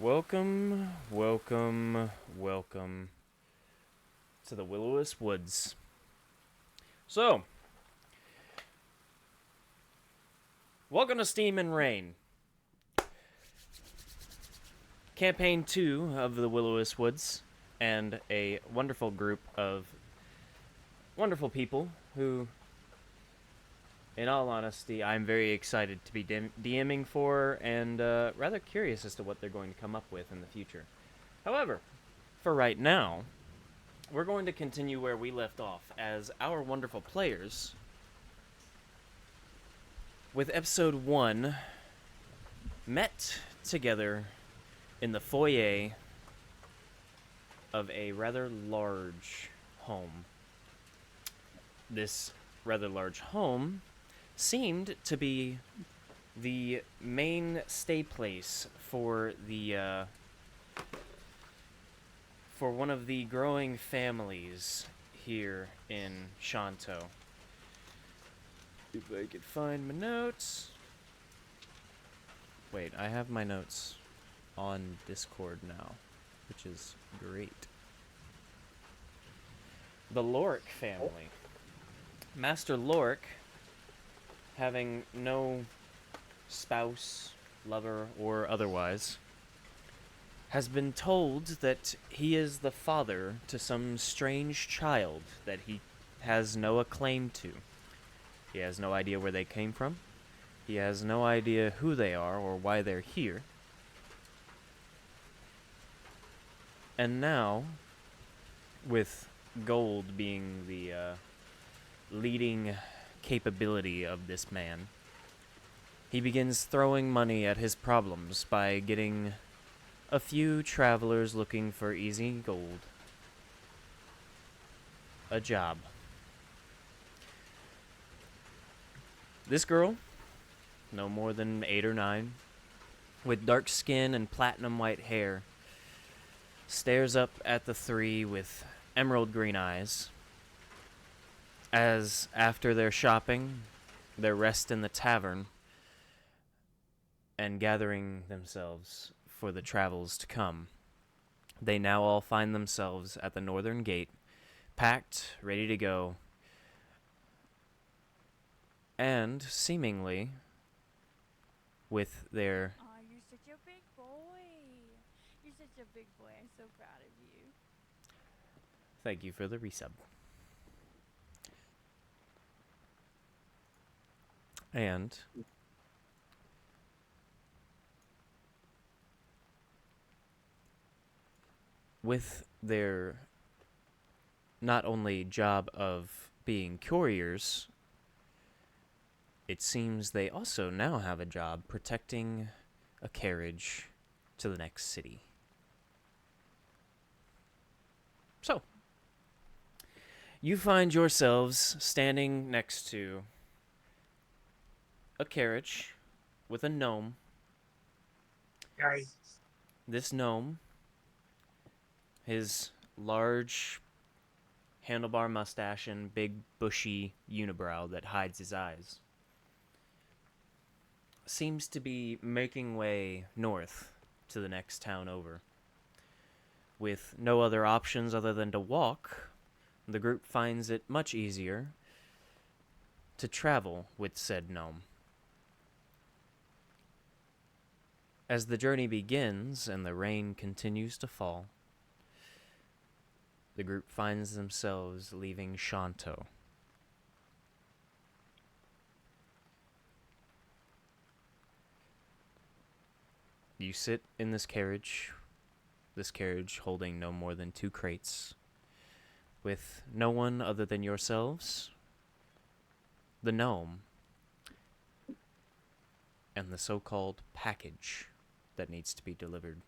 Welcome, welcome, welcome to the Will-O-Wisp Woods. So, welcome to Steam and Rain. Campaign 2 of the Will-O-Wisp Woods, and a wonderful group of wonderful people who, in all honesty, I'm very excited to be DMing for, and rather curious as to what they're going to come up with in the future. However, for right now, we're going to continue where we left off, as our wonderful players, with episode 1, met together in the foyer of a rather large home. This rather large home seemed to be the main stay place for the for one of the growing families here in Shanto. If I could find my notes. Wait, I have my notes on Discord now, which is great. The Lorick family. Master Lorick, having no spouse, lover, or otherwise, has been told that he is the father to some strange child that he has no claim to. He has no idea where they came from. He has no idea who they are or why they're here. And now, with gold being the leading capability of this man, he begins throwing money at his problems by getting a few travelers looking for easy gold a job. This girl, no more than 8 or 9, with dark skin and platinum white hair, stares up at the three with emerald green eyes, as after their shopping, their rest in the tavern, and gathering themselves for the travels to come, they now all find themselves at the northern gate, packed, ready to go, and seemingly with their... Oh, you're such a big boy. You're such a big boy. I'm so proud of you. Thank you for the resub. And with their not only job of being couriers, it seems they also now have a job protecting a carriage to the next city. So, you find yourselves standing next to a carriage with a gnome. Guys, This gnome, his large handlebar mustache and big bushy unibrow that hides his eyes, seems to be making way north to the next town over. With no other options other than to walk, the group finds it much easier to travel with said gnome. As the journey begins and the rain continues to fall, the group finds themselves leaving Shanto. You sit in this carriage holding no more than 2 crates, with no one other than yourselves, the gnome, and the so-called package that needs to be delivered.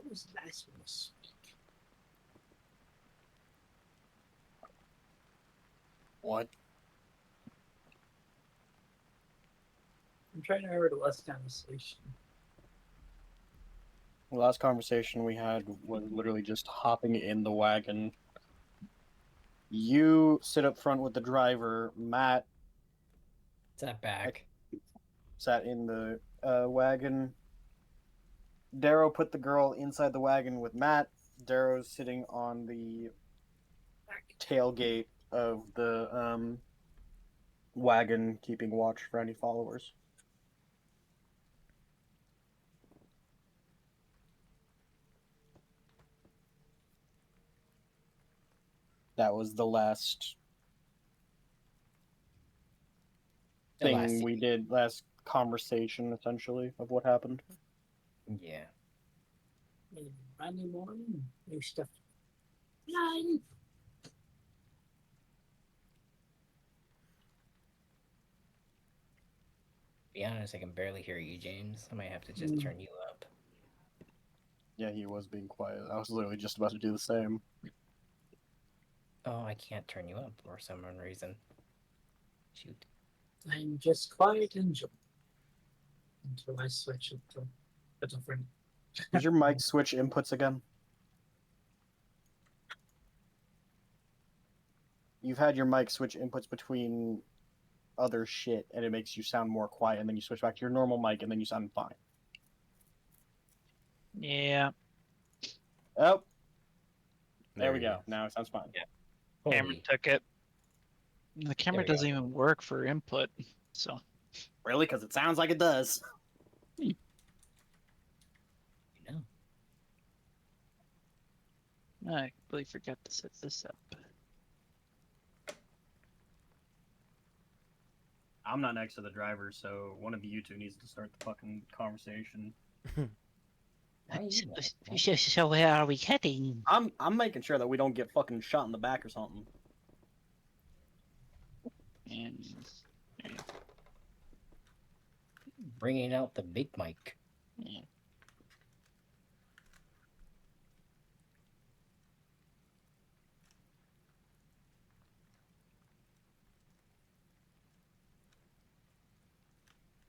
what was the last one to speak? What? I'm trying to remember the last conversation. The last conversation we had was literally just hopping in the wagon You sit up front with the driver. Matt Sat back. sat in the wagon. Darrow put the girl inside the wagon with Matt. Darrow's sitting on the tailgate of the wagon, keeping watch for any followers. That was the last The last thing we did, last conversation, essentially, of what happened. Yeah. Monday morning, new stuff. Nine. Be honest, I can barely hear you, James. I might have to just turn you up. Yeah, he was being quiet. I was literally just about to do the same. Oh, I can't turn you up for some reason. Shoot. I'm just quiet and joy until I switch it to a different. Did your mic switch inputs again? You've had your mic switch inputs between other shit, and it makes you sound more quiet, and then you switch back to your normal mic, and then you sound fine. Yeah. Oh, there we it go. is. Now it sounds fine. Yeah. Camera Holy. took it. The camera we go. doesn't even work for input, so. Really? Because it sounds like it does. You know. I completely forgot to set this up. I'm not next to the driver, so one of you two needs to start the fucking conversation. How you know? So where are we heading? I'm making sure that we don't get fucking shot in the back or something. And Bringing out the big mic. yeah.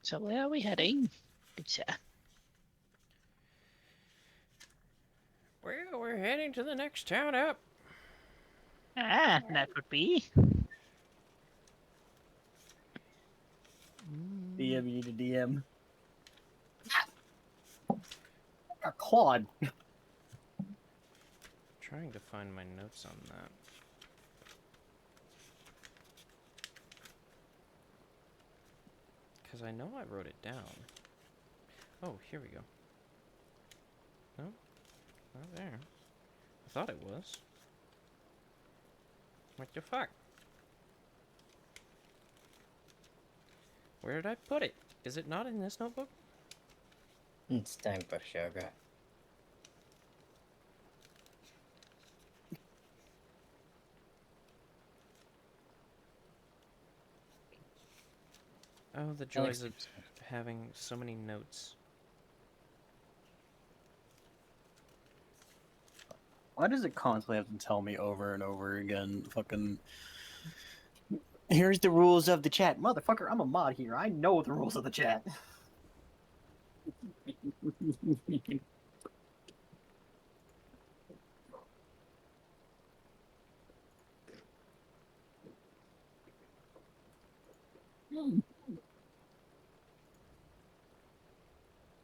So where are we heading? Good sir. Well, we're heading to the next town up. Ah, that would be. DM, you need a DM. A Claude. Trying to find my notes on that. Because I know I wrote it down. Oh, here we go. No? Not there. I thought it was. What the fuck? Where did I put it? Is it not in this notebook? It's time for sugar. Oh, the joys of having so many notes. Why does it constantly have to tell me over and over again? Fucking. Here's the rules of the chat. Motherfucker, I'm a mod here. I know the rules of the chat.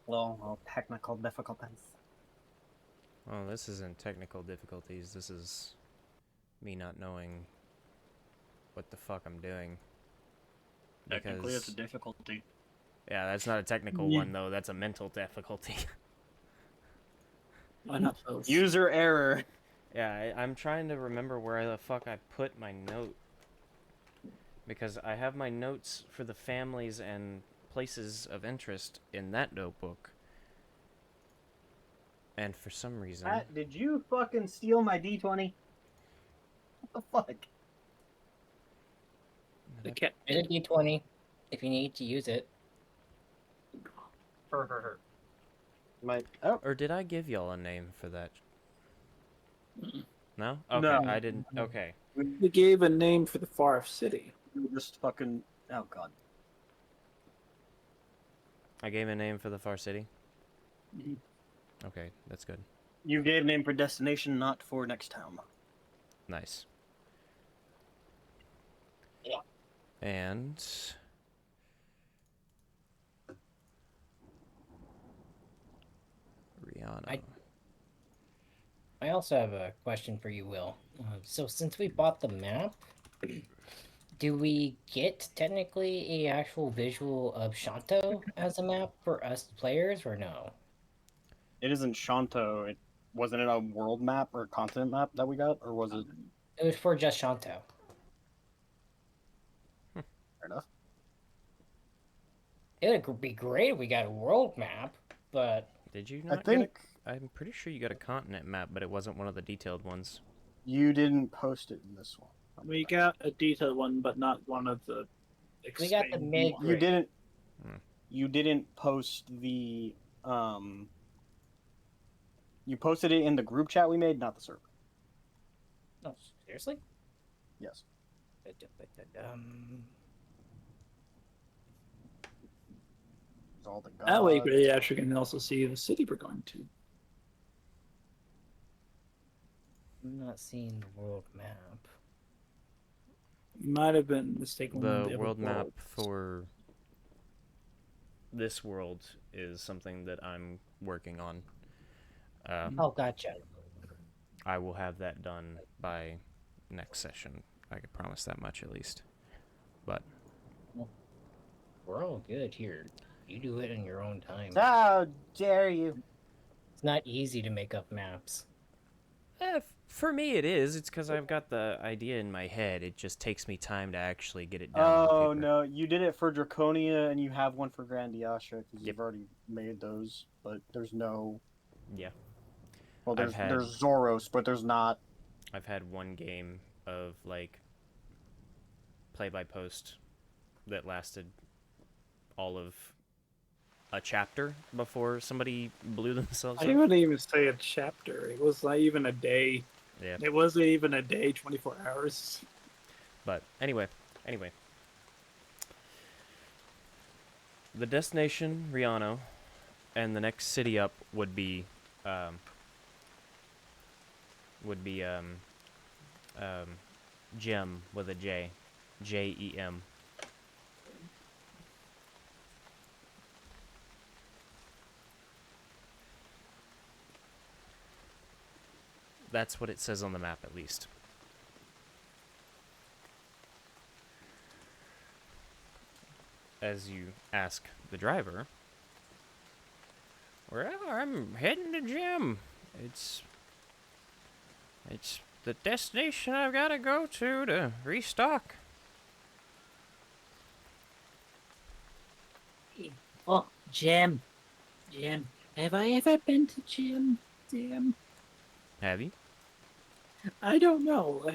Well, technical difficulties. Well, this isn't technical difficulties. This is me not knowing what the fuck I'm doing. Technically, it's a difficulty. Yeah, that's not a technical one, though. That's a mental difficulty. Why not both? User error. Yeah, I'm trying to remember where the fuck I put my note. Because I have my notes for the families and places of interest in that notebook. And for some reason... Matt, did you fucking steal my D20? What the fuck? Okay. There's a D20 if you need to use it. My oh Or did I give y'all a name for that? Mm-mm. No? Okay, No. I didn't. Okay. We gave a name for the Far City. you just fucking oh god. I gave a name for the Far City? Mhm. Okay, that's good. You gave name for destination, not for next town. Nice. And Rihanna. I also have a question for you, Will. So since we bought the map, do we get technically a actual visual of Shanto as a map for us players, or no? It isn't Shanto. Wasn't it a world map or a continent map that we got, or was it? It was for just Shanto. Fair enough. It would be great if we got a world map, but Did you I not think I'm pretty sure you got a continent map, but it wasn't one of the detailed ones. you didn't post it in this one. We got a detailed one, but not one of the. we got the expanded mid. ones. You didn't. Hmm. You didn't post the. You posted it in the group chat we made, not the server. No, seriously. Yes. All the That way, gods. you actually can also see the city we're going to. I'm not seeing the world map. You might have been mistaken. with one of The other world map worlds. for this world is something that I'm working on. Oh, gotcha. I will have that done by next session. I can promise that much at least. But We're all good here. You do it in your own time. How dare you? It's not easy to make up maps. for me it is. It's because I've got the idea in my head. It just takes me time to actually get it down on Oh paper. no, you did it for Draconia, and you have one for Grandiasha because Yep. you've already made those. But there's no. Yeah. Well, I've had- there's Zoros, but there's not. I've had one game of like play-by-post that lasted all of a chapter before somebody blew themselves I up. wouldn't even say a chapter. It was not even a day. Yeah. It wasn't even a day, 24 hours. But anyway. The destination, Riano, and the next city up would be Gem with a J. Jem. That's what it says on the map, at least. As you ask the driver, well, I'm heading to Gem. It's the destination I've got to go to restock. Oh, Jim. Have I ever been to Jim? Jim? Have you? I don't know.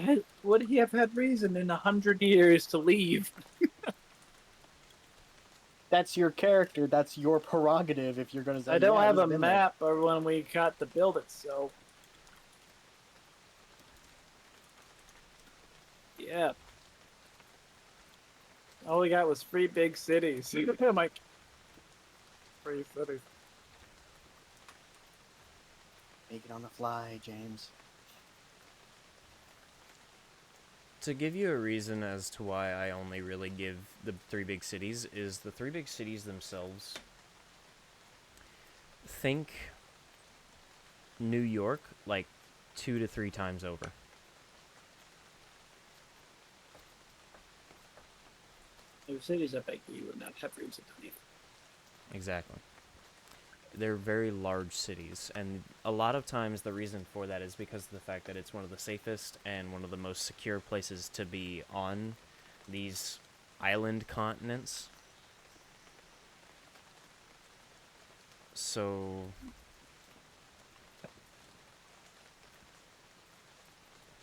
Would he have had reason in 100 years to leave? That's your character. That's your prerogative. If you're gonna say, I don't yeah, have he's a been there." map or when we got to build it, so. Yeah. All we got was 3 big cities. I'm like, 3 cities. Make it on the fly, James. To give you a reason as to why I only really give the 3 big cities is the 3 big cities themselves. Think New York like 2 to 3 times over. If cities are big, you would not have reason to leave. Exactly. They're very large cities, and a lot of times the reason for that is because of the fact that it's one of the safest and one of the most secure places to be on these island continents. So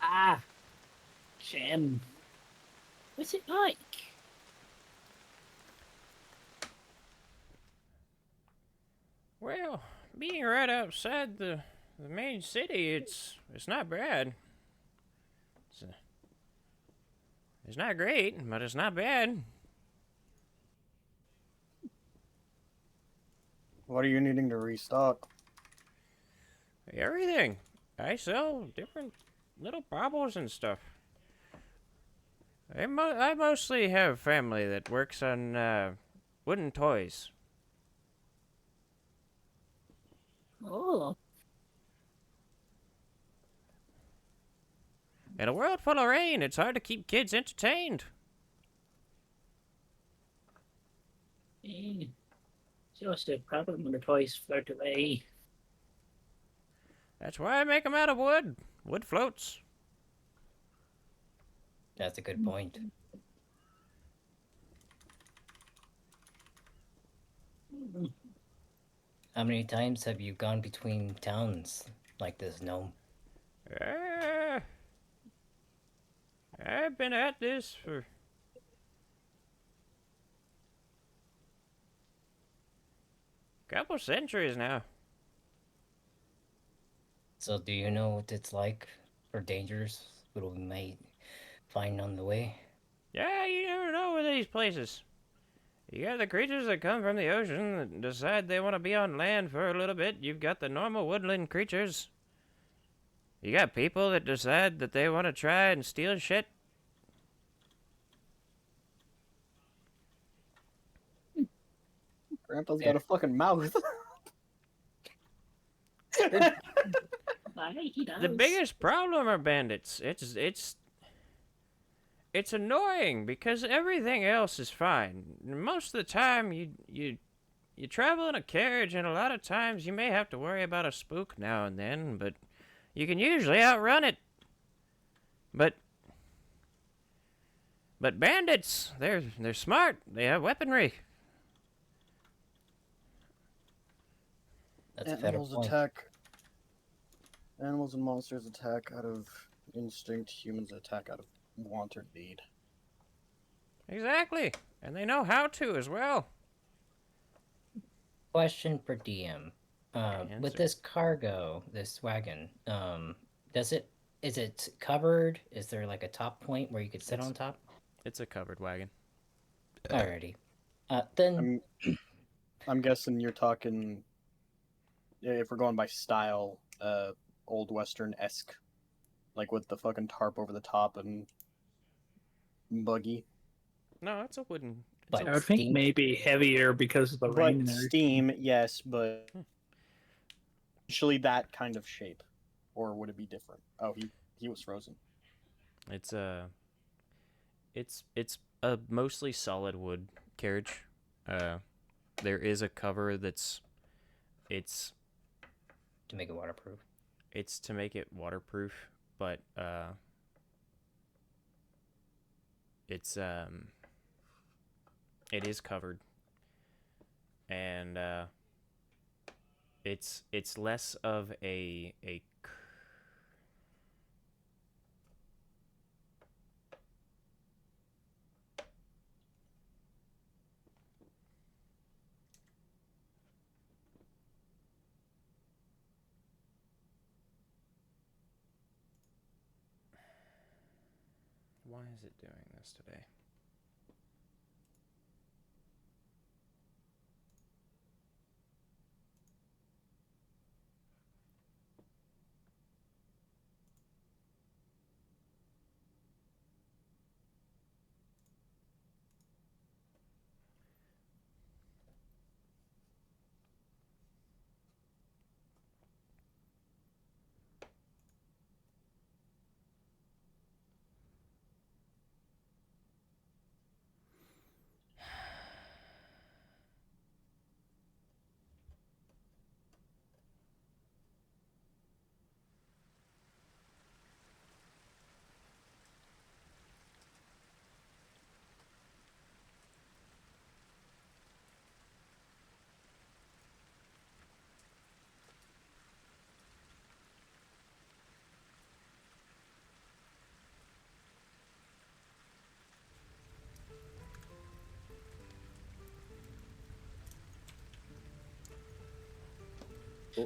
Ah! Jim. What's it like? well, being right outside the main city, it's not bad. It's not great, but it's not bad. What are you needing to restock? Everything. I sell different little baubles and stuff. I mostly have family that works on wooden toys. Oh, In a world full of rain, it's hard to keep kids entertained. eh. Just a problem when the toys float away. That's why I make 'em out of wood. Wood floats. That's a good point. How many times have you gone between towns like this, gnome? Uh, I've been at this for a couple centuries now. So do you know what it's like for dangers what we might find on the way? Yeah, you never know with these places. You got the creatures that come from the ocean that decide they want to be on land for a little bit. You've got the normal woodland creatures. You got people that decide that they want to try and steal shit. Grandpa's Yeah. got a fucking mouth. Aye, he does. The biggest problem are bandits. It's annoying because everything else is fine. Most of the time, you travel in a carriage, and a lot of times you may have to worry about a spook now and then, but you can usually outrun it. But bandits, they're smart. They have weaponry. That's a better Animals point. attack. Animals and monsters attack out of instinct. Humans attack out of want or need. Exactly, and they know how to as well. Question for DM. Answer. With this cargo, this wagon, is it covered? Is there like a top point where you could sit on top? It's a covered wagon. Alrighty. Then I'm guessing you're talking. If we're going by style, old western-esque, like with the fucking tarp over the top and buggy. No, it's a wooden. But I would think steam- maybe heavier because of the But rain and everything. steam, yes, but actually that kind of shape, or would it be different? Oh, he was frozen. It's a mostly solid wood carriage. There is a cover it's to make it waterproof. it's to make it waterproof, but it is covered, and it's less of a Why is it doing this today?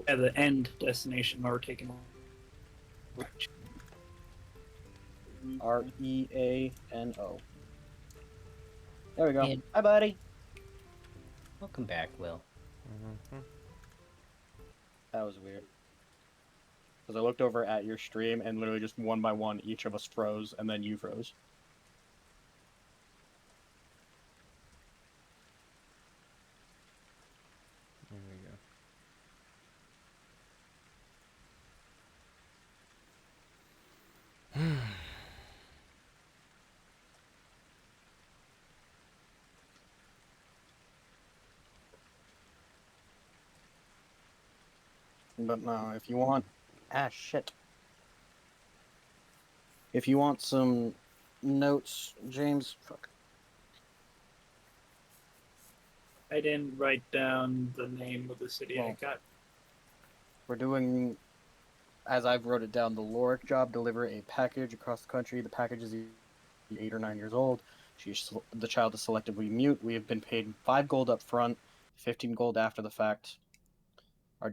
At the end destination where we're taking. Reano. There we go. And- Hi, buddy. Welcome back, Will. Mm-hmm. That was weird. Because I looked over at your stream and literally just one by one, each of us froze, and then you froze. But no, if you want... Ah, shit. If you want some notes, James... Fuck. I didn't write down the name of the city I Well, got. We're doing, as I've wrote it down, the Lorik job, deliver a package across the country. The package is 8 or 9 years old. The child is selectively mute. We have been paid 5 gold up front, 15 gold after the fact. Our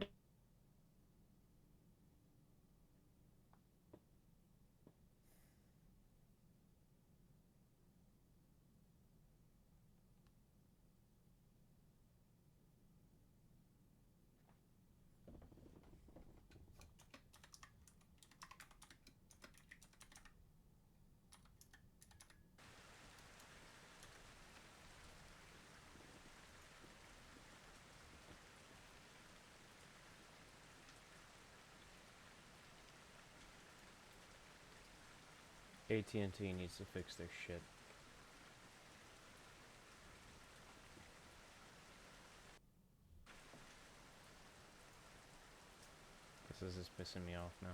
AT&T needs to fix their shit. This is just pissing me off now.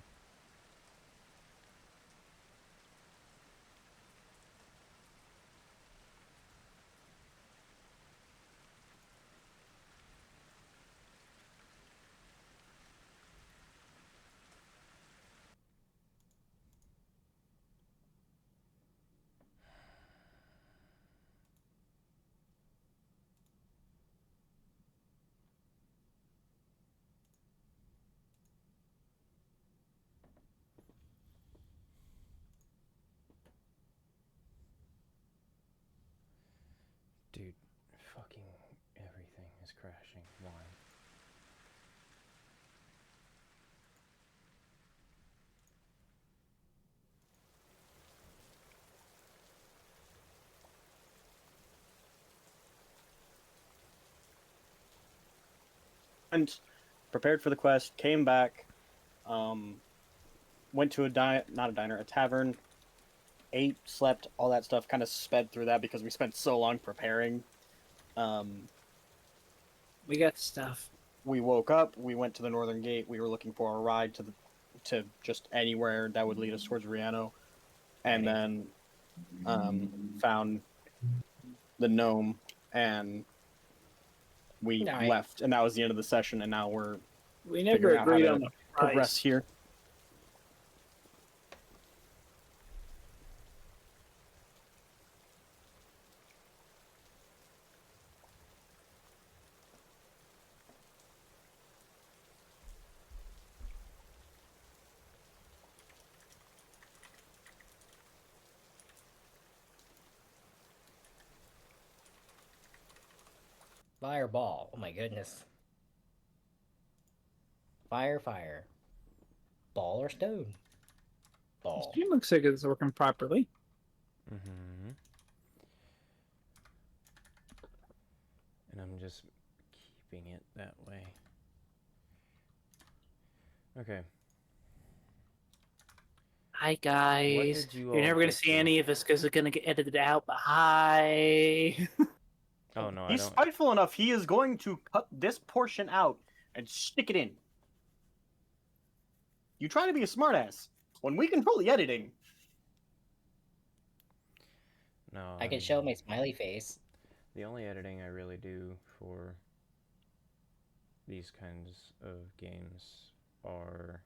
Dude, fucking everything is crashing. Why? went, prepared for the quest, came back, went to a tavern, ate, slept, all that stuff, kind of sped through that because we spent so long preparing. We got stuff. We woke up, we went to the northern gate, we were looking for a ride to just anywhere that would lead us towards Riano, and then found the gnome, and we left, and that was the end of the session, and now We never figuring out how agreed to on the progress price. here. Fireball. Oh my goodness. Fire. Ball or stone? The Ball. stream looks like it's working properly. Mm-hmm. And I'm just keeping it that way. Okay. Hi guys. did you You're all never gonna get see to? any of us because it's gonna get edited out. But hi. Oh no, I He's don't. spiteful enough, he is going to cut this portion out and stick it in. You try to be a smartass. When we control the editing, No. I can show my smiley face. The only editing I really do for these kinds of games are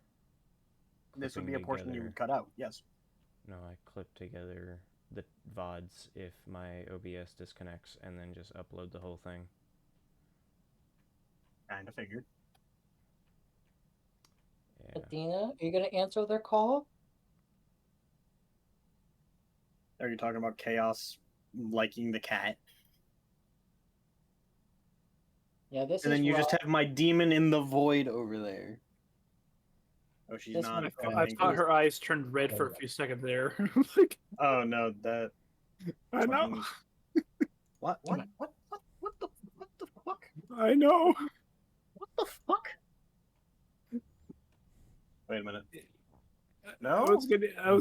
this would be a clipping portion you together. would cut out, yes. No, I clip together the VODs if my OBS disconnects and then just upload the whole thing. Kinda figured. Yeah. Athena, are you gonna answer their call? Are you talking about Chaos liking the cat? Yeah, this And is then you Rob. just have my demon in the void over there. Oh, she's This not. one- I thought her eyes turned red for a few seconds there. Like, Oh no, that. I know. What the fuck? I know. What the fuck? Wait a minute. I No? was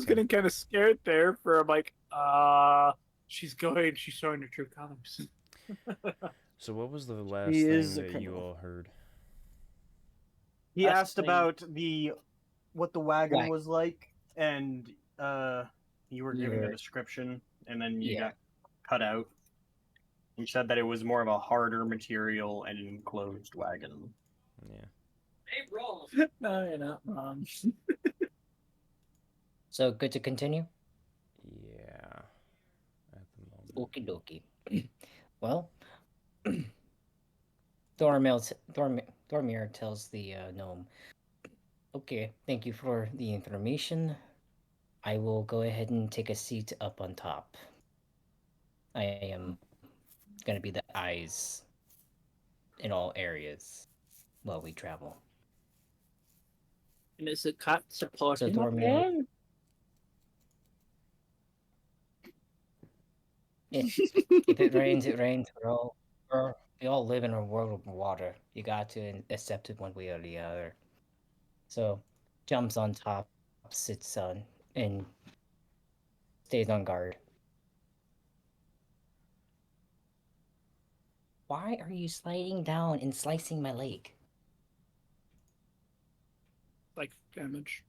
getting kind of scared there for like, she's showing her true colors. So what was the last He thing is a that you criminal. all heard? He Last asked thing- about what the wagon Wagon. was like, and you were You giving a were- description, and then you Yeah. got cut out. You said that it was more of a harder material and enclosed wagon. Yeah. Hey, roll. No, you're not wrong. So good to continue? Yeah. At the moment. Okie dokie. Well, Thormir tells the gnome, okay, thank you for the information. I will go ahead and take a seat up on top. I am going to be the eyes in all areas while we travel. And is it cut supporting? So Thormir, if it rains, it rains. We all live in a world of water. You got to accept it one way or the other. So, jumps on top, sits on, and stays on guard. Why are you sliding down and slicing my leg? Like damage.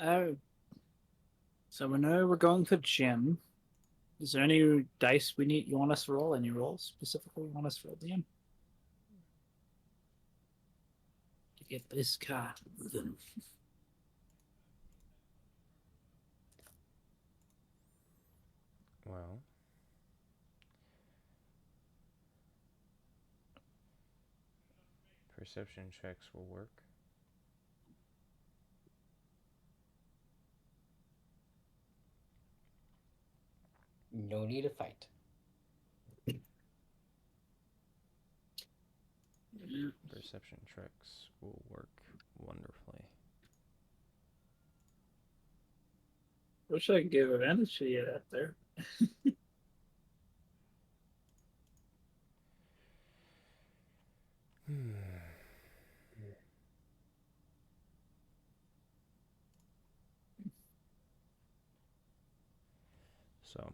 Oh. So we know we're going to the gym. Is there any dice you want us to roll? Any rolls specifically you want us to roll in? To get this car moving. Well. Perception checks will work. No need to fight. Perception checks will work wonderfully. Wish I could give advantage to you out there. So,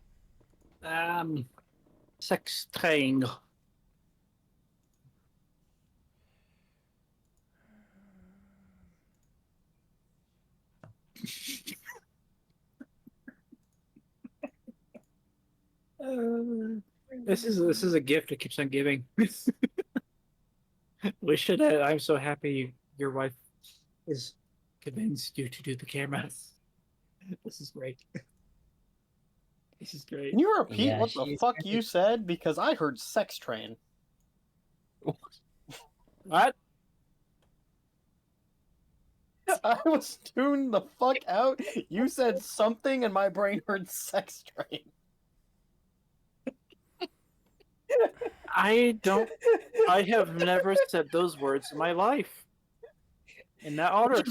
Sexting. This is a gift that keeps on giving. We should. I'm so happy your wife is convinced you to do the cameras. This is great. This is great. Can you repeat Yeah, what the she's fuck very- you said? Because I heard sex train. What? I was tuned the fuck out. You said something, and my brain heard sex train. I don't. I have never said those words in my life. In that order,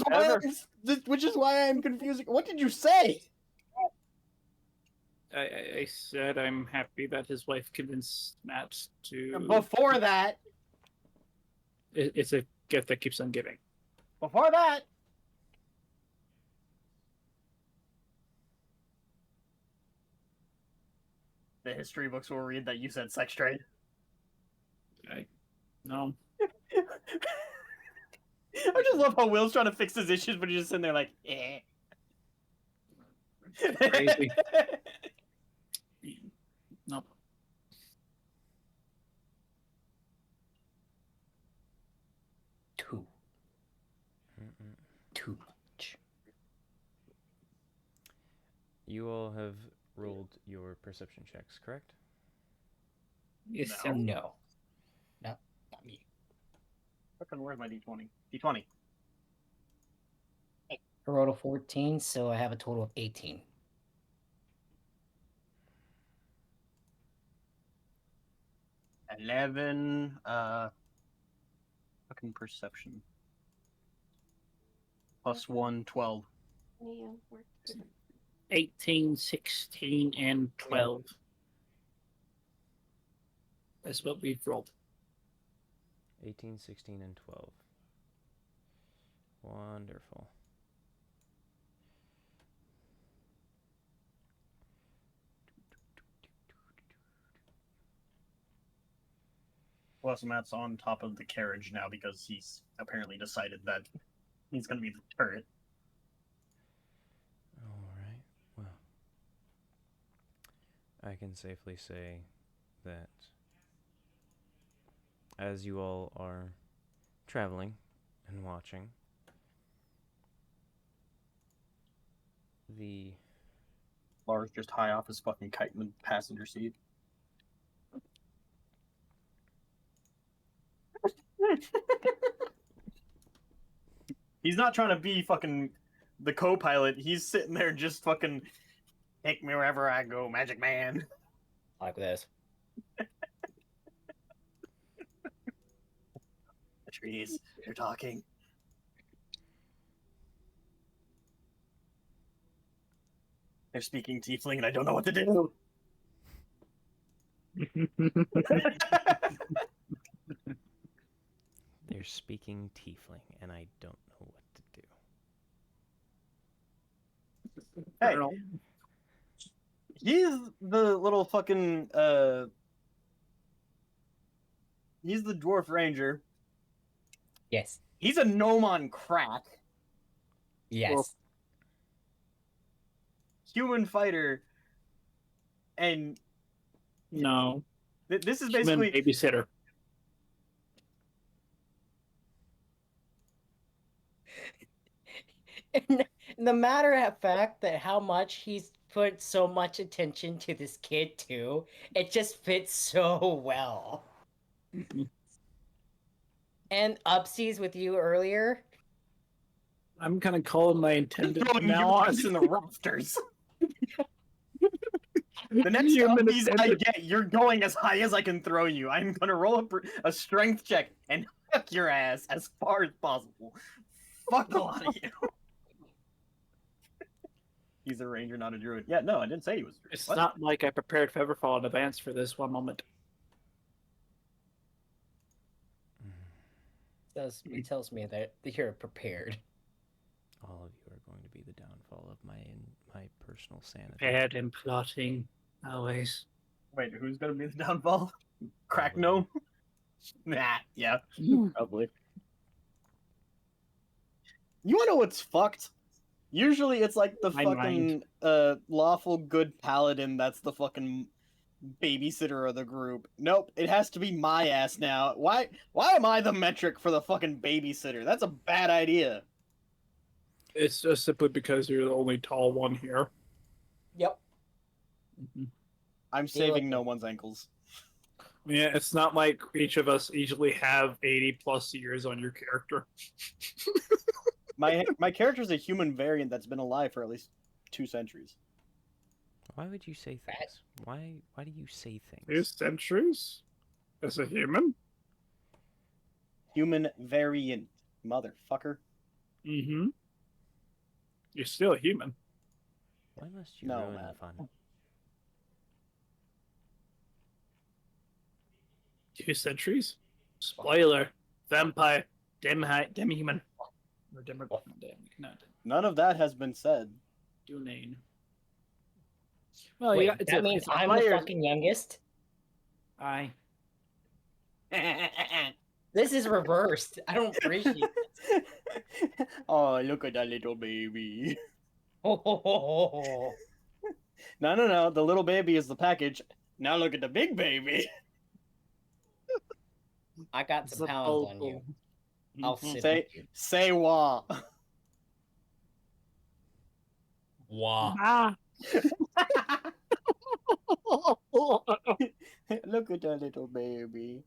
Which is why I'm confusing. What did you say? I said I'm happy that his wife convinced Matt to. Before that. It's a gift that keeps on giving. Before that. The history books will read that you said sex trade. No. I just love how Will's trying to fix his issues, but he's just sitting there like, eh. Crazy. No. Too much. you all have rolled your perception checks, correct? Yes, No. sir. No. Not me. Fucking where's my D20? D20. I rolled a 14, so I have a total of 18. $11. Fucking perception. Plus 1, 12. 18, 16, and 12. That's what we've rolled. 18, 16, and 12. Wonderful. Plus, Matt's on top of the carriage now because he's apparently decided that he's going to be the turret. All right. Well, I can safely say that as you all are traveling and watching, the Lars just high off his fucking kite in the passenger seat. He's not trying to be fucking the co-pilot. He's sitting there just fucking take me wherever I go, Magic Man. Like this. The trees, they're talking. They're speaking tiefling and I don't know what to do. they're speaking tiefling, and I don't know what to do. Hey, Colonel. he's the little fucking he's the dwarf ranger. Yes. He's a gnome on crack. Yes. Well, Human fighter. And No. this is Human basically babysitter. And the matter of fact that how much he's put so much attention to this kid too, it just fits so well. And upsies with you earlier. I'm gonna call my intended from throwing now on. useless in the rafters. The next Human uppies I attendant. get, you're going as high as I can throw you. I'm gonna roll a strength check and huck your ass as far as possible. Fuck a lot of you. He's a ranger, not a druid. Yeah, no, I didn't say he was a druid. It's What? not like I prepared Featherfall in advance for this one moment. It tells me that you're prepared. All of you are going to be the downfall of my personal sanity. Prepared and plotting, always. Wait, who's gonna be the downfall? Crack gnome? Nah, yeah. Probably. You wanna know what's fucked? Usually it's like the My fucking lawful good paladin that's the fucking babysitter of the group. Nope, it has to be my ass now. Why am I the metric for the fucking babysitter? That's a bad idea. It's just simply because you're the only tall one here. Yep. I'm saving no one's ankles. Yeah, it's not like each of us easily have 80 plus years on your character. My character's a human variant that's been alive for at least 2 centuries. Why would you say things? Why do you say things? 2 centuries? As a human? Human variant, motherfucker. Mm-hmm. You're still a human. Why must you No, ruin Matt. the fun? 2 centuries? Spoiler. Vampire. Demi-human. Or None of that has been said. Dunane. Well, Wait, yeah, that means I'm the fucking youngest? Aye. This is reversed. I don't appreciate it. Oh, look at that little baby. Oh, No. The little baby is the package. Now look at the big baby. I got some pounds on you. I'll sit Say- with you. Say wah. Wow. Ah. Look at that little baby.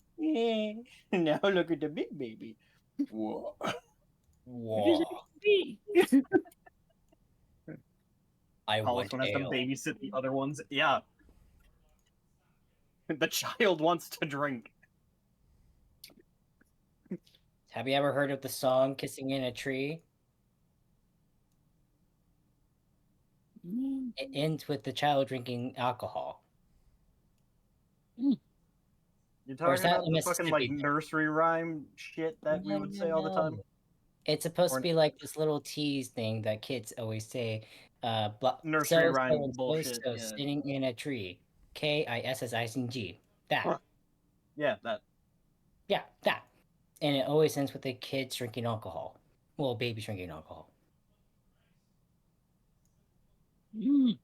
Now look at the big baby. Whoa. Wow. I Hollis want one has to ale. babysit the other ones. Yeah. The child wants to drink. Have you ever heard of the song Kissing in a Tree? It ends with the child drinking alcohol. You're Or is talking that about a the fucking like Mississippi? nursery rhyme shit that we would say all the time. It's supposed Or- to be like this little tease thing that kids always say. Nursery rhyme bullshit, So yeah. sitting in a tree. KISSING. That. Yeah, that. Yeah, that. And it always ends with the kids drinking alcohol. Well, babies drinking alcohol. Mm.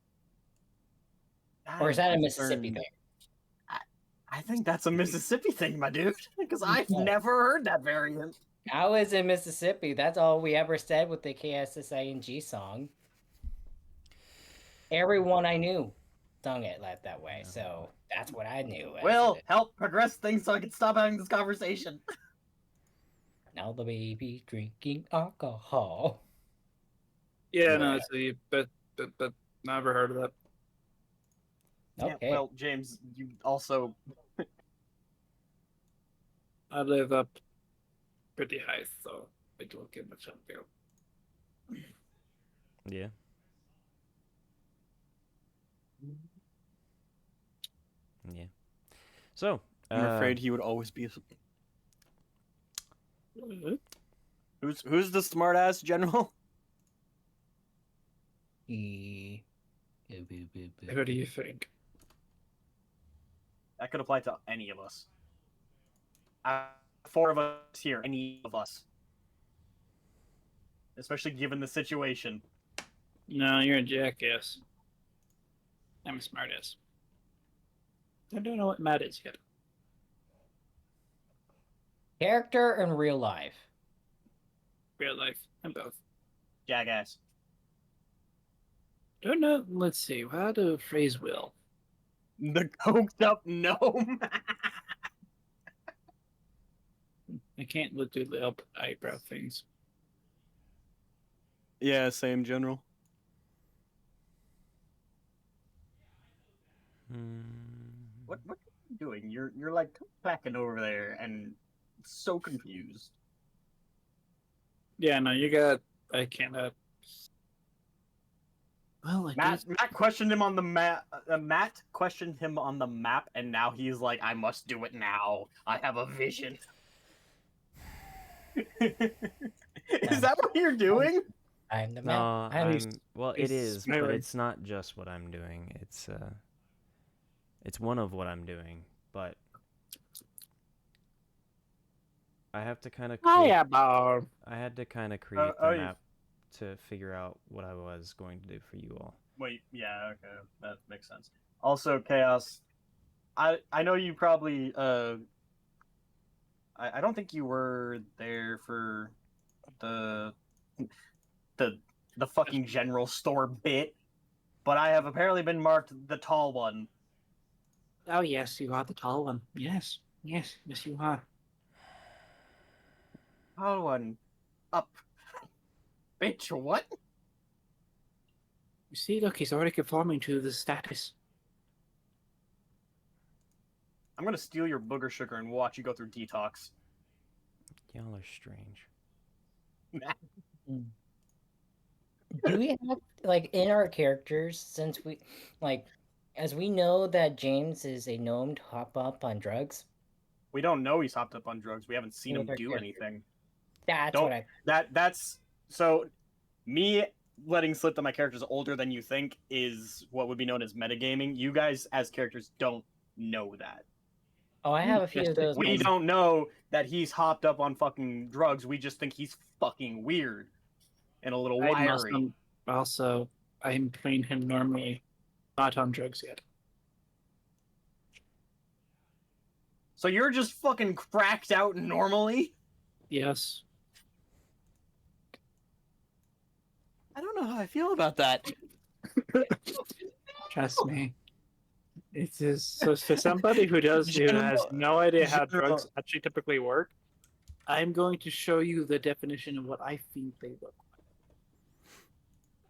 Or is that a I'm Mississippi concerned. thing? I think that's a Mississippi thing, my dude. Because I've Yeah. never heard that variant. I was in Mississippi. That's all we ever said with the KSSING song. Everyone I knew sung it like that way, so that's what I knew. as Will, it. help progress things so I can stop having this conversation. Now the baby drinking alcohol. Yeah, no, Yeah. it's but never heard of that. Yeah, Okay. well, James, you also... I live up pretty high, so I don't get much up there. Yeah. Yeah. So, I'm afraid he would always be... Who's the smartass general? What do you think? That could apply to any of us. 4 of us here, any of us. Especially given the situation. No, you're a jackass. I'm a smartass. I don't know what Matt is yet. Character in real life. Real life. I'm both. Jackass. Don't know. Let's see. How to phrase Will. The coked up gnome. I can't look through the eyebrow things. Yeah, same general. What are you doing? You're like clacking over there and so confused. Yeah, no, you got. I cannot. Well, I guess. Matt questioned him on the map. Matt questioned him on the map, and now he's like, "I must do it now. I have a vision." Is that what you're doing? I'm the No, man. well, it he's is, but smiling. it's not just what I'm doing. It's one of what I'm doing, but I have to kind of I had to kind of create the map to figure out what I was going to do for you all. Wait, yeah, okay, that makes sense. Also, Chaos, I know you probably I don't think you were there for the fucking general store bit, but I have apparently been marked the tall one. Oh yes, you are the tall one. Yes, yes you are. Tall one, up. Bitch, what? You see, look, he's already conforming to the status. I'm gonna steal your booger sugar and watch you go through detox. Y'all are strange. Do we have like in our characters, since we like, as we know that James is a gnome hop up on drugs? We don't know he's hopped up on drugs. We haven't seen him With our do character. anything. That's Don't- what I. That's so. Me letting slip that my character's older than you think is what would be known as metagaming. You guys, as characters, don't know that. Oh, I have a few of those. We myself. don't know that he's hopped up on fucking drugs. We just think he's fucking weird and a little wiry. Also, I'm playing him normally, not on drugs yet. So you're just fucking cracked out normally? Yes. I don't know how I feel about that. Trust me. It is so for somebody who has no idea how drugs actually typically work. I'm going to show you the definition of what I think they look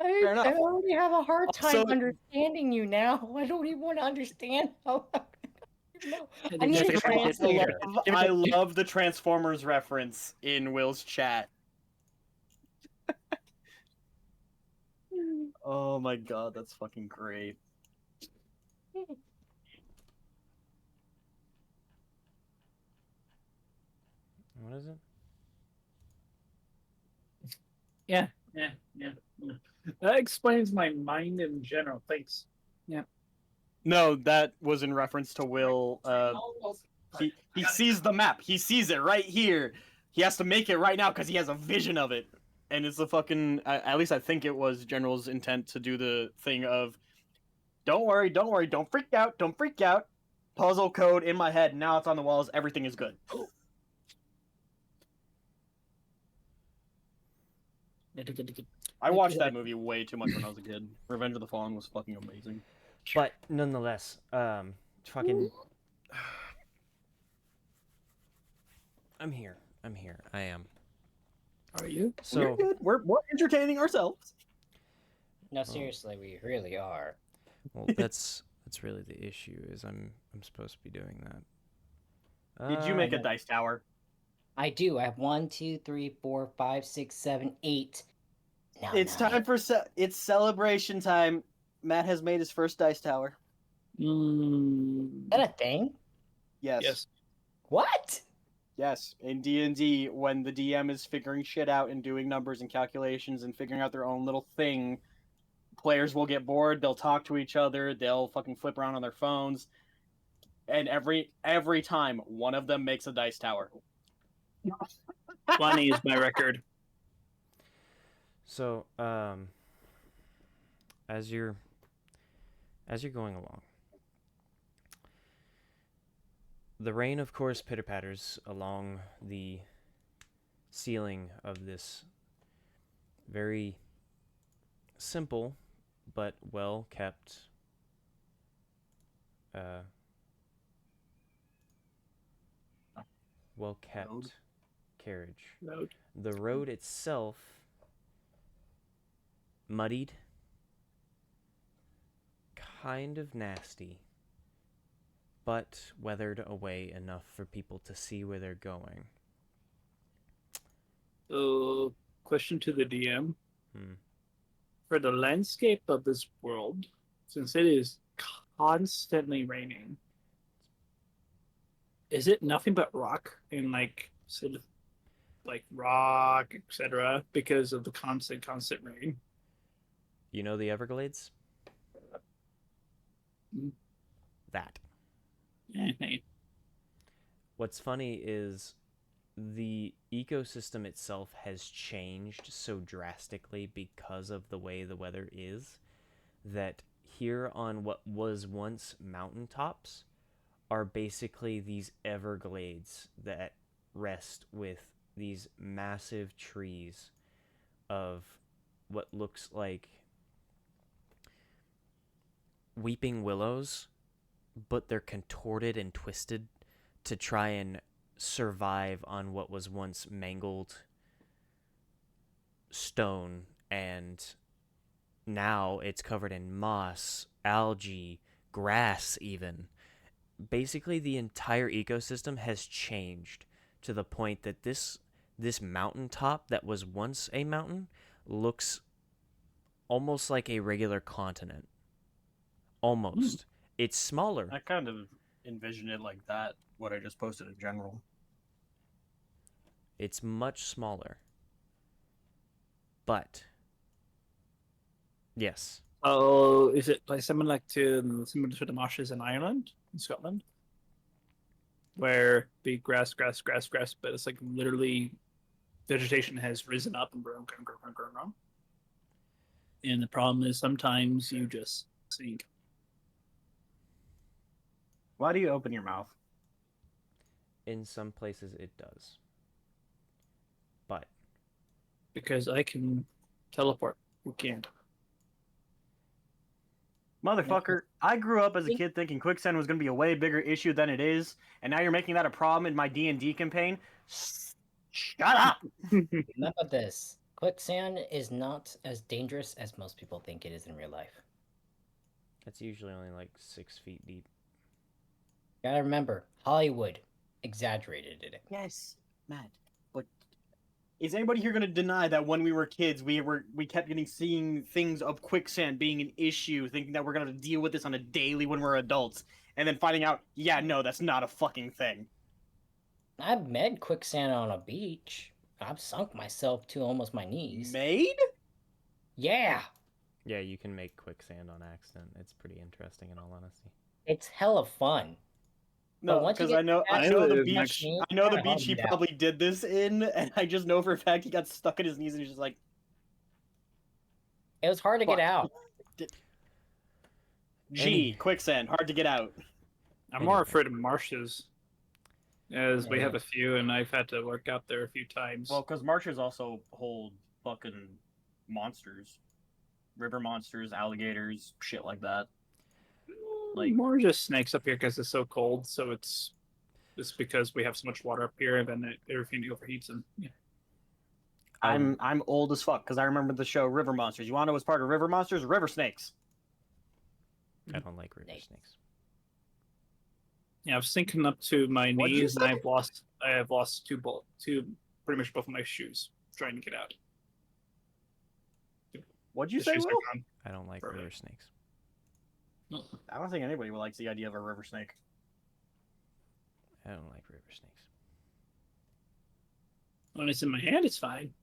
I enough. already have a hard time Also- understanding you now. I don't even want to understand how. No. like. I need a Different- translator. I love the Transformers reference in Will's chat. Oh my god, that's fucking great. What is it? Yeah. That explains my mind in general. Thanks. No, that was in reference to Will He sees the map. He sees it right here. He has to make it right now because he has a vision of it. And it's the fucking... At least I think it was General's intent to do the thing of, don't worry, don't freak out, don't freak out. Puzzle code in my head, now it's on the walls, everything is good. I watched that movie way too much when I was a kid. Revenge of the Fallen was fucking amazing. But nonetheless, fucking. I'm here. I am. Are you? So We're good. We're entertaining ourselves. No, seriously, we really are. well, that's really the issue. Is I'm supposed to be doing that. Did you make a dice tower? I do. I have 1, 2, 3, 4, 5, 6, 7, 8. Now It's 9. time for it's celebration time. Matt has made his first dice tower. Mm, Is that a thing? Yes. yes. What? Yes. In D&D, when the DM is figuring shit out and doing numbers and calculations and figuring out their own little thing, players will get bored, they'll talk to each other, they'll fucking flip around on their phones, and every time one of them makes a dice tower. 20 is my record. So as you're going along, the rain, of course, pitter-patters along the ceiling of this very simple but well-kept Road. carriage. Road. The road itself muddied, kind of nasty, but weathered away enough for people to see where they're going. So, question to the DM. Hmm. For the landscape of this world, since it is constantly raining, is it nothing but rock and like sort of like rock, etc., because of the constant rain? You know the Everglades? Mm. That. Hey. What's funny is the ecosystem itself has changed so drastically because of the way the weather is that here on what was once mountaintops are basically these Everglades that rest with these massive trees of what looks like weeping willows, but they're contorted and twisted to try and survive on what was once mangled stone, and now it's covered in moss, algae, grass even. Basically the entire ecosystem has changed to the point that this mountaintop that was once a mountain looks almost like a regular continent. Almost. It's smaller. I kind of envision it like that, what I just posted in general. It's much smaller. But yes. Oh, is it like similar to the marshes in Ireland, in Scotland, where the grass, but it's like literally vegetation has risen up and grown. And the problem is sometimes you just sink. Why do you open your mouth? In some places it does. But Because I can teleport. You can't. Motherfucker, I grew up as a kid thinking quicksand was going to be a way bigger issue than it is, and now you're making that a problem in my D&D campaign? Shut up! Remember this. Quicksand is not as dangerous as most people think it is in real life. it's usually only like 6 feet deep. Gotta remember, Hollywood exaggerated it. Yes, Matt. But is anybody here going to deny that when we were kids, we kept seeing things of quicksand being an issue, thinking that we're going to deal with this on a daily when we're adults, and then finding out, yeah, no, that's not a fucking thing. I've met quicksand on a beach. I've sunk myself to almost my knees. Made? Yeah! Yeah, you can make quicksand on accident. It's pretty interesting in all honesty. It's hella fun. No, once you because get I know I the live beach. next- I know the kinda beach he hard it out. probably did this in, and I just know for a fact he got stuck at his knees and he's just like, It was hard to get Fuck. out. G, quicksand, hard to get out. I'm more Anyway. afraid of marshes, as we Yeah. have a few, and I've had to work out there a few times. Well, because marshes also hold fucking monsters, river monsters, alligators, shit like that. Like, more just snakes up here because it's so cold. So it's just because we have so much water up here, and then everything overheats. And yeah. I'm old as fuck because I remember the show River Monsters. You want to know what's part of River Monsters? River snakes. I don't like river Snakes. snakes. Yeah, I was sinking up to my What'd you knees, and say? I have lost two pretty much both of my shoes trying to get out. What'd you The say, shoes Will? are gone. I don't like Perfect. river snakes. I don't think anybody likes the idea of a river snake. I don't like river snakes. When it's in my hand, it's fine.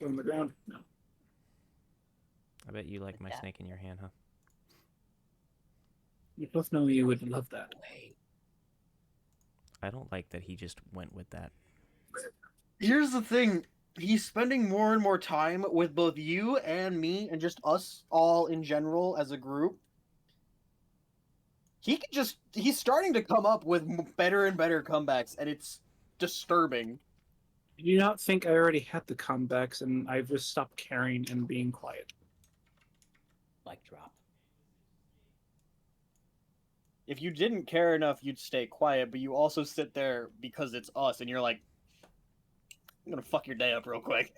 Go on the ground. No. I bet you like my Yeah. snake in your hand, huh? You both know you would love that. I don't like that he just went with that. Here's the thing. He's spending more and more time with both you and me and just us all in general as a group. He's starting to come up with better and better comebacks, and it's disturbing. Do you not think I already had the comebacks and I've just stopped caring and being quiet? Like drop. If you didn't care enough, you'd stay quiet, but you also sit there because it's us, and you're like, I'm gonna fuck your day up real quick.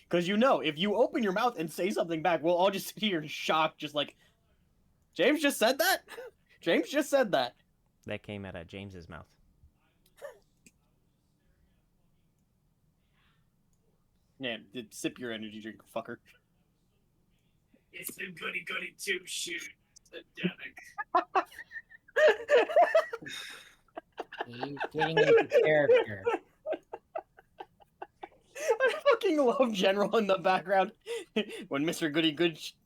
Because you know, if you open your mouth and say something back, we'll all just sit here in shock, just like, James just said that? James just said that. That came out of James's mouth. Yeah, sip your energy drink, fucker. It's the goody goody two shoot. He's getting into character. I fucking love General in the background when Mr.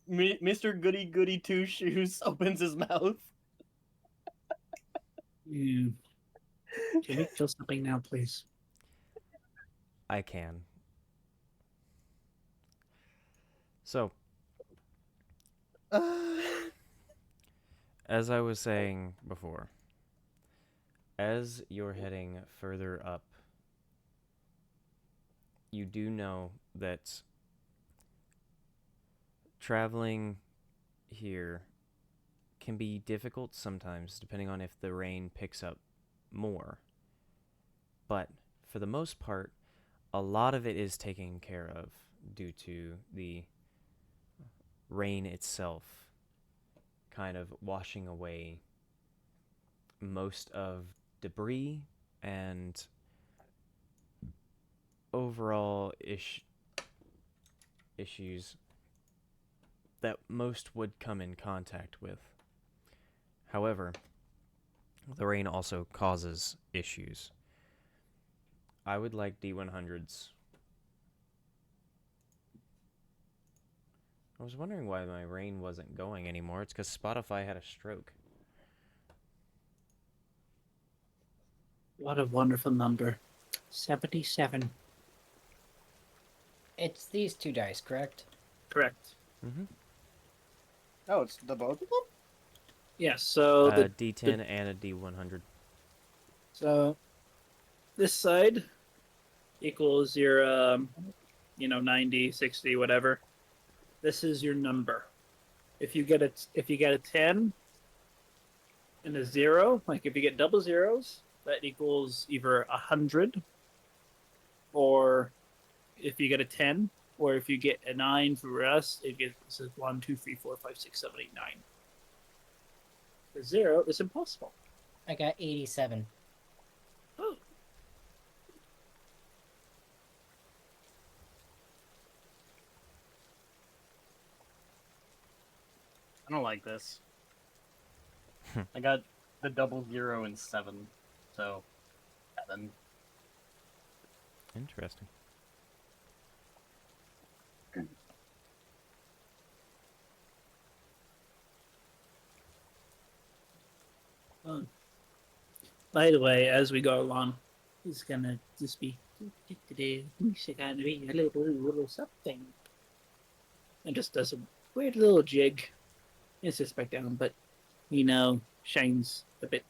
Mr. Goody Goody Two Shoes opens his mouth. Yeah. Can you kill something now, please? I can. So, as I was saying before, as you're heading further up, you do know that traveling here can be difficult sometimes, depending on if the rain picks up more. But for the most part, a lot of it is taken care of due to the rain itself kind of washing away most of debris and overall issues that most would come in contact with. However, the rain also causes issues. I would like D100s. I was wondering why my rain wasn't going anymore. It's because Spotify had a stroke. What a wonderful number. 77. It's these two dice, correct? Correct. Mm-hmm. Oh, it's the both of them? Yeah, so A D10 and a D100. so this side equals your 90, 60, whatever. This is your number. If you get a 10 and a 0, like if you get double zeros, that equals either 100, or if you get a 10, or if you get a 9 for us, it gets 1, 2, 3, 4, 5, 6, 7, 8, 9. The 0 is impossible. I got 87. Oh. I don't like this. I got the double 0 and 7, so 7. Interesting. By the way, as we go along, it's gonna just be music and be a little something. And just does a weird little jig. It's just back down, but shines a bit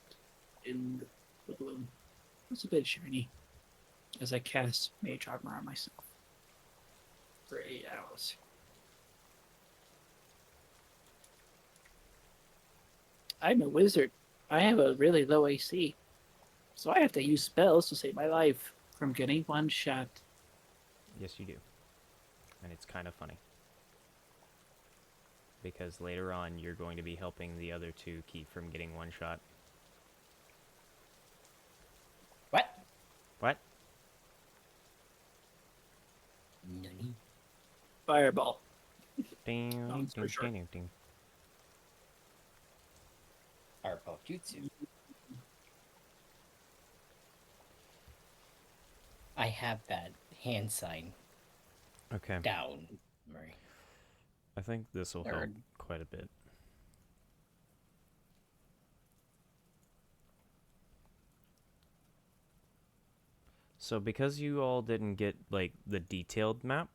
in the balloon. It's a bit shiny as I cast Mage Armor on myself for 8 hours. I'm a wizard. I have a really low AC, so I have to use spells to save my life from getting one shot. Yes, you do. And it's kind of funny. Because later on, you're going to be helping the other two keep from getting one shot. What? What? Nani? Fireball. Ding, Long ding, story short. ding, ding, ding. Fireball jutsu. I have that hand sign Okay. down, Murray. I think this will help Nerd. quite a bit. So because you all didn't get, like, the detailed map,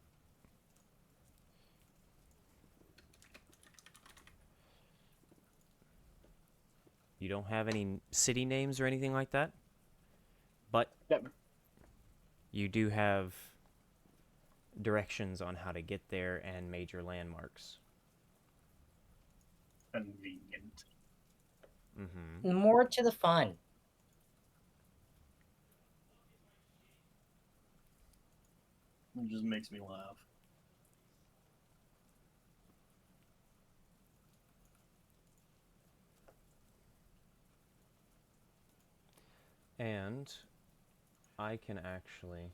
you don't have any city names or anything like that, but Yep. you do have directions on how to get there and major landmarks. Convenient. Mm-hmm. More to the fun. It just makes me laugh. And I can actually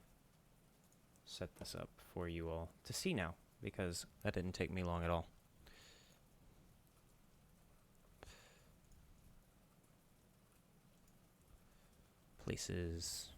set this up for you all to see now, because that didn't take me long at all. Places.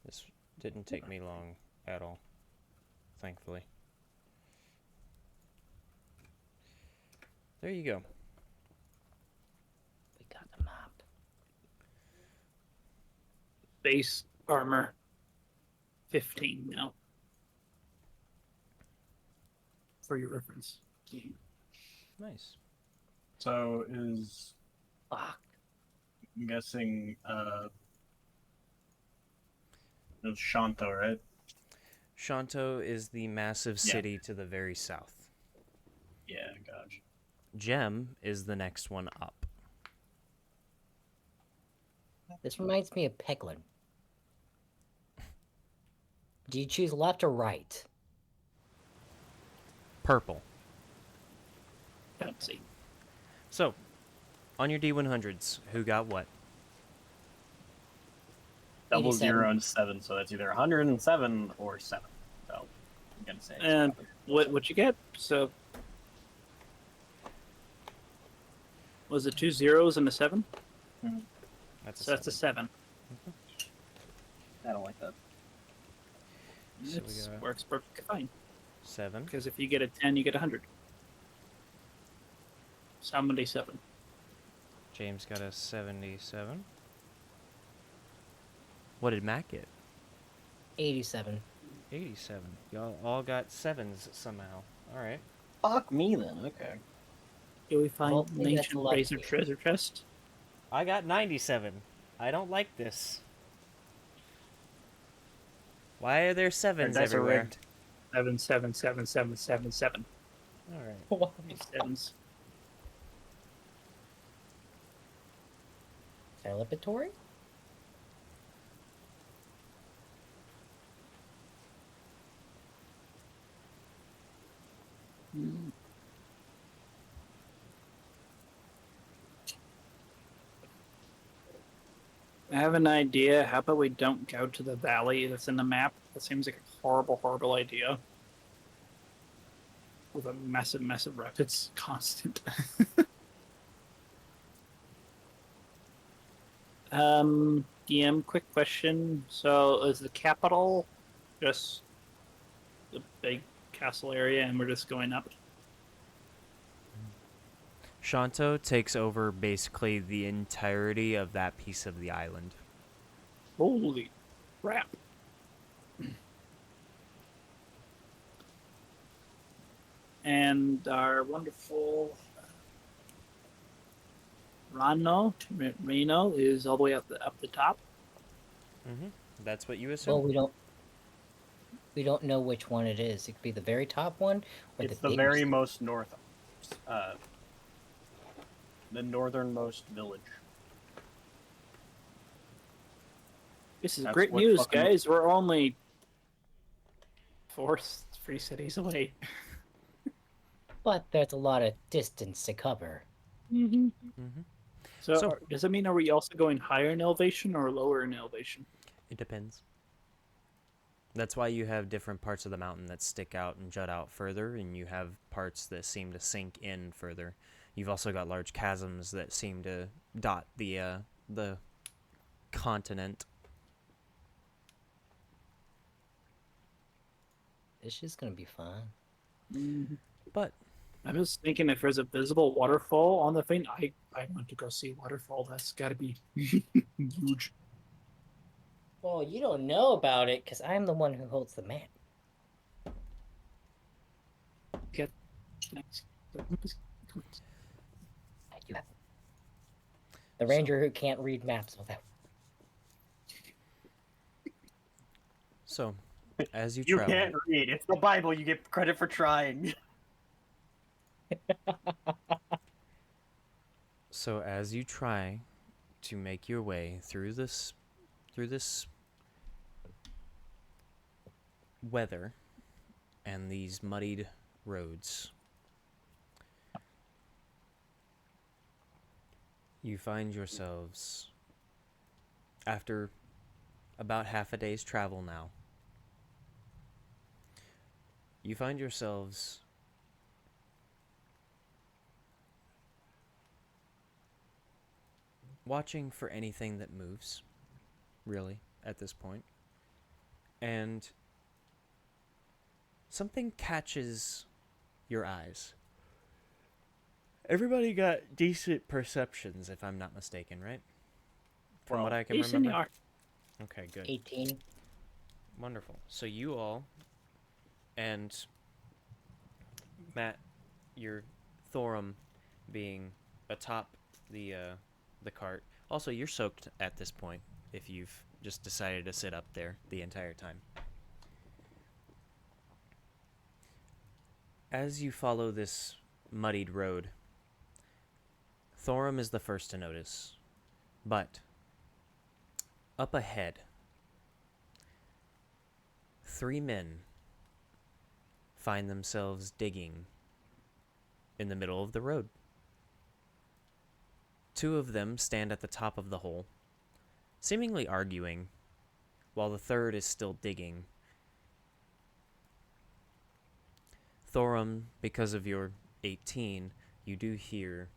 This didn't take me long at all, thankfully. There you go. We got the map. Base armor 15 now. For your reference. Nice. So is Fuck. I'm guessing it was Shanto, right? Shanto is the massive Yeah. city to the very south. Yeah, gotcha. Gem is the next one up. This reminds me of Peglin. Do you choose left or right? Purple. Fancy. So, on your D100s, who got what? Double 87. 0 and 7, so that's either 107 or 7. So I'm gonna say. it's And probably- what you get? So was it 2 zeros and a 7? That's So that's a 7. I don't like that. So we It got- works perfectly fine. 7. Because if you get a 10, you get 100. 77. James got a 77. What did Matt get? 87. 87. Y'all all got 7s somehow. Alright. Fuck me then. Okay. Do we find Hopefully an that's ancient lucky. razor treasure chest? I got 97. I don't like this. Why are there 7s dice are everywhere? rigged. 7, 7, 7, 7, 7, 7. Alright. These 7s. Celebratory? I have an idea. How about we don't go to the valley that's in the map That seems like a horrible, horrible idea. With a massive, massive rapids constant. DM, quick question. So, is the capital just the big castle area, and we're just going up? Shanto takes over basically the entirety of that piece of the island. Holy crap! And our wonderful Reno is all the way up the top. Mm-hmm. That's what you assume? Well, we don't know which one it is. It could be the very top one, or It's the the big very most north, the northernmost village. This is That's great what news, fucking- guys. We're only 3 cities away. But there's a lot of distance to cover. Mm-hmm. Mm-hmm. So, does that mean are we also going higher in elevation or lower in elevation? It depends. That's why you have different parts of the mountain that stick out and jut out further, and you have parts that seem to sink in further. You've also got large chasms that seem to dot the continent. This is gonna be fun. Mm-hmm. But I'm just thinking if there's a visible waterfall on the thing, I want to go see waterfall. That's got to be huge. Well, you don't know about it because I'm the one who holds the map. Get next. You have the ranger who can't read maps without. so, as you You travel, can't read. It's the Bible. You get credit for trying. so as you try to make your way through this weather and these muddied roads, you find yourselves, after about half a day's travel now, you find yourselves watching for anything that moves, really, at this point. And something catches your eyes. Everybody got decent perceptions, if I'm not mistaken, right? From what I can remember. Okay, good. 18. Wonderful. So you all, and Matt, your Thorum being atop the cart. Also, you're soaked at this point if you've just decided to sit up there the entire time. As you follow this muddied road, Thorum is the first to notice, but up ahead, 3 men find themselves digging in the middle of the road. 2 of them stand at the top of the hole, seemingly arguing, while the third is still digging. Thorum, because of your 18, you do hear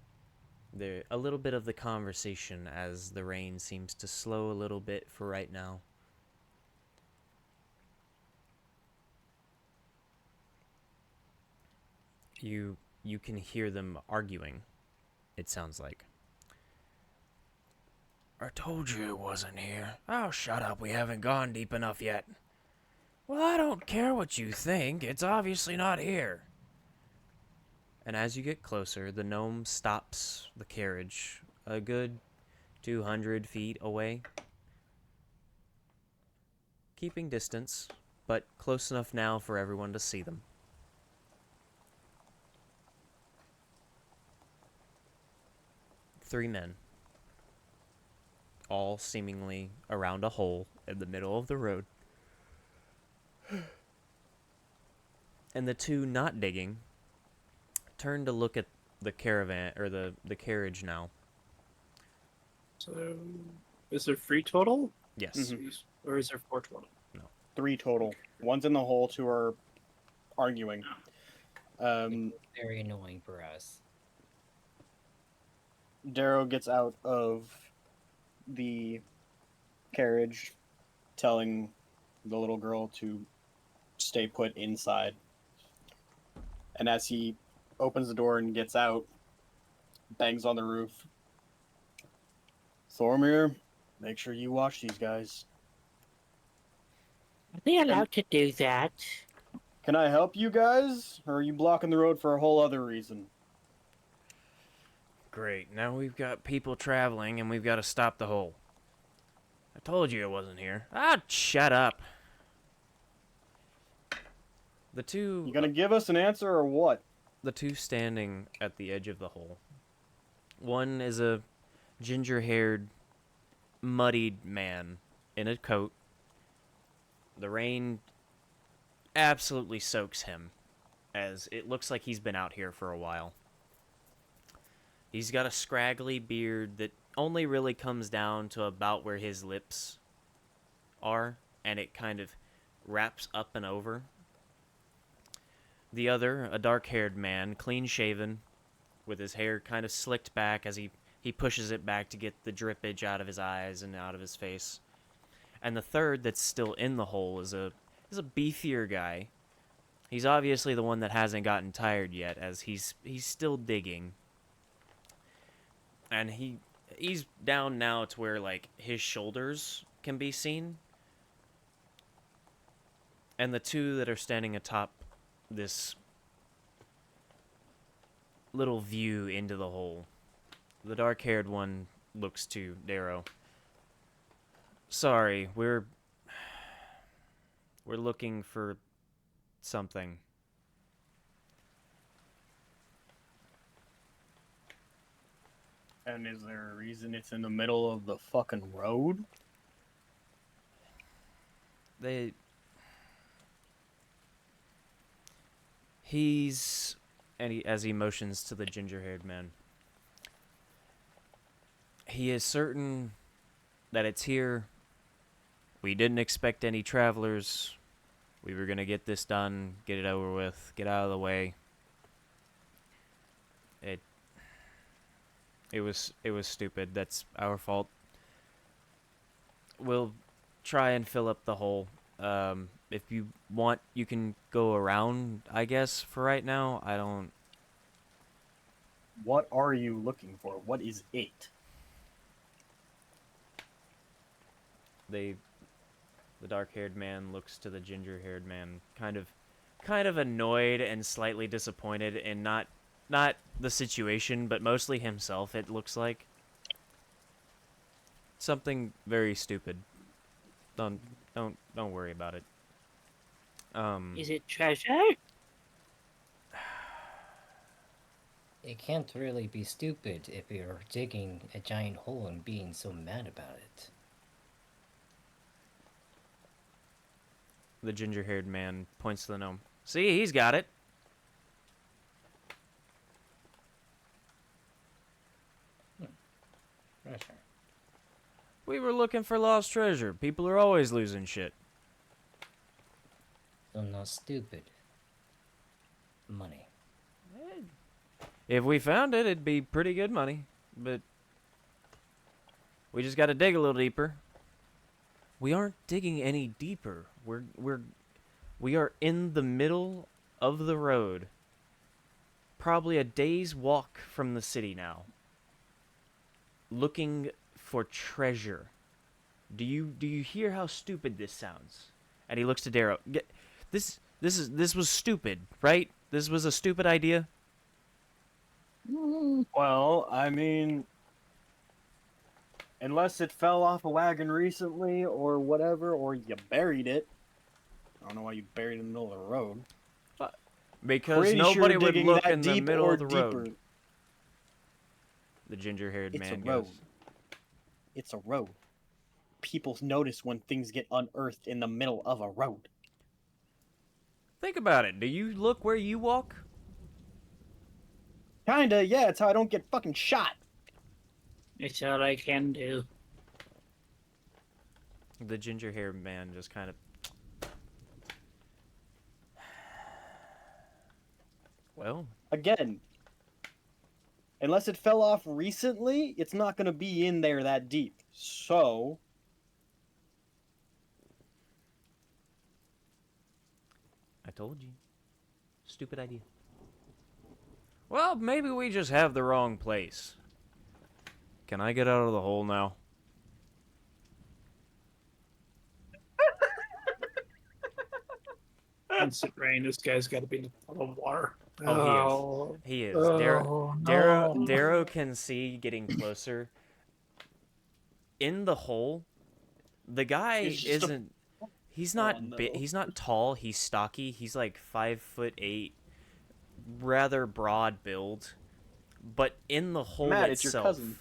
a little bit of the conversation as the rain seems to slow a little bit for right now. You can hear them arguing, it sounds like. I told you it wasn't here. Oh, shut up, we haven't gone deep enough yet. Well, I don't care what you think, it's obviously not here. And as you get closer, the gnome stops the carriage a good 200 feet away. Keeping distance, but close enough now for everyone to see them. Three men, all seemingly around a hole in the middle of the road. And the 2 not digging turn to look at the caravan, or the carriage now. So, is there 3 total? Yes. Or is there 4 total? 3 total. One's in the hole, 2 are arguing. Very annoying for us. Darrow gets out of the carriage, telling the little girl to stay put inside. And as he opens the door and gets out, bangs on the roof. Thormir, make sure you watch these guys. Are they allowed to do that? Can I help you guys? Or are you blocking the road for a whole other reason? Great. Now we've got people traveling, and we've got to stop the hole. I told you it wasn't here. Ah, shut up. The two... You gonna give us an answer or what? The two standing at the edge of the hole. One is a ginger-haired, muddied man in a coat. The rain absolutely soaks him, as it looks like he's been out here for a while. He's got a scraggly beard that only really comes down to about where his lips are, and it kind of wraps up and over. The other, a dark-haired man, clean-shaven, with his hair kind of slicked back as he pushes it back to get the drippage out of his eyes and out of his face. And the third that's still in the hole is a beefier guy. He's obviously the one that hasn't gotten tired yet, as he's still digging. And he's down now to where, like, his shoulders can be seen. And the two that are standing atop this little view into the hole. The dark-haired one looks to Darrow. Sorry, we're looking for something. And is there a reason it's in the middle of the fucking road? As he motions to the ginger-haired man, he is certain that it's here. We didn't expect any travelers. We were gonna get this done, get it over with, get out of the way. It was stupid. That's our fault. We'll try and fill up the hole. If you want, you can go around, I guess, for right now. I don't... What are you looking for? What is it? The dark-haired man looks to the ginger-haired man, kind of annoyed and slightly disappointed in not the situation, but mostly himself, it looks like. Something very stupid. Don't worry about it. Is it treasure? It can't really be stupid if you're digging a giant hole and being so mad about it. The ginger-haired man points to the gnome. See, he's got it. Treasure. We were looking for lost treasure. People are always losing shit. So not stupid. Money. If we found it, it'd be pretty good money. But we just gotta dig a little deeper. We aren't digging any deeper. We are in the middle of the road. Probably a day's walk from the city now. Looking for treasure. Do you hear how stupid this sounds? And he looks to Darrow. This was stupid, right? This was a stupid idea. Well, I mean, unless it fell off a wagon recently or whatever, or you buried it. I don't know why you buried it in the middle of the road. Because Pretty nobody sure would digging look that in the deep middle or of the road. deeper. The ginger-haired It's man a road. goes. It's a road. People notice when things get unearthed in the middle of a road. Think about it. Do you look where you walk? Kinda, yeah, it's how I don't get fucking shot. It's all I can do. The ginger-haired man just kind of Well, Again, unless it fell off recently, it's not going to be in there that deep. So, I told you. Stupid idea. Well, maybe we just have the wrong place. Can I get out of the hole now? Instant rain. This guy's got to be in a puddle of water. Oh, he is. No. Darrow can see getting closer. In the hole, the guy It's just isn't. He's not. Oh, no. He's not tall. He's stocky. He's like 5'8", rather broad build. But in the hole Matt, it's your itself, cousin.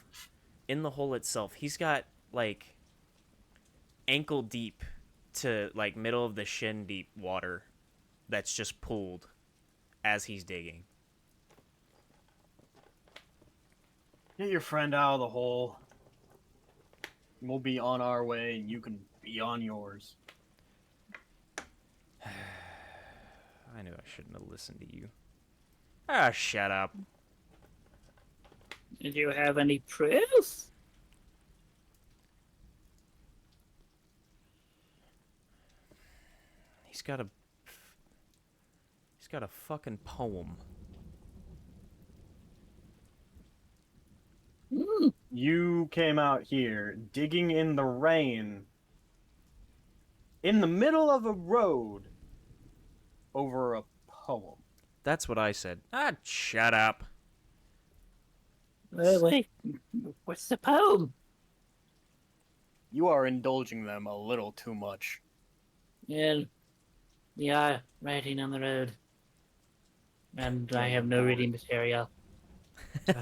in the hole itself, he's got like ankle deep to like middle of the shin deep water that's just pooled as he's digging. Get your friend out of the hole. We'll be on our way, and you can be on yours. I knew I shouldn't have listened to you. Ah, shut up. Did you have any proof? He's got a fucking poem. You came out here digging in the rain in the middle of a road over a poem. That's what I said. Ah, shut up. Wait, what's the poem? You are indulging them a little too much. Yeah, we are riding on the road. And I have no reading material. So,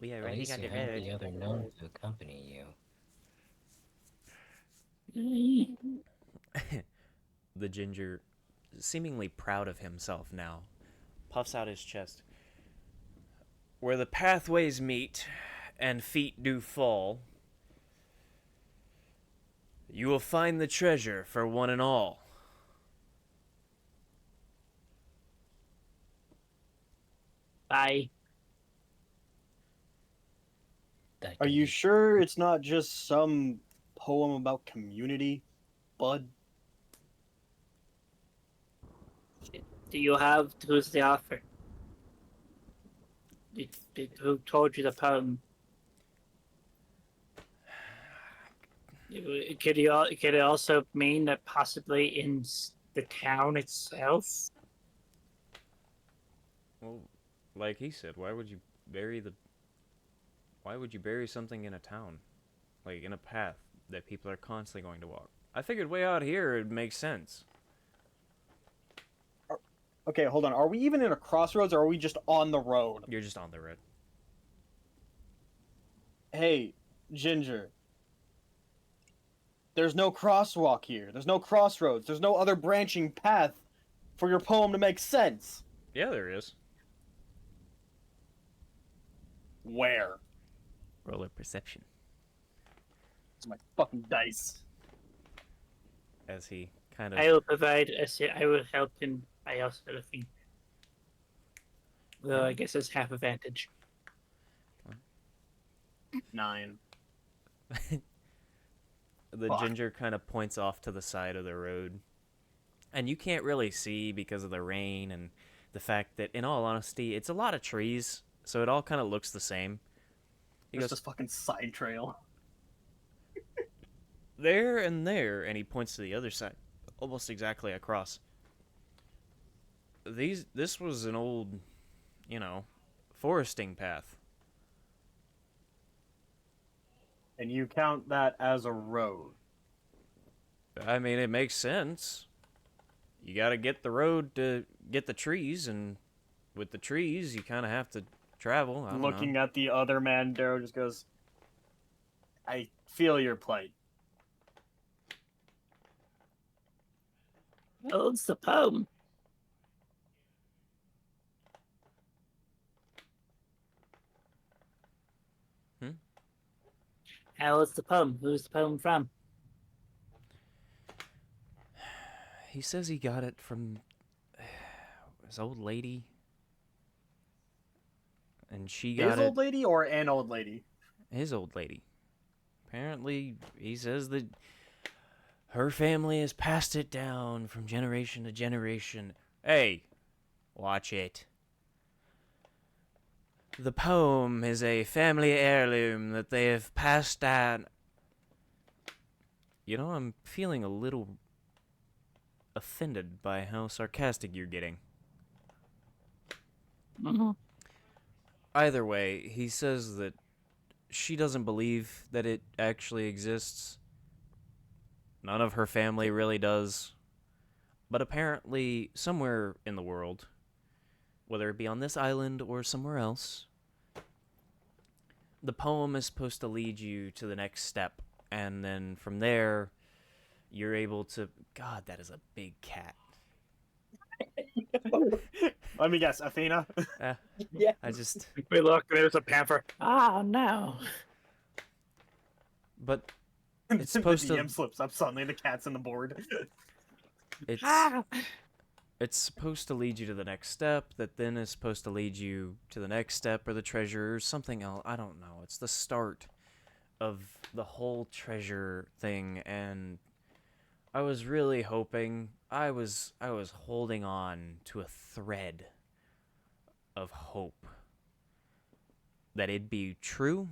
We are At riding least on you the have road. the other gnome to accompany you. The ginger, seemingly proud of himself now, puffs out his chest. Where the pathways meet and feet do fall, you will find the treasure for one and all. bye. That Are can you be- sure it's not just some poem about community, bud? Do you have, who's the author? Who told you the poem? Could it also mean that possibly in the town itself? Well, like he said, why would you bury something in a town? Like in a path that people are constantly going to walk. I figured way out here it makes sense. Okay, hold on. Are we even in a crossroads, or are we just on the road? You're just on the road. Hey, Ginger. There's no crosswalk here. There's no crossroads. There's no other branching path for your poem to make sense. Yeah, there is. Where? Roll a perception. It's my fucking dice. As he kind of... I will provide. I will help him by also looking. Well, I guess it's half advantage. 9. The Fuck. ginger kind of points off to the side of the road. And you can't really see because of the rain and the fact that, in all honesty, it's a lot of trees, so it all kind of looks the same. He It's goes, just fucking side trail. there and there, and he points to the other side, almost exactly across. This was an old, foresting path. And you count that as a road. I mean, it makes sense. You gotta get the road to get the trees, and with the trees, you kind of have to travel. I don't Looking know. at the other man, Darrow just goes, I feel your plight. Well, it's the poem. Hmm? How is the poem? Who's the poem from? He says he got it from his old lady. And she got His it. old lady or an old lady? His old lady. Apparently, he says that her family has passed it down from generation to generation. Hey, watch it. The poem is a family heirloom that they have passed down. You know, I'm feeling a little offended by how sarcastic you're getting. Mhm. Either way, he says that she doesn't believe that it actually exists. None of her family really does. But apparently, somewhere in the world, whether it be on this island or somewhere else, the poem is supposed to lead you to the next step. And then from there, you're able to. God, that is a big cat. Let me guess, Athena. Yeah. I just. Wait, look, there's a panther. Ah, no. But It's supposed the to- DM slips up suddenly. The cat's in the board. it's Ah. it's supposed to lead you to the next step. That then is supposed to lead you to the next step or the treasure or something else. I don't know. It's the start of the whole treasure thing, and I was really hoping. I was holding on to a thread of hope that it'd be true,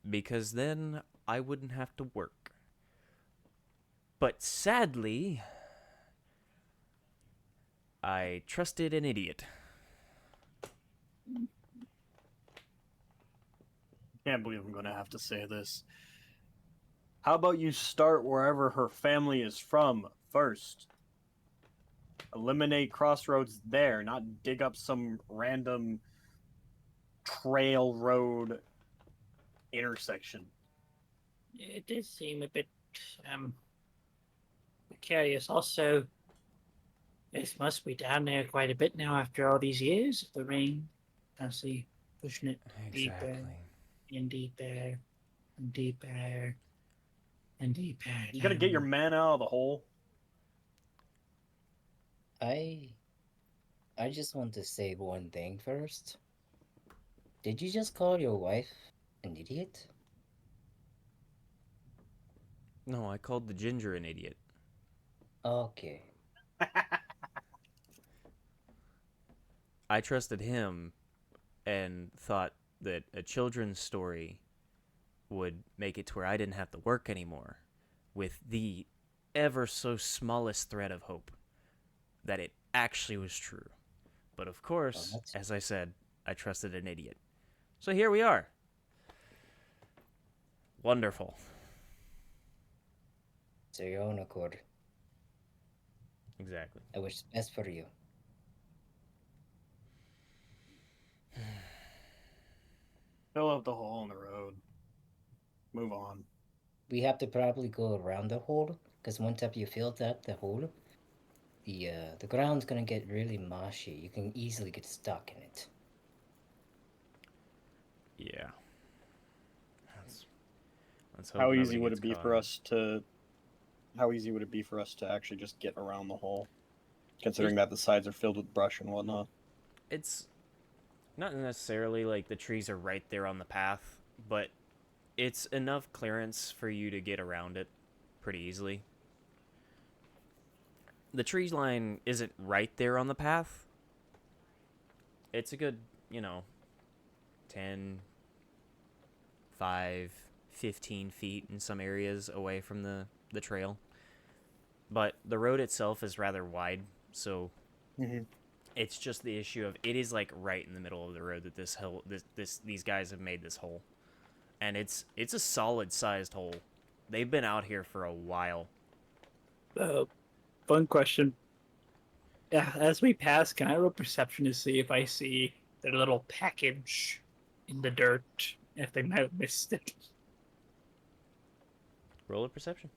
because then I wouldn't have to work. But sadly, I trusted an idiot. Can't believe I'm going to have to say this. How about you start wherever her family is from first? Eliminate crossroads there, not dig up some random trail road intersection. It did seem a bit um precarious. Also, this must be down there quite a bit now after all these years of the rain. Constantly pushing it deeper and deeper and deeper and deeper. You gotta get your man out of the hole. I just want to say one thing first. Did you just call your wife an idiot? No, I called the ginger an idiot. Okay. I trusted him and thought that a children's story would make it to where I didn't have to work anymore, with the ever so smallest thread of hope that it actually was true. But of course, that's- as I said, I trusted an idiot. So here we are. Wonderful. So your own accord. Exactly. I wish the best for you. Fill up the hole in the road. Move on. We have to probably go around the hole, because once up you filled up the hole, the ground's gonna get really marshy. You can easily get stuck in it. Yeah. Let's hope How nobody easy would gets it be caught for in. us to? How easy would it be for us to actually just get around the hole, considering that the sides are filled with brush and whatnot? It's not necessarily like the trees are right there on the path, but it's enough clearance for you to get around it pretty easily. The tree line isn't right there on the path. It's a good, 10, 5, 15 feet in some areas away from the trail. But the road itself is rather wide, so it's just the issue of it is like right in the middle of the road that these guys have made this hole. And it's a solid sized hole. They've been out here for a while. Fun question. Yeah, as we pass, can I roll perception to see if I see their little package in the dirt? If they might have missed it. Roll a perception.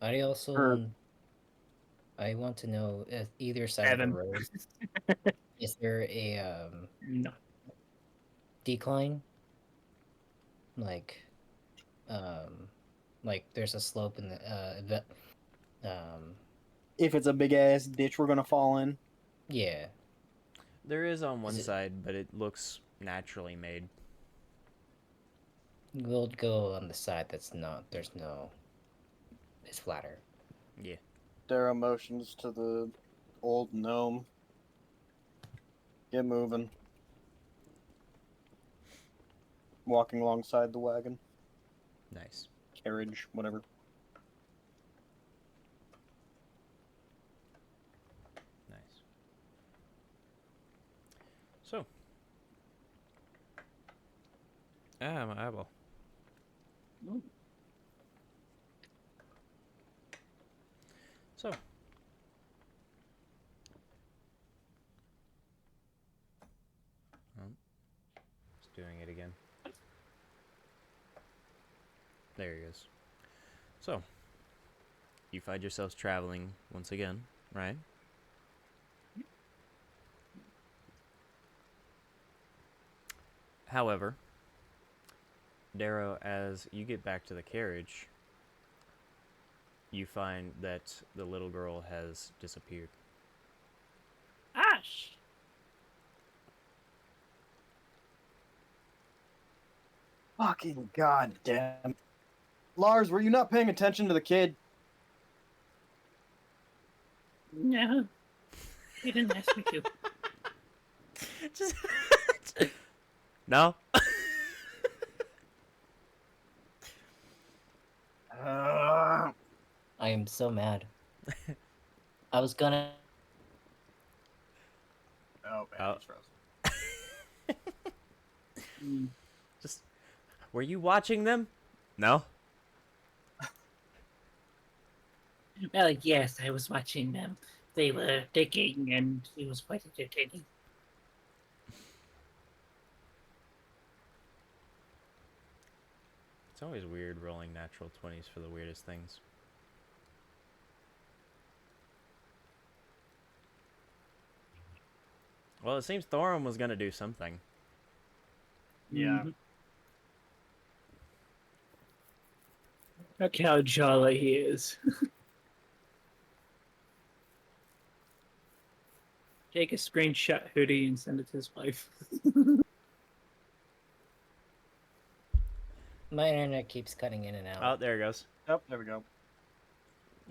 I also I want to know if either side of the 7. road is there a No. decline, like Like there's a slope in the. If it's a big ass ditch we're gonna fall in. Yeah. There is on one Is it- side, but it looks naturally made. We'll go on the side that's not. There's no. It's flatter. Yeah. Darrow motions to the old gnome. Get moving. Walking alongside the wagon. Nice. Carriage, whatever. Nice. So. Ah, my eyeball. So. Just doing it again. There he is. So. You find yourselves traveling once again, right? However, Darrow, as you get back to the carriage, you find that the little girl has disappeared. Ash! Fucking goddamn. Lars, were you not paying attention to the kid? No. You didn't ask me to. Just no. Uh, I am so mad. I was gonna. oh, Oh. he's frozen. Just were you watching them? No. Well, yes, I was watching them. They were digging, and it was quite entertaining. It's always weird rolling natural 20s for the weirdest things. Well, it seems Thorum was gonna do something. Yeah. Look how jolly he is. Take a screenshot hoodie and send it to his wife. My internet keeps cutting in and out. Oh, there it goes. Oh, there we go.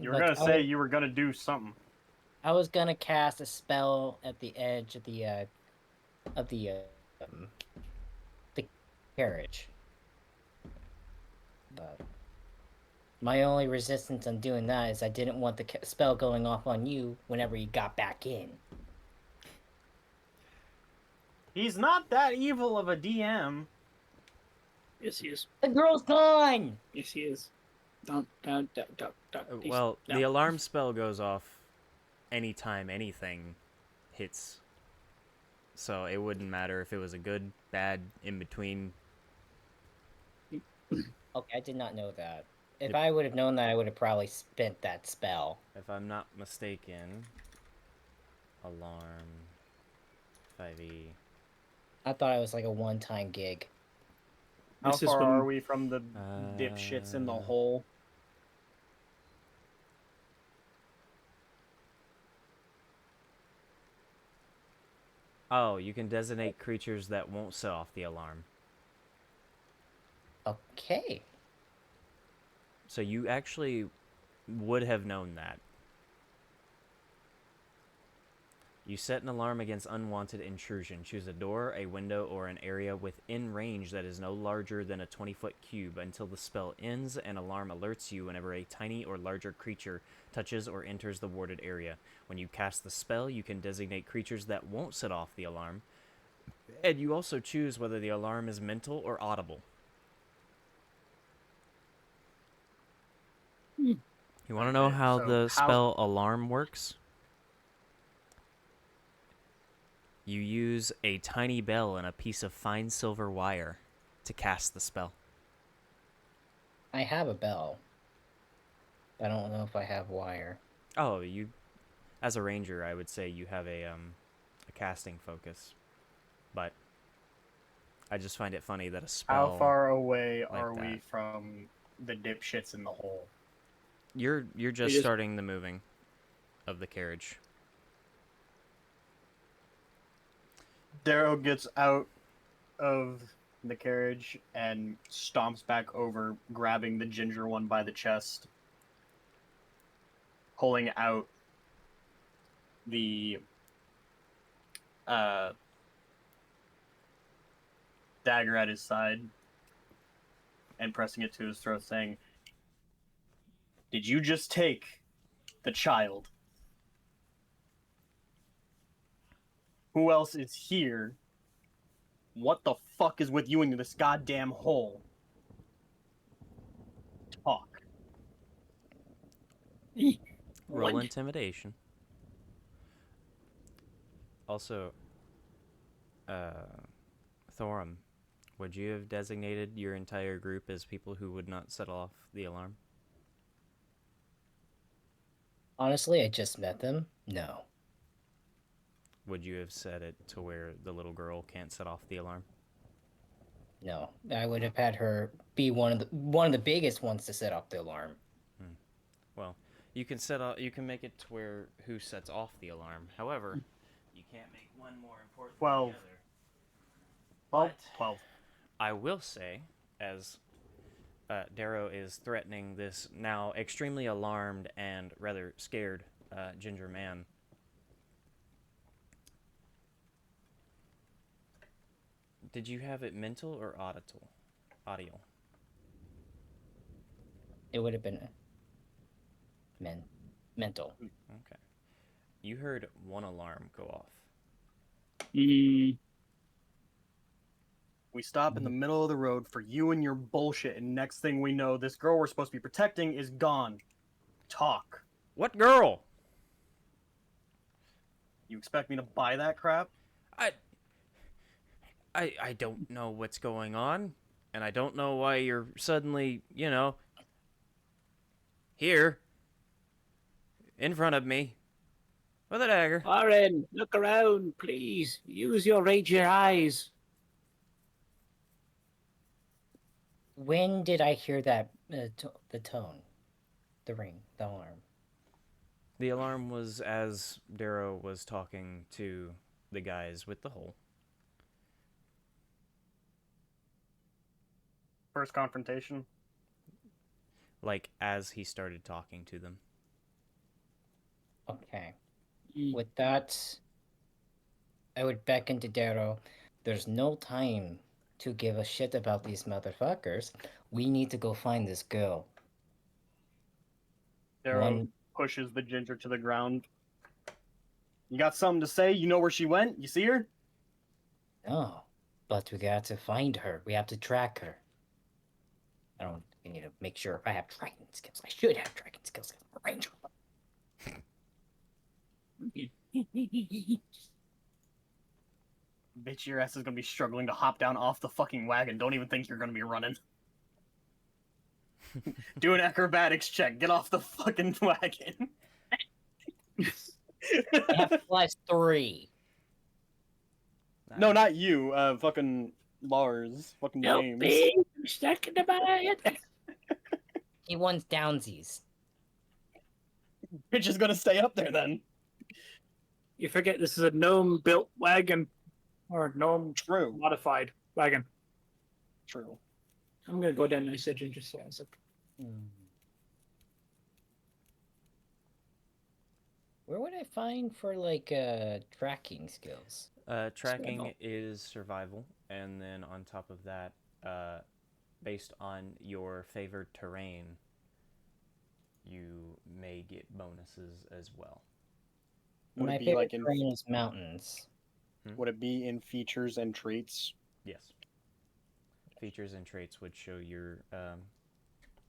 You were Like, gonna say you were gonna do something. I was gonna cast a spell at the edge of the carriage, but my only resistance on doing that is I didn't want the spell going off on you whenever you got back in. He's not that evil of a DM. Yes, he is. The girl's gone. Yes, he is. Don't. Well, no. the alarm spell goes off anytime anything hits. So it wouldn't matter if it was a good, bad, in between. Okay, I did not know that. If Yep. I would have known that, I would have probably spent that spell. If I'm not mistaken, alarm 5e. I thought it was like a one-time gig. How This is far when- are we from the dipshits in the hole? Oh, you can designate creatures that won't set off the alarm. Okay. So you actually would have known that. You set an alarm against unwanted intrusion. Choose a door, a window, or an area within range that is no larger than a 20-foot cube. Until the spell ends, an alarm alerts you whenever a tiny or larger creature touches or enters the warded area. When you cast the spell, you can designate creatures that won't set off the alarm. And you also choose whether the alarm is mental or audible. You want to know Okay, how so the how- spell alarm works? You use a tiny bell and a piece of fine silver wire to cast the spell. I have a bell. I don't know if I have wire. Oh, you, as a ranger, I would say you have a casting focus, but I just find it funny that a spell. How far away like are we that. from the dipshits in the hole. You're just starting the moving of the carriage. Darrow gets out of the carriage and stomps back over, grabbing the ginger one by the chest, pulling out the dagger at his side and pressing it to his throat, saying, "Did you just take the child? Who else is here? What the fuck is with you in this goddamn hole? Talk." Roll What? intimidation. Also, Thorum, would you have designated your entire group as people who would not set off the alarm? Honestly, I just met them. No. Would you have set it to where the little girl can't set off the alarm? No. I would have had her be one of the biggest ones to set off the alarm. Well, you can make it to where who sets off the alarm. However, you can't make one more important 12. than the other. 12? But 12. I will say, as Darrow is threatening this now extremely alarmed and rather scared ginger man, did you have it mental or audio? It would have been mental. Okay. You heard one alarm go off. Mm, We stop in the middle of the road for you and your bullshit, and next thing we know, this girl we're supposed to be protecting is gone. Talk. What girl? You expect me to buy that crap? I don't know what's going on, and I don't know why you're suddenly, here, in front of me, with a dagger. Warren, look around, please. Use your ranger eyes. When did I hear that the tone, the ring, the alarm? The alarm was as Darrow was talking to the guys with the hole. First confrontation? Like, as he started talking to them. Okay. Mm. With that, I would beckon to Darrow. There's no time to give a shit about these motherfuckers. We need to go find this girl. Darrow pushes the ginger to the ground. You got something to say? You know where she went? You see her? No, but we got to find her. We have to track her. We need to make sure I have tracking skills. I should have tracking skills. I'm a ranger. Bitch, your ass is gonna be struggling to hop down off the fucking wagon. Don't even think you're gonna be running. Do an acrobatics check. Get off the fucking wagon. I have +3. No, not you. Fucking Lars. Fucking Help James. me. I'm stuck in the mud. He wants downsies. Bitch is gonna stay up there then. You forget this is a gnome-built wagon. Or gnome True. modified wagon. True. I'm gonna go down nice edge and just say, I was like, Where would I find for tracking skills? Tracking Survival. is survival, and then on top of that, based on your favored terrain, you may get bonuses as well. Would My it be favorite like in terrain is mountains. Would it be in features and traits? Yes. Features and traits would show your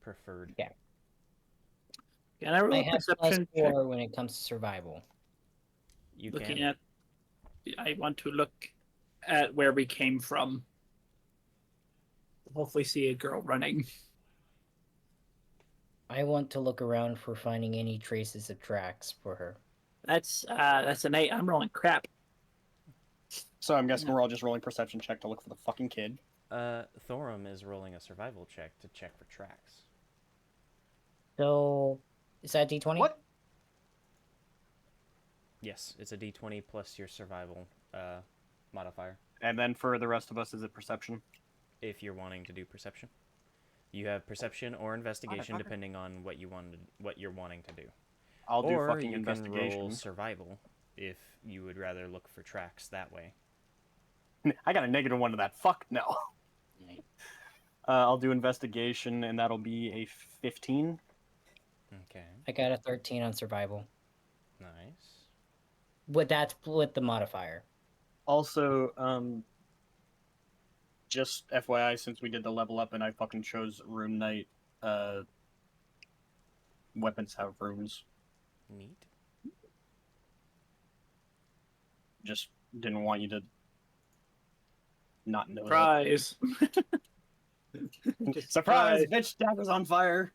preferred. Yeah. can I roll I a have perception check? +4 when it comes to survival. You Looking can. at, I want to look at where we came from. Hopefully, see a girl running. I want to look around for finding any traces of tracks for her. That's an 8. I'm rolling crap. So I'm guessing we're all just rolling perception check to look for the fucking kid. Thorum is rolling a survival check to check for tracks. So, is that D20? What? Yes, it's a d20 plus your survival modifier. And then for the rest of us, is it perception? If you're wanting to do perception, you have perception or investigation Motherfucker. depending on what you're wanting to do. I'll do Or fucking you can roll investigation. survival if you would rather look for tracks that way. I got a -1 to that. Fuck no. Right. I'll do investigation, and that'll be a 15. Okay, I got a 13 on survival. nice. That's with the modifier. Also, just FYI, since we did the level up and I fucking chose Room Night, weapons have runes. Neat. Just didn't want you to not know Surprise! that. Surprise! Bitch, dagger's on fire!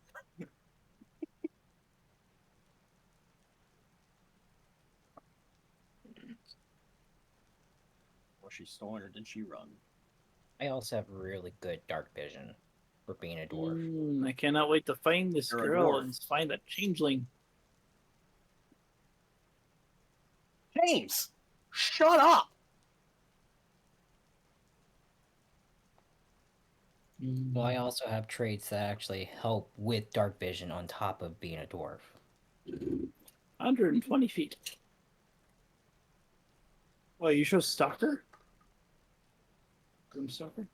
Was she stolen or did she run? I also have really good dark vision for being a dwarf. I cannot wait to find this You're a girl dwarf. and find that changeling. James! Shut up! Well, I also have traits that actually help with dark vision on top of being a dwarf. 120 feet. Well, you show Stalker? Gloomstalker?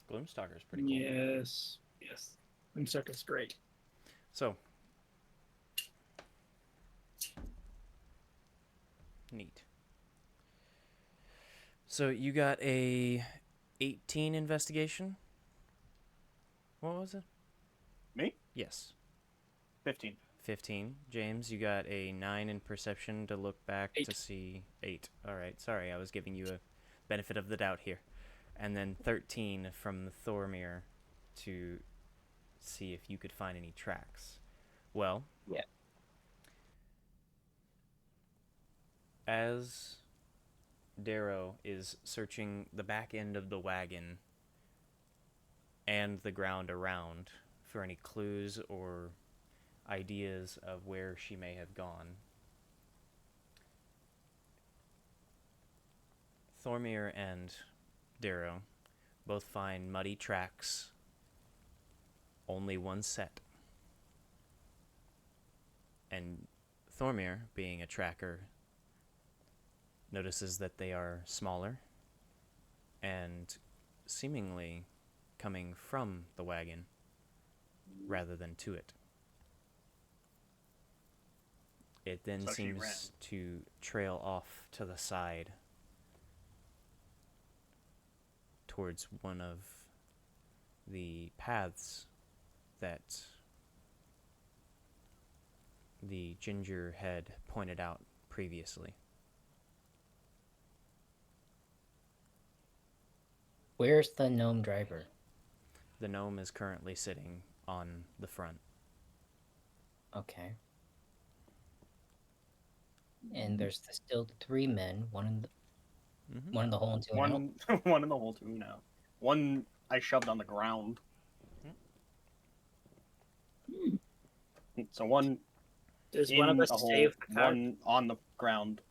Gloomstalker's pretty cool. Yes. Yes. Gloomstalker's great. So, neat. So you got a 18 investigation? What was it? Me? Yes. 15. 15. James, you got a 9 in perception to look back 8. to see 8. All right, sorry, I was giving you a benefit of the doubt here. And then 13 from Thormir to see if you could find any tracks. Well, Yeah. As Darrow is searching the back end of the wagon and the ground around for any clues or ideas of where she may have gone, Thormir and Darrow both find muddy tracks, only one set. And Thormir, being a tracker, notices that they are smaller and seemingly coming from the wagon rather than to it. It then So she ran. seems to trail off to the side towards one of the paths that the ginger had pointed out previously. Where's the gnome driver? The gnome is currently sitting on the front. Okay. And there's still 3 men, one in the Mhm. one in the hole and 2 in out. One in the hole, 2 now. One I shoved on the ground. So one Does in one of us a hole, stay with the car? one on the ground.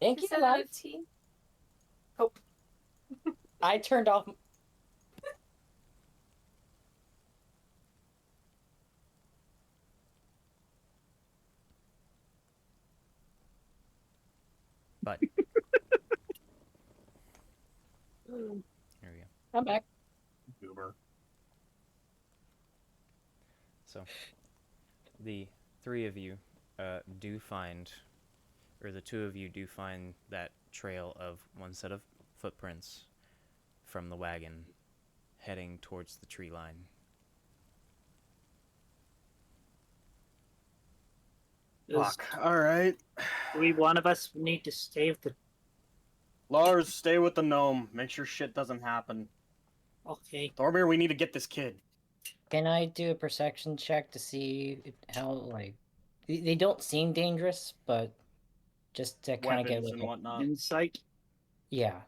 Thank you, Is that love. a tea? I turned off. But there we go. I'm back. Goober. So the 3 of you do find, or the 2 of you do find that trail of one set of footprints from the wagon heading towards the tree line. Does Fuck. Alright. we one of us need to stay with the? Lars, stay with the gnome. Make sure shit doesn't happen. Okay. Thormir, we need to get this kid. Can I do a perception check to see how, like, they don't seem dangerous, but just to kind of get Weapons like and whatnot. Insight. yeah.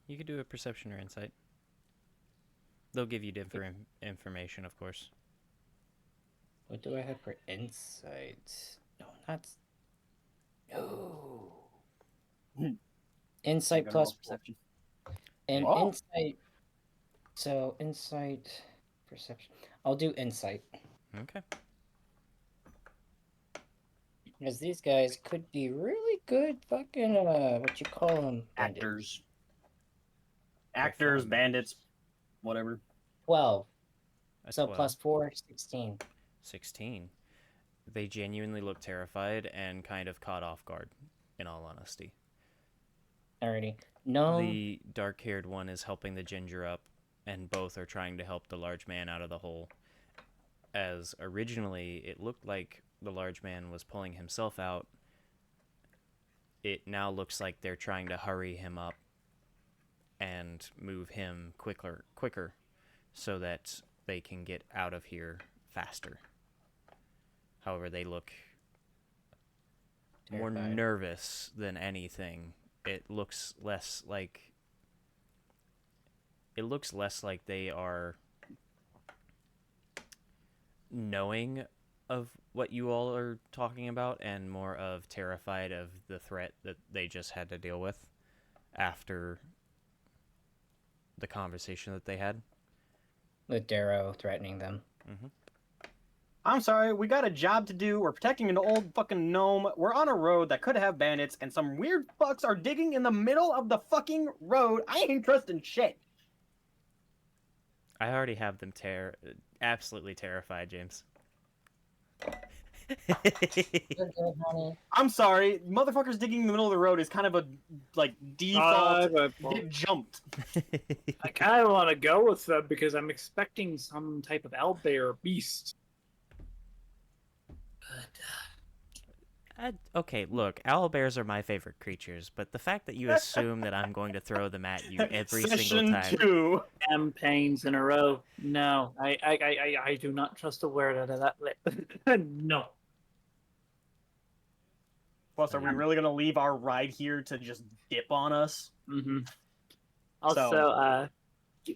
You could do a perception or insight. They'll give you different information, of course. What do I have for insight? No, that's no. Insight Gotta roll plus perception. and Oh. insight. So insight, perception. I'll do insight. Okay. Because these guys could be really good fucking what you call them? Actors. They're Actors, fun. bandits, whatever. 12. That's So 12. plus 4, 16. 16. They genuinely look terrified and kind of caught off guard, in all honesty. Alrighty. No. The dark-haired one is helping the ginger up, and both are trying to help the large man out of the hole. As originally, it looked like the large man was pulling himself out. It now looks like they're trying to hurry him up and move him quicker so that they can get out of here faster. However, they look more Terrified. nervous than anything. It looks less like they are knowing of what you all are talking about and more of terrified of the threat that they just had to deal with after the conversation that they had. With Darrow threatening them. Mm-hmm. I'm sorry, we got a job to do. We're protecting an old fucking gnome. We're on a road that could have bandits, and some weird fucks are digging in the middle of the fucking road. I ain't trusting shit. I already have them absolutely terrified, James. I'm sorry, motherfuckers digging in the middle of the road is kind of a like default. Get jumped. I kind of want to go with them because I'm expecting some type of owlbear beast. But Okay, look, owlbears are my favorite creatures, but the fact that you assume that I'm going to throw them at you every single Session time. 2. campaigns in a row. No, I do not trust a word out of that lip. No. Plus, are we really gonna leave our ride here to just dip on us? Mm-hmm. Also, So,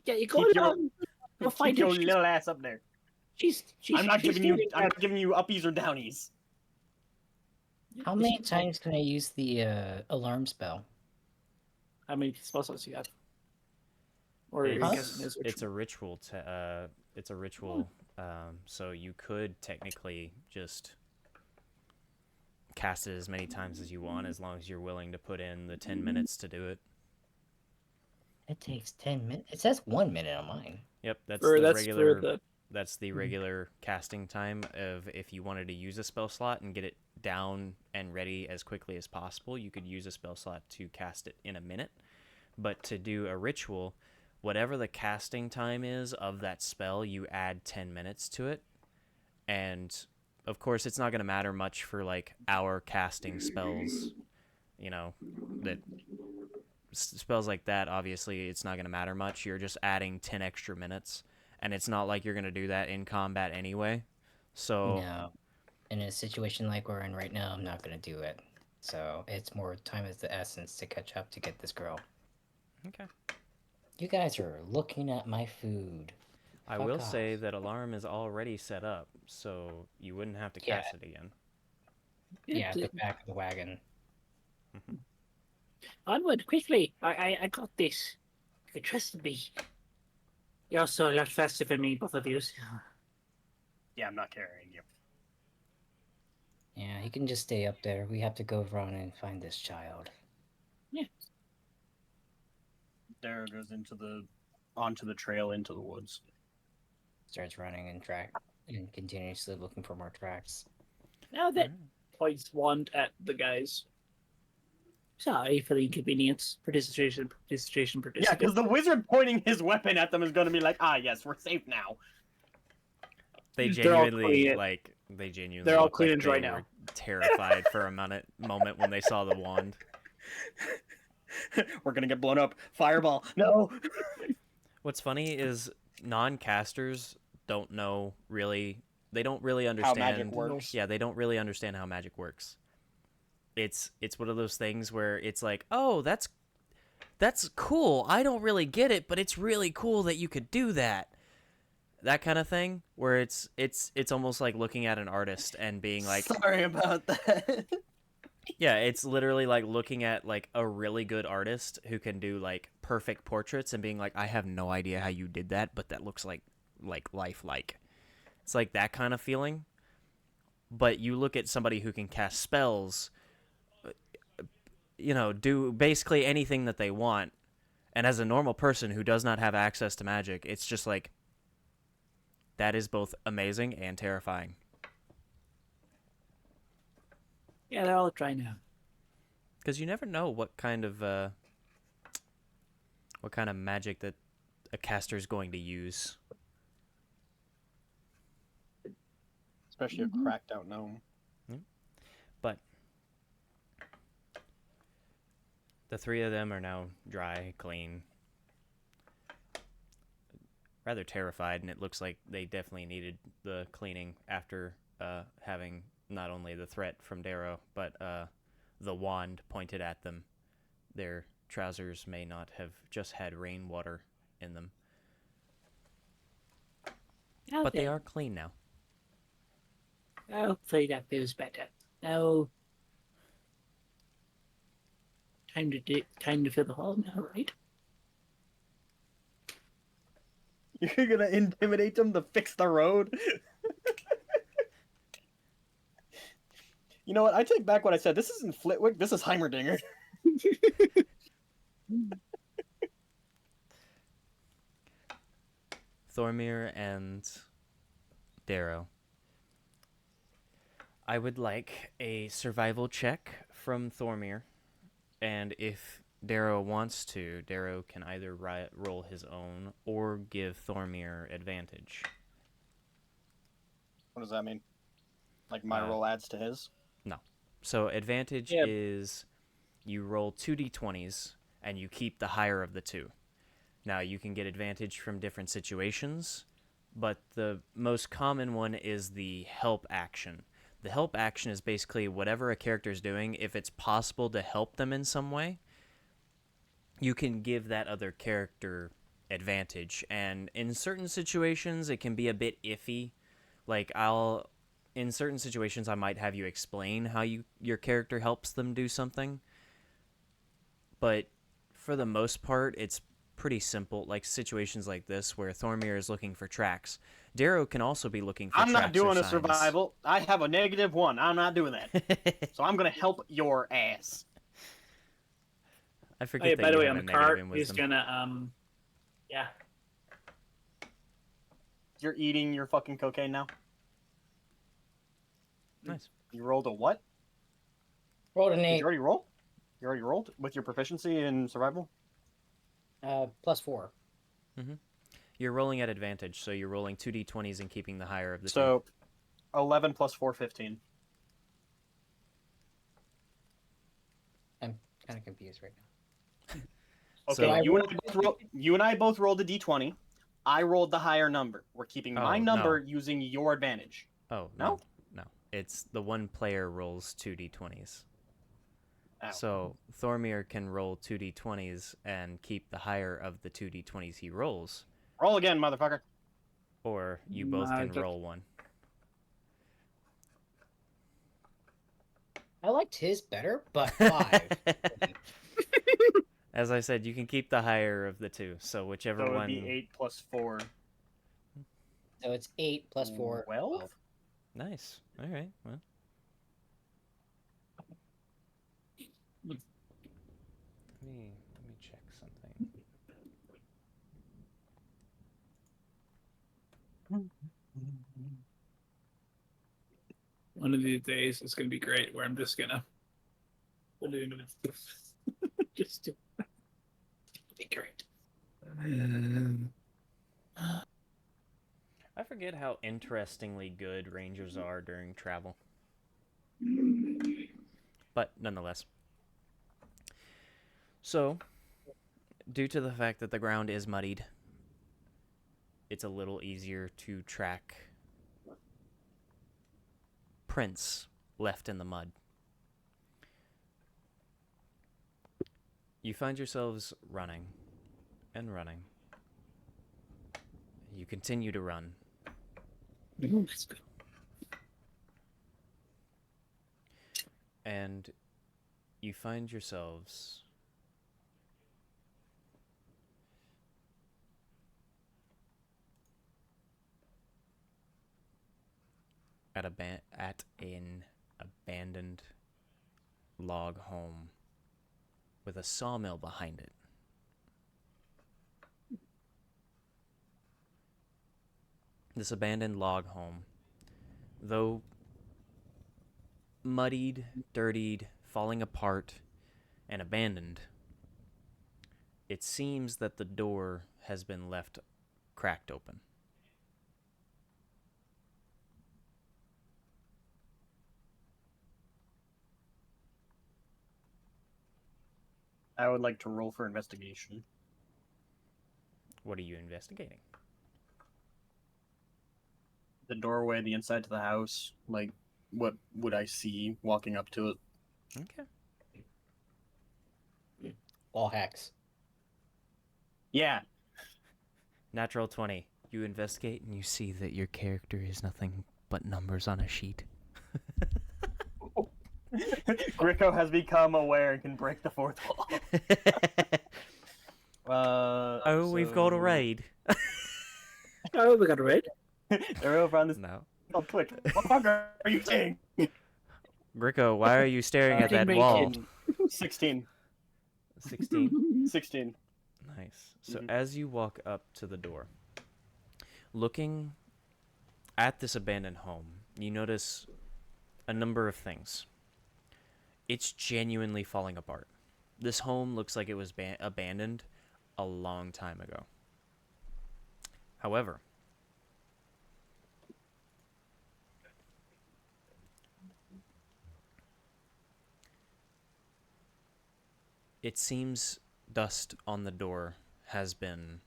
yeah, you go down. You'll find Keep your her. little ass up there. She's I'm not giving you doing uppies or downies. How many times can I use the alarm spell? How many spell slots you have? Or It's, I guess it is it's a ritual. It's a ritual. So you could technically just cast it as many times as you want, as long as you're willing to put in the 10 minutes to do it. It takes 10 minutes. It says 1 minute on mine. Yep, that's Or the that's regular. for the That's the regular casting time of if you wanted to use a spell slot and get it down and ready as quickly as possible, you could use a spell slot to cast it in a minute. But to do a ritual, whatever the casting time is of that spell, you add 10 minutes to it. And of course, it's not going to matter much for like our casting spells, you know, that spells like that, obviously it's not going to matter much. You're just adding 10 extra minutes. And it's not like you're going to do that in combat anyway. So No. In a situation like we're in right now, I'm not going to do it. So it's more time is the essence to catch up to get this girl. Okay. You guys are looking at my food. I will say that alarm is already set up, so you wouldn't have to cast it again. Yeah, at the back of the wagon. Onward, quickly! I got this. You can trust me. You're also a lot faster than me, both of you. Yeah, I'm not carrying you. Yeah, he can just stay up there. We have to go run and find this child. Yeah. Dara goes onto the trail into the woods. Starts running and continuously looking for more tracks. Now that points wand at the guys. Sorry for the inconvenience. Participation. Yeah, because the wizard pointing his weapon at them is going to be like, ah, yes, we're safe now. They They're all genuinely clean. They're all look clean like and dry they now. were terrified for a moment when they saw the wand. We're going to get blown up. Fireball. No. What's funny is non-casters don't really understand how magic works. Yeah, they don't really understand how magic works. It's one of those things where it's like, oh, that's that's cool. I don't really get it, but it's really cool that you could do that. That kind of thing, where it's almost like looking at an artist and being like, Sorry about that. yeah, it's literally like looking at like a really good artist who can do like perfect portraits and being like, I have no idea how you did that, but that looks like lifelike. It's like that kind of feeling. But you look at somebody who can cast spells, do basically anything that they want, and as a normal person who does not have access to magic, it's just like that is both amazing and terrifying. Yeah, they're all trying now. Because you never know what kind of magic that a caster is going to use. Especially a cracked out gnome. But the three of them are now dry, clean, rather terrified, and it looks like they definitely needed the cleaning after having not only the threat from Darrow, but the wand pointed at them. Their trousers may not have just had rainwater in them. But they are clean now. Hopefully that feels better. Now, time to fill the hall now, right? You're gonna intimidate them to fix the road? You know what? I take back what I said. This isn't Flitwick. This is Heimerdinger. Thormir and Darrow. I would like a survival check from Thormir, and if Darrow wants to, Darrow can either roll his own or give Thormir advantage. What does that mean? Like my roll adds to his? No. So advantage is you roll 2d20s and you keep the higher of the two. Now you can get advantage from different situations, but the most common one is the help action. The help action is basically whatever a character is doing, if it's possible to help them in some way, you can give that other character advantage. And in certain situations, it can be a bit iffy. Like, in certain situations, I might have you explain how your character helps them do something. But for the most part, it's pretty simple. Like situations like this where Thormir is looking for tracks. Darrow can also be looking for tracks. I'm not doing or a survival. I have a -1. I'm not doing that. So I'm gonna help your ass. I forget that by the you way, have on a the negative cart, in he's wisdom. gonna yeah. You're eating your fucking cocaine now? Nice. You rolled a what? Rolled an Did 8. you already roll? You already rolled with your proficiency in survival? +4. Mm-hmm. You're rolling at advantage, so you're rolling 2d20s and keeping the higher of the two. So, 11 plus 4, 15. I'm kind of confused right now. Okay, So- you and I both rolled a d20. I rolled the higher number. We're keeping my Oh, number no. using your advantage. Oh, No? no. It's the one player rolls 2d20s. Ow. So Thormir can roll 2d20s and keep the higher of the 2d20s he rolls, Roll again, motherfucker. or you both can roll one. I liked his better, but 5. As I said, you can keep the higher of the two, so whichever So it would one... be 8 plus 4. So it's 8 plus 4. 12? Nice. All right, well. Let me check something. One of these days it's gonna be great where I'm just gonna put it into just to be great. I forget how interestingly good rangers are during travel. But nonetheless. So, due to the fact that the ground is muddied, it's a little easier to track prints left in the mud. You find yourselves running and running. You continue to run. Let's go. And you find yourselves at an abandoned log home with a sawmill behind it. This abandoned log home, though muddied, dirtied, falling apart, and abandoned, it seems that the door has been left cracked open. I would like to roll for investigation. What are you investigating? The doorway, the inside to the house. Like, what would I see walking up to it? Okay. All hacks. Yeah. Natural 20. You investigate and you see that your character is nothing but numbers on a sheet. Gricko has become aware and can break the fourth wall. We've got a raid. Oh, we got a raid. They're over on this No. on Twitch. What the fuck are you saying? Gricko, why are you staring at that Make wall? 16. 16. 16. Nice. So Mhm. as you walk up to the door, looking at this abandoned home, you notice a number of things. It's genuinely falling apart. This home looks like it was abandoned a long time ago. However, it seems dust on the door has been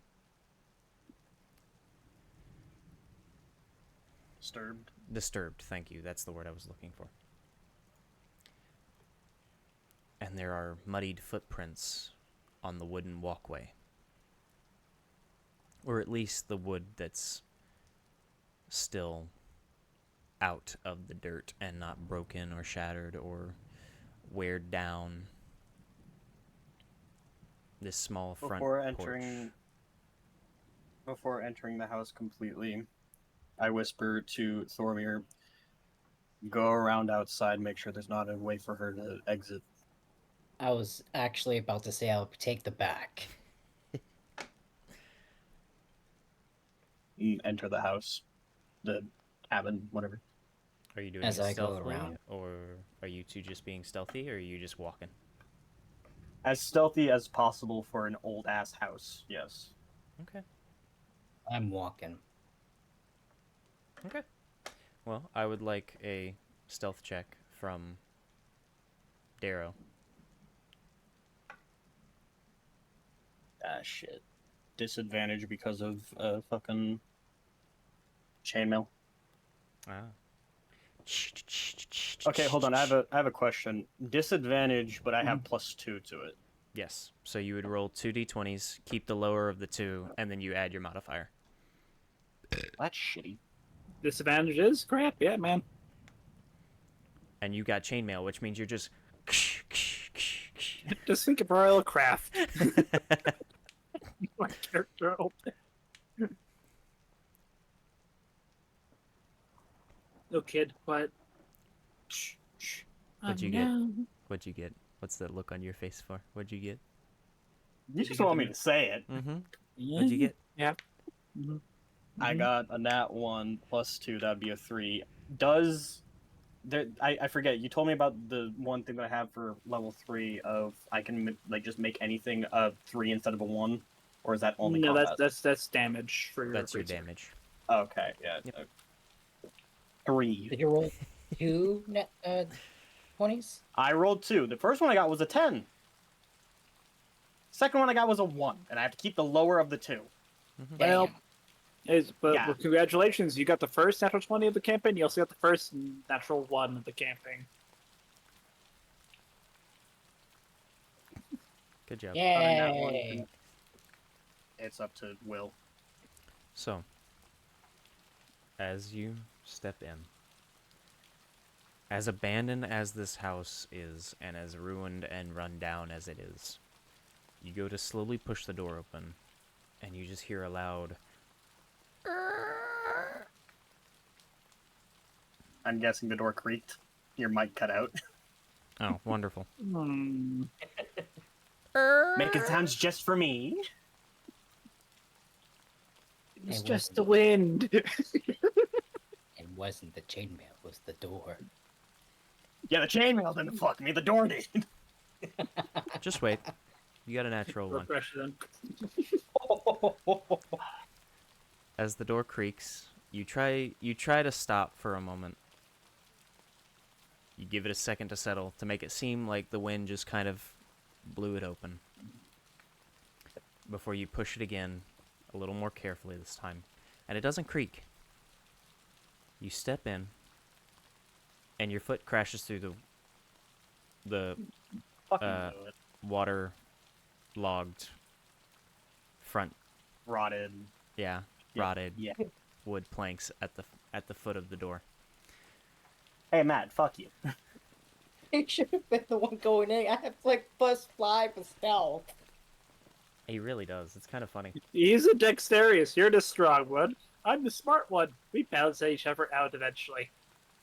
disturbed. Thank you. That's the word I was looking for. And there are muddied footprints on the wooden walkway. Or at least the wood that's still out of the dirt and not broken or shattered or weared down. This small front porch. Before entering the house completely, I whisper to Thormir, go around outside, make sure there's not a way for her to exit. I was actually about to say I'll take the back. Enter the house. The cabin, whatever. Are you doing As it I go stealthily, around. or are you two just being stealthy, or are you just walking? As stealthy as possible for an old-ass house, yes. Okay. I'm walking. Okay. Well, I would like a stealth check from Darrow. Ah, shit. Disadvantage because of fucking chainmail. Ah. Okay, hold on. I have a question. Disadvantage, but I have +2 to it. Yes. So you would roll 2d20s, keep the lower of the two, and then you add your modifier. That's shitty. Disadvantages? Crap, yeah, man. And you got chainmail, which means you're just. Just think of Royal Craft. My character open. No kid, but. Shh, shh. What'd you get? What'd you get? What's that look on your face for? What'd you get? You just want me to say it. Mm-hmm. What'd you get? Yeah. Mm-hmm. I got a nat 1 +2. That'd be a 3. Does there? I forget. You told me about the one thing that I have for level 3 of I can like just make anything a 3 instead of a 1, or is that only? No, combat? that's damage for your. That's your racer. damage. Okay. Yeah. Yep. 3. Did you roll 2 20s? I rolled 2. The first one I got was a 10. Second one I got was a 1, and I have to keep the lower of the 2. Well, but Yeah. well, congratulations, you got the first natural 20 of the campaign. You also got the first natural 1 of the campaign. Good job. On that one, Yay! it's up to Will. So, as you step in, as abandoned as this house is, and as ruined and run down as it is, you go to slowly push the door open, and you just hear a loud... I'm guessing the door creaked. Your mic cut out. Oh, wonderful. Hmm. Making sounds just for me. It's It just wasn't- the wind. It wasn't the chainmail, it was the door. Yeah, the chainmail didn't fuck me. The door did. Just wait. You got a natural one. Refresh then. As the door creaks, you try to stop for a moment. You give it a second to settle to make it seem like the wind just kind of blew it open. Before you push it again, a little more carefully this time. And it doesn't creak. You step in, and your foot crashes through the Fucking Uh, do it. water-logged front, Rotted. yeah, Yeah, rotted Yeah. wood planks at the foot of the door. Hey, Matt, fuck you. It should have been the one going in. I have like plus 5 for stealth. He really does. It's kind of funny. He's a dexterous. You're the strong one. I'm the smart one. We balance each other out eventually.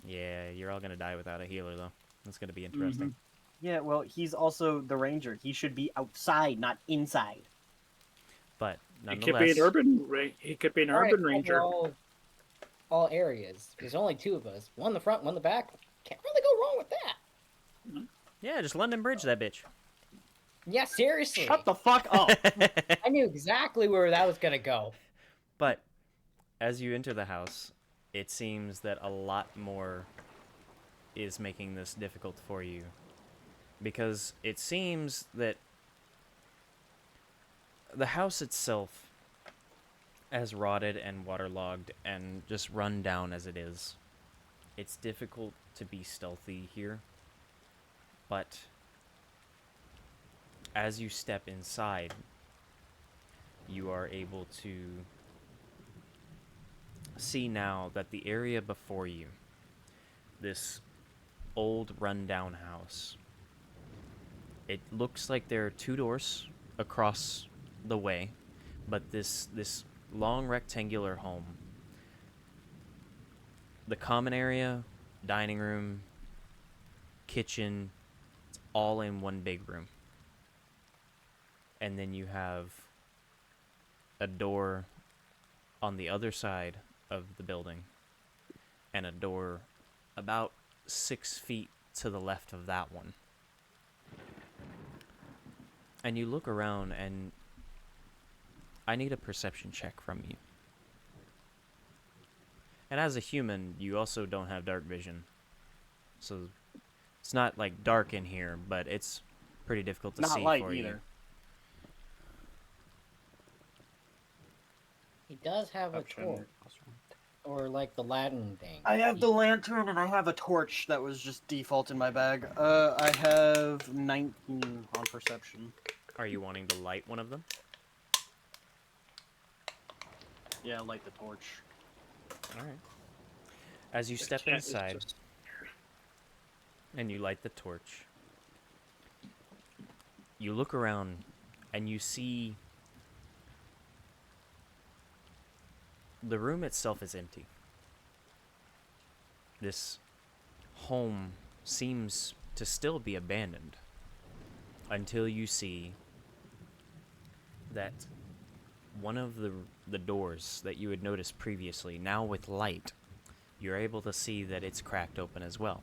Yeah, you're all gonna die without a healer though. That's gonna be interesting. Yeah, well, he's also the ranger. He should be outside, not inside. But He could nonetheless, be an urban. He could be an urban ranger. All areas. There's only 2 of us. One in the front, one in the back. Can't really go wrong with that. yeah, just London Bridge that bitch. Yeah, seriously. Shut the fuck up. I knew exactly where that was gonna go. But as you enter the house, it seems that a lot more is making this difficult for you. Because it seems that the house itself, as rotted and waterlogged and just run down as it is, it's difficult to be stealthy here. But as you step inside, you are able to see now that the area before you, this old rundown house, it looks like there are 2 doors across the way, but this long rectangular home, the common area, dining room, kitchen, it's all in one big room. And then you have a door on the other side of the building, and a door about 6 feet to the left of that one. And you look around, and I need a perception check from you. And as a human, you also don't have dark vision. So it's not like dark in here, but it's pretty difficult to Not see light for you. either. He does have a torch. Or like the Latin thing. I have the lantern and I have a torch that was just default in my bag. I have 19 on perception. Are you wanting to light one of them? Yeah, light the torch. Alright. As you step Chat is inside just- and you light the torch, you look around and you see the room itself is empty. This home seems to still be abandoned until you see that one of the doors that you had noticed previously, now with light, you're able to see that it's cracked open as well.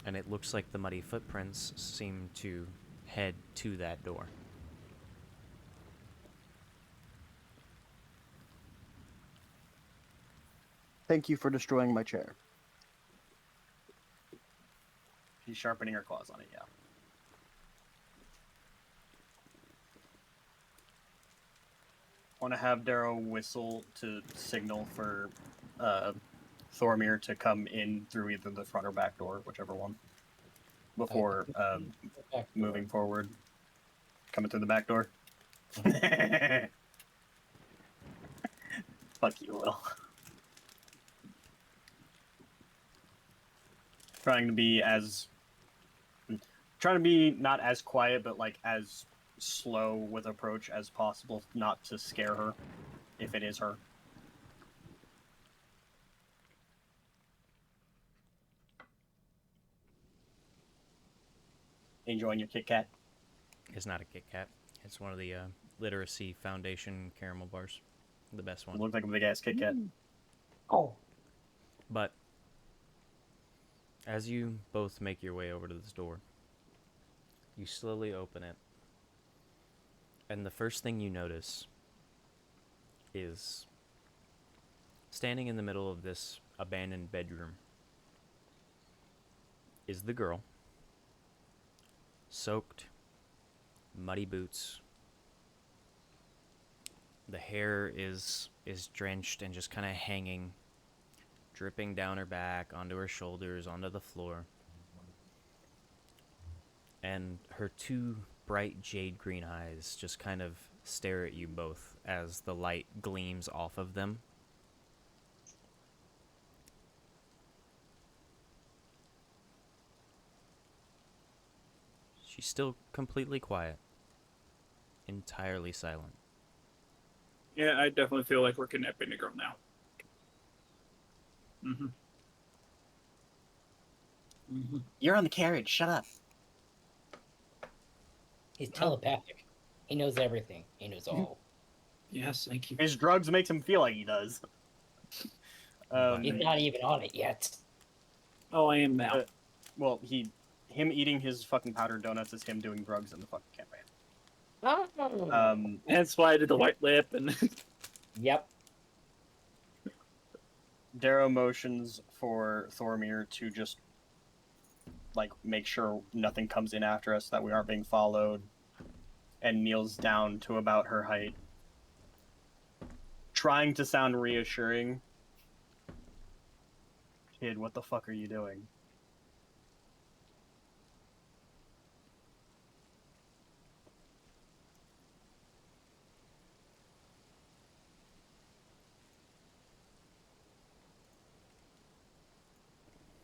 And it looks like the muddy footprints seem to head to that door. Thank you for destroying my chair. She's sharpening her claws on it, yeah. Want to have Darrow whistle to signal for Thormir to come in through either the front or back door, whichever one. before Back moving forward. Coming through the back door. Fuck you, Will. Trying to be not as quiet, but like as slow with approach as possible, not to scare her, if it is her. Enjoying your Kit Kat? It's not a Kit Kat. It's one of the Literacy Foundation caramel bars. The best It one. looks like a big ass Kit Kat. Oh. But as you both make your way over to this door, you slowly open it. And the first thing you notice is standing in the middle of this abandoned bedroom is the girl. Soaked, muddy boots. The hair is drenched and just kind of hanging, dripping down her back, onto her shoulders, onto the floor. And her two bright jade green eyes just kind of stare at you both as the light gleams off of them. She's still completely quiet, entirely silent. Yeah, I definitely feel like we're kidnapping the girl now. You're on the carriage, shut up. He's telepathic. He knows everything. He knows all. Yes, thank you. His drugs makes him feel like he does. He's not even on it yet. Oh, I am now. Well, him eating his fucking powdered donuts is him doing drugs in the fucking campaign. Oh. That's why I did the white lip and. Yep. Darrow motions for Thormir to just like make sure nothing comes in after us, that we aren't being followed, and kneels down to about her height, trying to sound reassuring. Kid, what the fuck are you doing?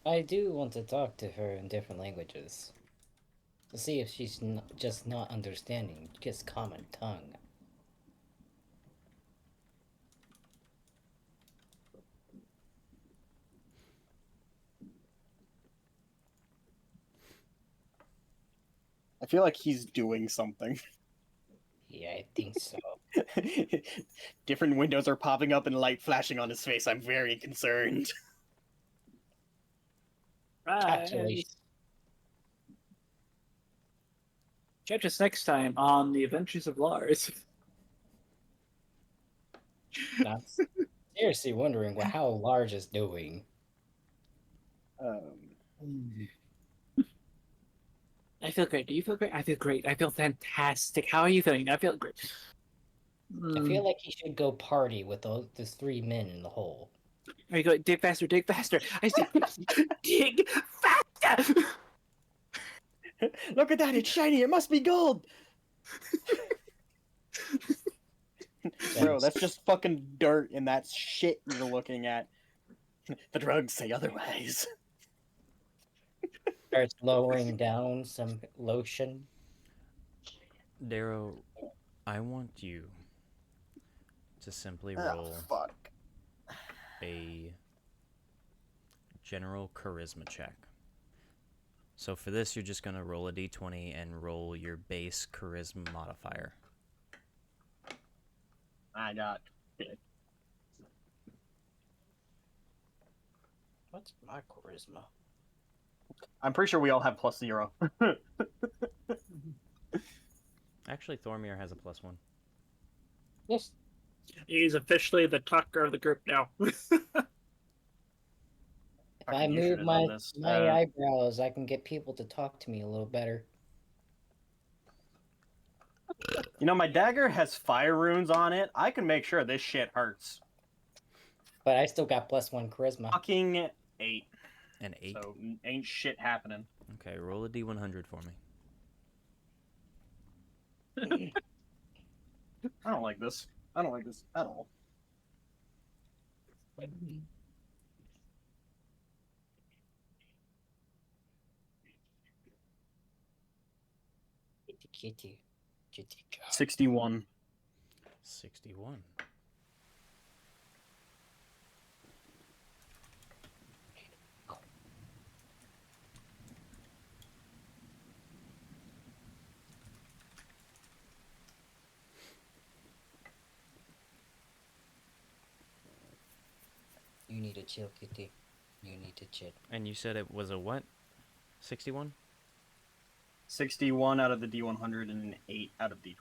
I do want to talk to her in different languages. To see if she's just not understanding just common tongue. I feel like he's doing something. Yeah, I think so. Different windows are popping up and light flashing on his face. I'm very concerned. Actually, Catch us next time on The Adventures of Lars. I'm seriously wondering how Large is doing. I feel great. Do you feel great? I feel great. I feel fantastic. How are you feeling? I feel great. I feel like he should go party with those 3 men in the hole. Are you going? Dig faster, dig faster. I said, dig faster. Look at that, it's shiny, it must be gold! Bro, that's just fucking dirt, and that's shit you're looking at. The drugs say otherwise. Starts lowering down some lotion. Darrow, I want you to simply roll Fuck. a general charisma check. So for this, you're just going to roll a d20 and roll your base charisma modifier. I got it. What's my charisma? I'm pretty sure we all have +0. Actually, Thormir has a +1. Yes. He's officially the talker of the group now. If I You move should've my done this. eyebrows, I can get people to talk to me a little better. You know, my dagger has fire runes on it. I can make sure this shit hurts. But I still got +1 charisma. Fucking 8. An 8. So ain't shit happening. Okay, roll a d100 for me. I don't like this. I don't like this at all. Kitty, kitty, kitty cat. 61. 61. You need to chill, kitty. You need to chill. And you said it was a what? 61? 61 out of the D100 and an 8 out of D20.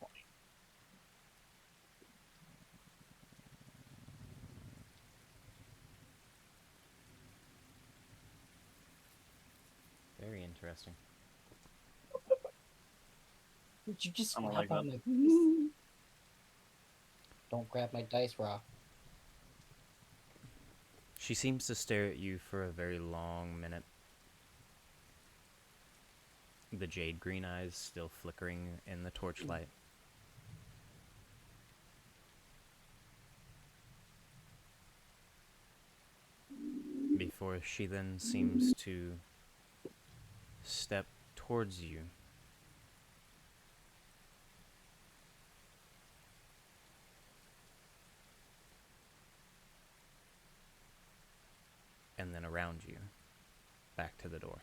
Very interesting. Would you just I don't grab like on that. my... Don't grab my dice, Rock. She seems to stare at you for a very long minute. The jade green eyes still flickering in the torchlight. Before she then seems to step towards you. And then around you, back to the door.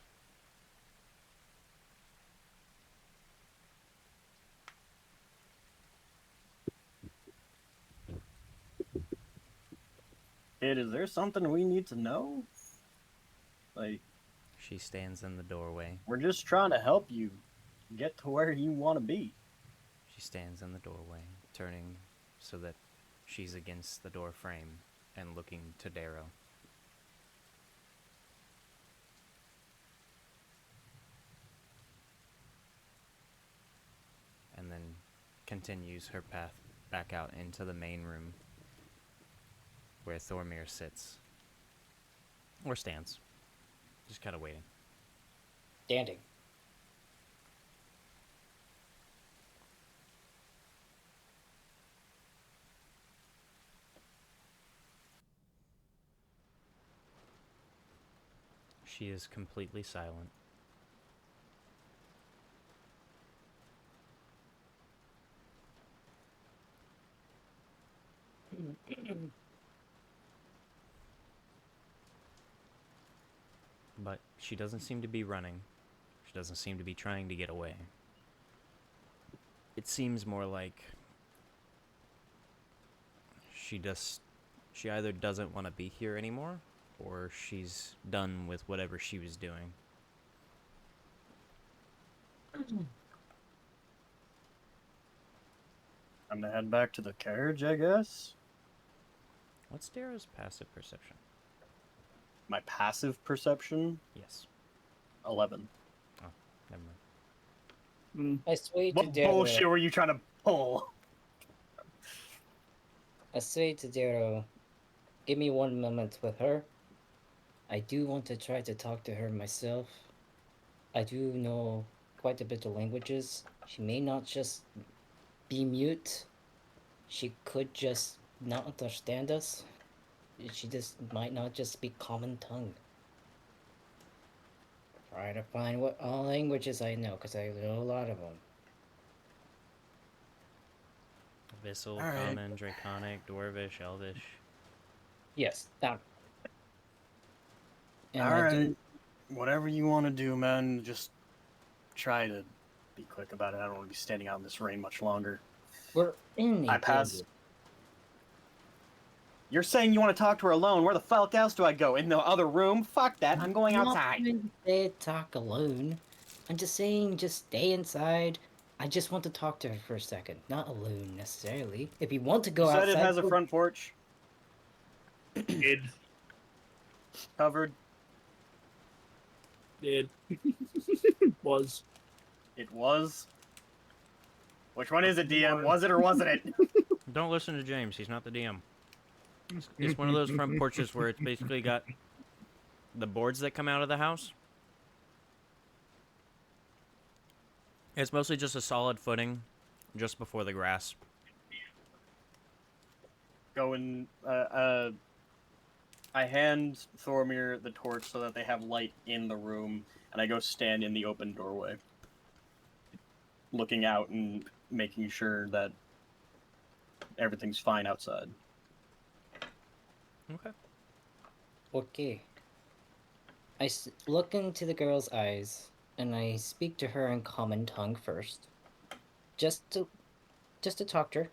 Kid, is there something we need to know? Like, She stands in the doorway. we're just trying to help you get to where you want to be. She stands in the doorway, turning so that she's against the door frame and looking to Darrow. And then continues her path back out into the main room where Thormir sits. Or stands. Just kind of waiting. Standing. She is completely silent. But she doesn't seem to be running. She doesn't seem to be trying to get away. It seems more like she either doesn't want to be here anymore, or she's done with whatever she was doing. I'm gonna head back to the carriage, I guess. What's Darrow's passive perception? My passive perception, Yes. 11. Oh, never mind. I sway to What Darrow. bullshit were you trying to pull? I say to Darrow, give me 1 moment with her. I do want to try to talk to her myself. I do know quite a bit of languages. She may not just be mute. She could just not understand us. She just might not just speak common tongue. Try to find what all languages I know, because I know a lot of them. Abyssal, Alright. Common, Draconic, Dwarvish, Elvish. Yes, that. And Alright. Whatever you want to do, man, just try to be quick about it. I don't want to be standing out in this rain much longer. We're in a I pass. danger. You're saying you want to talk to her alone. Where the fuck else do I go? In the other room? Fuck that. I'm going not outside. trying to say talk alone. I'm just saying just stay inside. I just want to talk to her for a second. Not alone necessarily. If you want to go You said outside, it has a go- front porch Did. covered. Did. Was. It was. Which one is it, DM? Was it or wasn't it? Don't listen to James. He's not the DM. It's one of those front porches where it's basically got the boards that come out of the house. It's mostly just a solid footing just before the grass. Going, I hand Thormir the torch so that they have light in the room, and I go stand in the open doorway, looking out and making sure that everything's fine outside. Okay. Okay. Look into the girl's eyes, and I speak to her in common tongue first. Just to talk to her.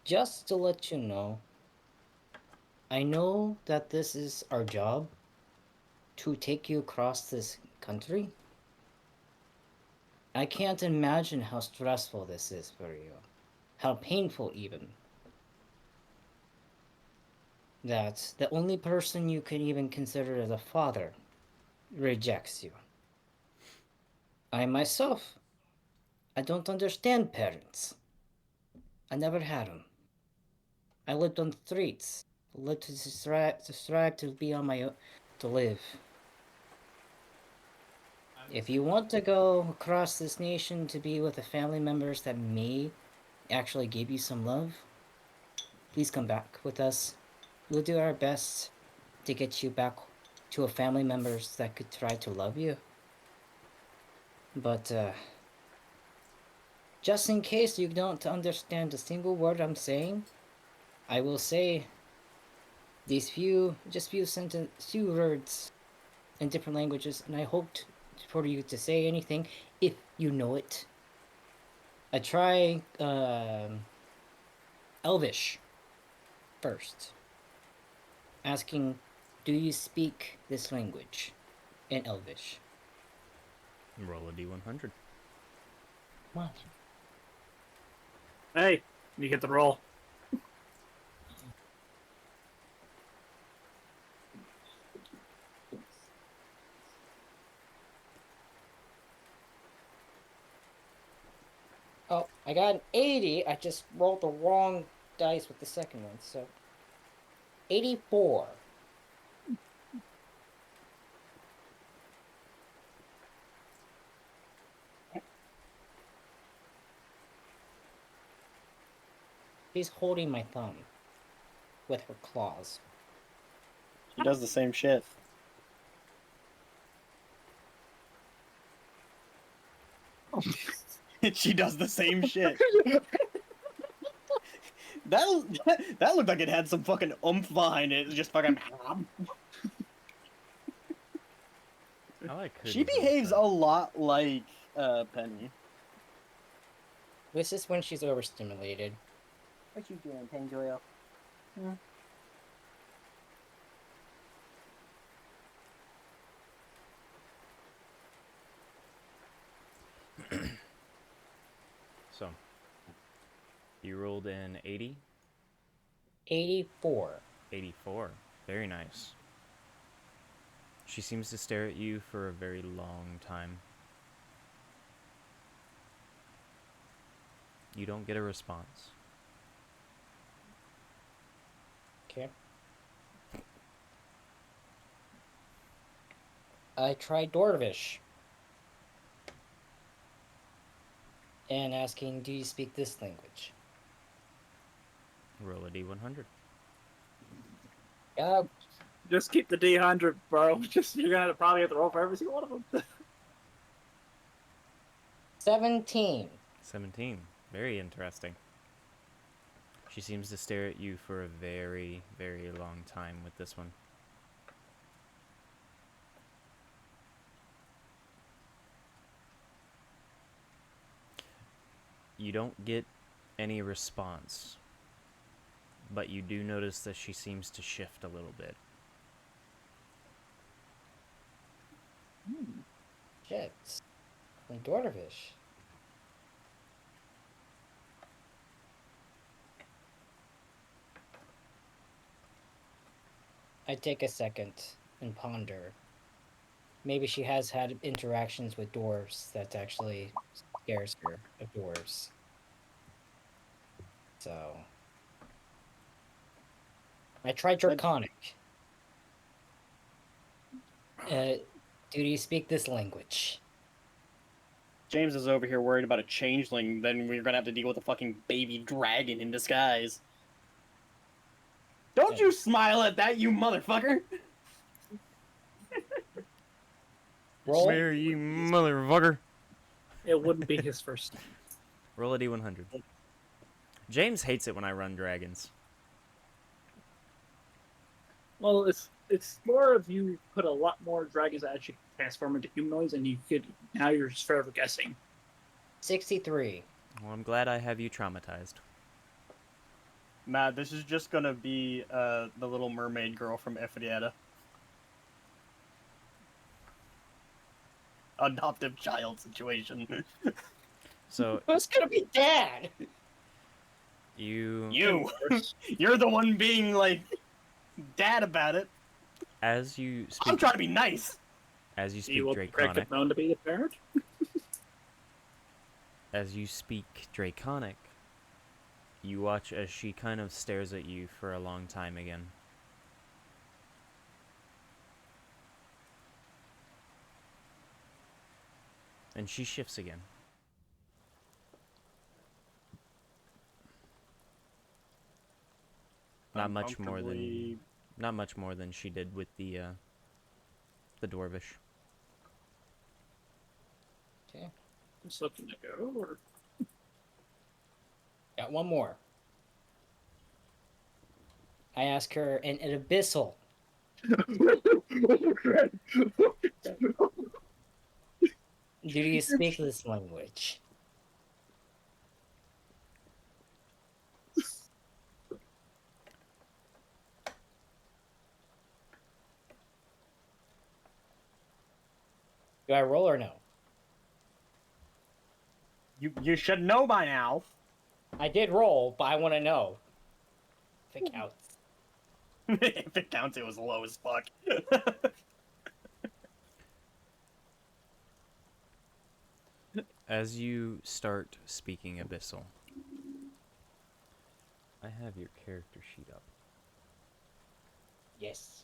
Just to let you know. I know that this is our job to take you across this country. I can't imagine how stressful this is for you. How painful, even. That the only person you could even consider as a father rejects you. I myself, I don't understand parents. I never had them. I lived on the streets. I lived to strive to be on my own, to live. If you want to go across this nation to be with the family members that may actually give you some love, please come back with us. We'll do our best to get you back to a family members that could try to love you. But, just in case you don't understand a single word I'm saying, I will say these few words in different languages, and I hoped for you to say anything if you know it. I try Elvish first, asking, "Do you speak this language?" in Elvish. Roll a d100. What? Hey, you get the roll. Oh, I got an 80. I just rolled the wrong dice with the second one, so 84. She's holding my thumb with her claws. She does the same shit. She does the same shit. That looked like it had some fucking oomph behind it. It's just fucking. I like She Cody's behaves a little lot like Penny. This is when she's overstimulated. What you doing, Penjoil? So, you rolled in 80? 84. 84. Very nice. She seems to stare at you for a very long time. You don't get a response. Okay. I tried Dorvish. And asking, "Do you speak this language?" Roll a d100. Just keep the D100, bro. You're gonna probably have to roll for every single one of them. 17. 17. Very interesting. She seems to stare at you for a very, very long time with this one. You don't get any response, but you do notice that she seems to shift a little bit. Shit. Like Dorvish. I take a second and ponder. Maybe she has had interactions with dwarves that actually scares her of dwarves. So I tried Draconic. Do you speak this language? James is over here worried about a changeling, then we're gonna have to deal with a fucking baby dragon in disguise. Don't you smile at that, you motherfucker! Roll. Where you motherfucker? It wouldn't be his first time. Roll a d100. James hates it when I run dragons. Well, it's more of you put a lot more dragons that actually transform into humanoids, and now you're just forever guessing. 63. Well, I'm glad I have you traumatized. Matt, this is just gonna be the little mermaid girl from Ifriata. Adoptive child situation. So Who's gonna be dad? you, You're the one being like dad about it. as you I'm speak, trying to be nice. as you You speak will be corrected Draconic, known to be the parent. as you speak Draconic, you watch as she kind of stares at you for a long time again. And she shifts again. Not much more than not much more than she did with the dwarvish. Okay. Just looking to go. Or... Got one more. I ask her in an abyssal. Do you speak this language? Do I roll or no? You should know by now. I did roll, but I want to know if it counts. If it counts, it was low as fuck. As you start speaking Abyssal, I have your character sheet up. Yes.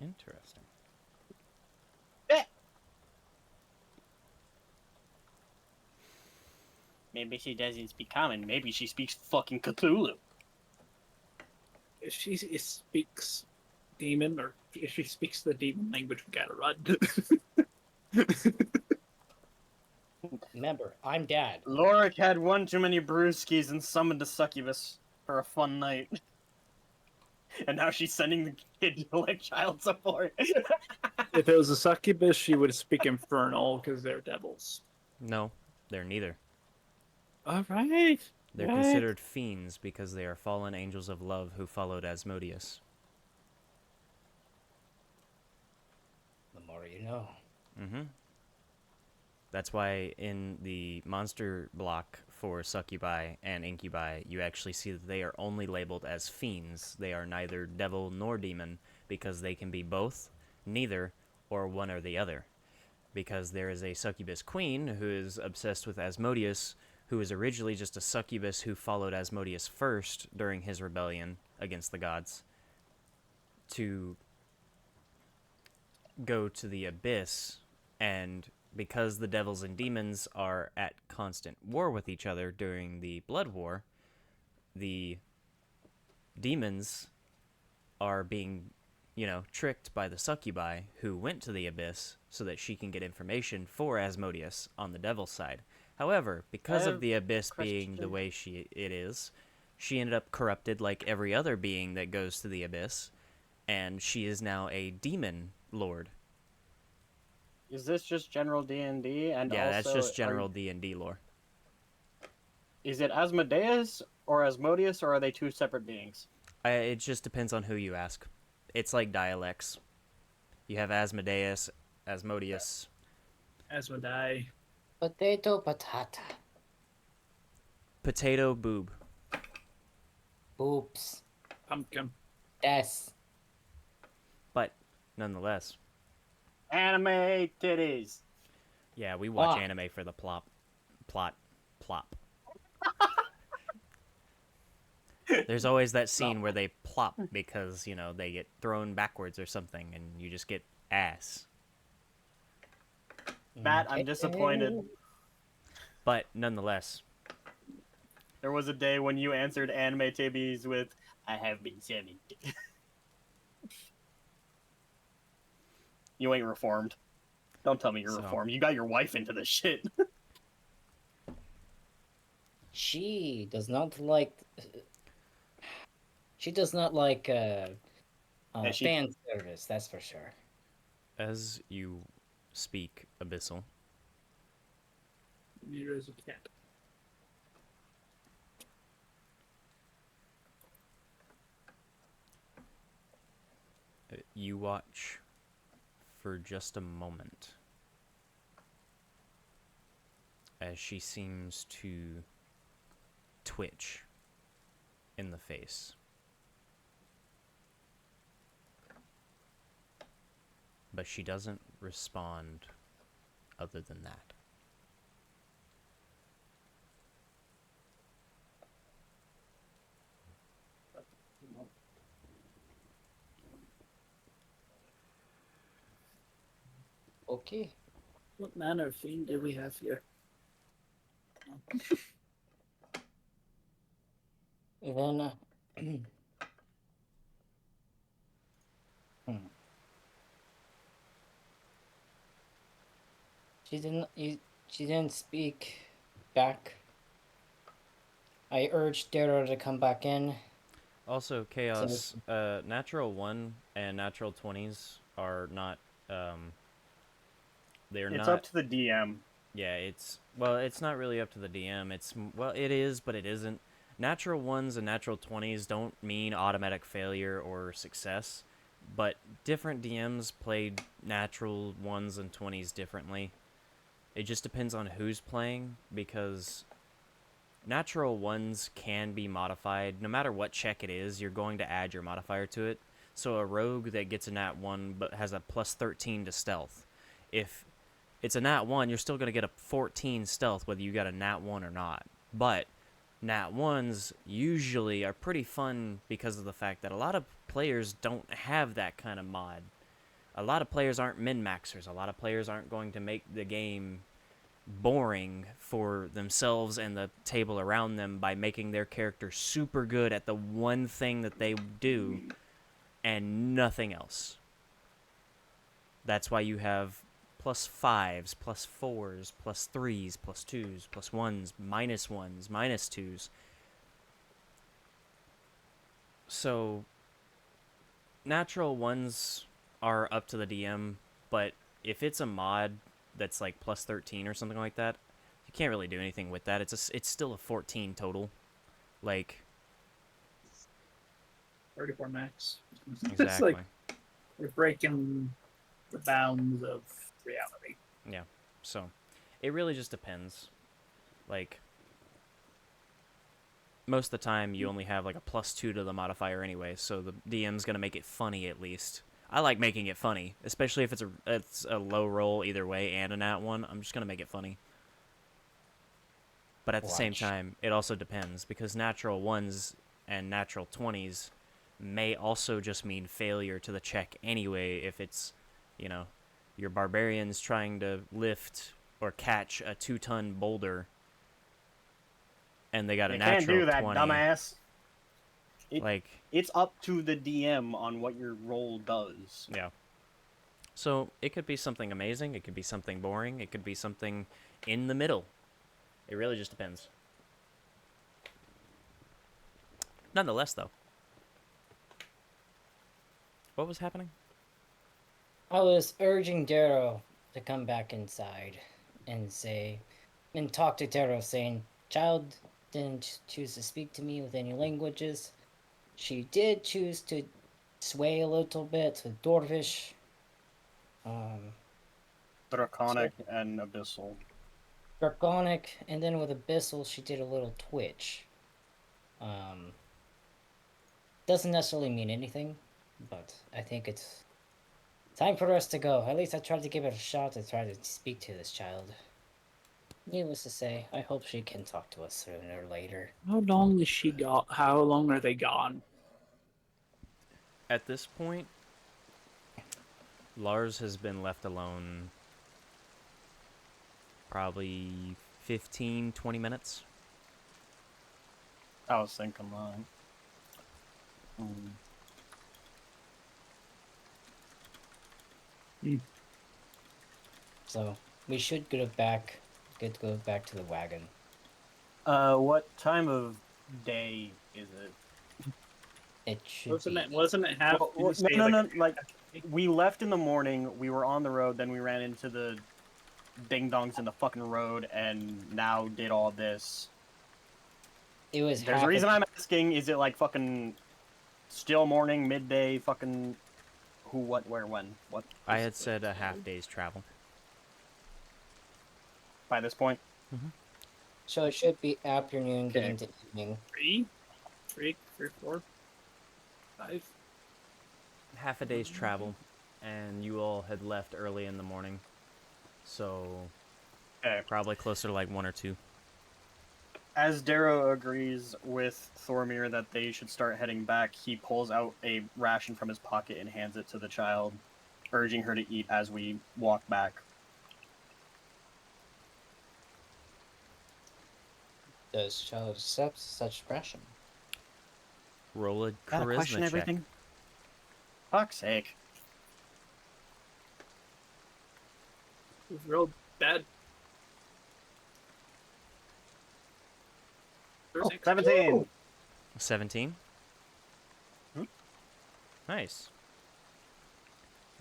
Interesting. Maybe she doesn't speak common. Maybe she speaks fucking Cthulhu. If she speaks demon, or if she speaks the demon language, we gotta run. Remember, I'm dad. Lorik had one too many brewskis and summoned a succubus for a fun night. And now she's sending the kid to collect child support. If it was a succubus, she would speak infernal because they're devils. No, they're neither. All right. They're Right. considered fiends because they are fallen angels of love who followed Asmodeus. The more you know. Mm-hmm. That's why in the monster block for succubi and incubi, you actually see that they are only labeled as fiends. They are neither devil nor demon because they can be both, neither, or one or the other. Because there is a succubus queen who is obsessed with Asmodeus, who is originally just a succubus who followed Asmodeus first during his rebellion against the gods to go to the abyss, and because the devils and demons are at constant war with each other during the Blood War, the demons are being, tricked by the succubi who went to the abyss so that she can get information for Asmodeus on the devil's side. However, because of the abyss being the way it is, she ended up corrupted like every other being that goes to the abyss, and she is now a demon lord. Is this just general D&D? And Yeah, also, that's just general D&D lore. Is it Asmodeus or Asmodeus, or are they two separate beings? It just depends on who you ask. It's like dialects. You have Asmodeus, Asmodeus. Asmodai. Potato patata. Potato boob. Oops. Pumpkin. Yes. But, nonetheless. Anime titties. Yeah, we watch Ah. anime for the plop. Plop. There's always that scene where they plop because, you know, they get thrown backwards or something and you just get ass. Matt, I'm disappointed. But nonetheless, There was a day when you answered anime TVs with, I have been 70. You ain't reformed. Don't tell me you're So- reformed. You got your wife into this shit. She does not like. She does not like she- fan service. That's for sure. as you speak, Abyssal, Neither is a cat. you watch for just a moment as she seems to twitch in the face. But she doesn't respond other than that. Okay. What manner of fiend do we have here? Then. She didn't. She didn't speak back. I urged Darrow to come back in. Also, Chaos, natural 1 and natural 20s are not, they're It's not... up to the DM. Yeah, it's not really up to the DM. Well, it is, but it isn't. Natural 1s and natural 20s don't mean automatic failure or success, but different DMs played natural 1s and 20s differently. It just depends on who's playing, because natural 1s can be modified. No matter what check it is, you're going to add your modifier to it. So a rogue that gets a nat 1 but has a plus 13 to stealth, if it's a nat 1, you're still going to get a 14 stealth whether you got a nat 1 or not. But nat 1s usually are pretty fun because of the fact that a lot of players don't have that kind of mod. A lot of players aren't min-maxers. A lot of players aren't going to make the game boring for themselves and the table around them by making their character super good at the one thing that they do and nothing else. That's why you have plus 5s, plus 4s, plus 3s, plus 2s, plus 1s, minus 2s. So, natural 1s are up to the DM, but if it's a mod that's like plus 13 or something like that, you can't really do anything with that. It's still a 14 total. Like, 34 max. exactly. It's like we're breaking the bounds of reality. Yeah. So, it really just depends. Like, most of the time you only have like a plus 2 to the modifier anyway, so the DM's gonna make it funny at least. I like making it funny, especially if it's a low roll either way and a nat 1. I'm just gonna make it funny. But at the same time, it also depends, because natural 1s and natural 20s may also just mean failure to the check anyway if it's, you know, your barbarians trying to lift or catch a 2-ton boulder and they got a You natural can't do that, 20. dumbass. It's up to the DM on what your roll does. Yeah. So it could be something amazing, it could be something boring, it could be something in the middle. It really just depends. Nonetheless, though. What was happening? I was urging Darrow to come back inside and talk to Darrow, saying, "Child didn't choose to speak to me with any languages. She did choose to sway a little bit with Dwarvish. Draconic and Abyssal. Draconic, and then with Abyssal, she did a little twitch. Doesn't necessarily mean anything, but I think it's time for us to go. At least I tried to give it a shot to try to speak to this child." Needless to say, I hope she can talk to us sooner or later. How long is she got? How long are they gone? At this point, Lars has been left alone probably 15, 20 minutes. I was thinking mine. So we should get to go back to the wagon. What time of day is it? It should Wasn't be. it? Wasn't it half? Well, no. Like, we left in the morning. We were on the road. Then we ran into the ding dongs in the fucking road, and now did all this. It was. There's a half reason I'm asking. Is it like fucking still morning, midday, fucking who, what, where, when, what? I had said a half day's travel. By this point. So it should be afternoon, Okay. getting to evening. Three, 4, 5. Half a day's travel, and you all had left early in the morning. So, Okay. probably closer to like 1 or 2. As Darrow agrees with Thormir that they should start heading back, he pulls out a ration from his pocket and hands it to the child, urging her to eat as we walk back. Does child accept such ration? Roll a Gotta charisma question check. everything. Fuck's sake. It was real bad. Oh, 17! 17? Hmm? Nice.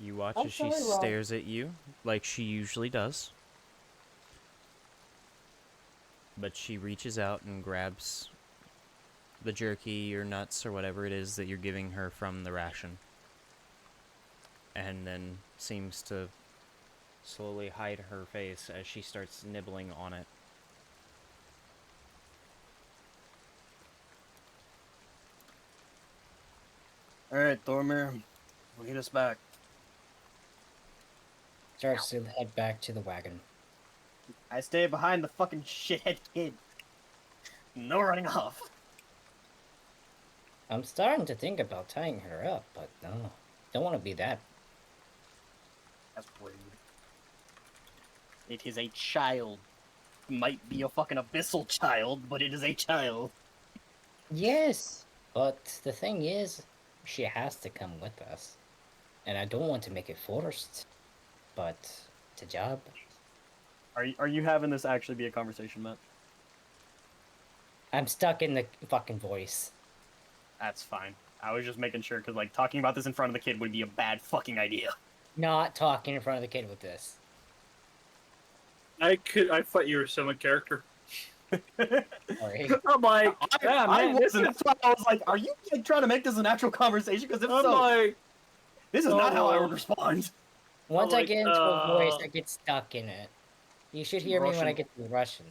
You watch I'm as she sorry, Rob. stares at you, like she usually does. But she reaches out and grabs the jerky or nuts or whatever it is that you're giving her from the ration. And then seems to slowly hide her face as she starts nibbling on it. Alright, Thormir, lead us back. Starts to head back to the wagon. I stay behind the fucking shithead kid. No running off. I'm starting to think about tying her up, but no. Don't want to be that. That's rude. It is a child. Might be a fucking abyssal child, but it is a child. Yes! But the thing is, she has to come with us. And I don't want to make it forced. But it's a job. Are you having this actually be a conversation, Matt? I'm stuck in the fucking voice. That's fine. I was just making sure, because, like, talking about this in front of the kid would be a bad fucking idea. Not talking in front of the kid with this. I thought you were some character. Sorry. I'm like, yeah, I man. wasn't. That's why I was like, are you like, trying to make this an actual conversation? Because if I'm so, like, this is not how I would respond. Once I like, get into a voice, I get stuck in it. You should hear me when I Russian. get to the Russian.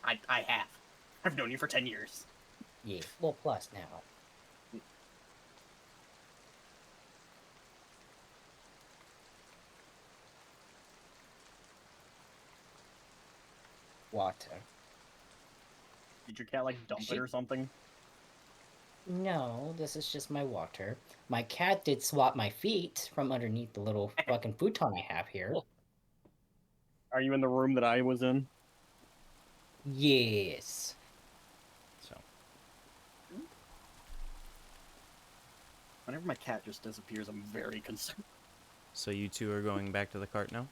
I have. I've known you for 10 years. Yeah. Well, plus now. Water. Did your cat, like, dump it or something? No, this is just my water. My cat did swap my feet from underneath the little fucking futon I have here. Are you in the room that I was in? Yes. So, Whenever my cat just disappears, I'm very concerned. so you two are going back to the cart now?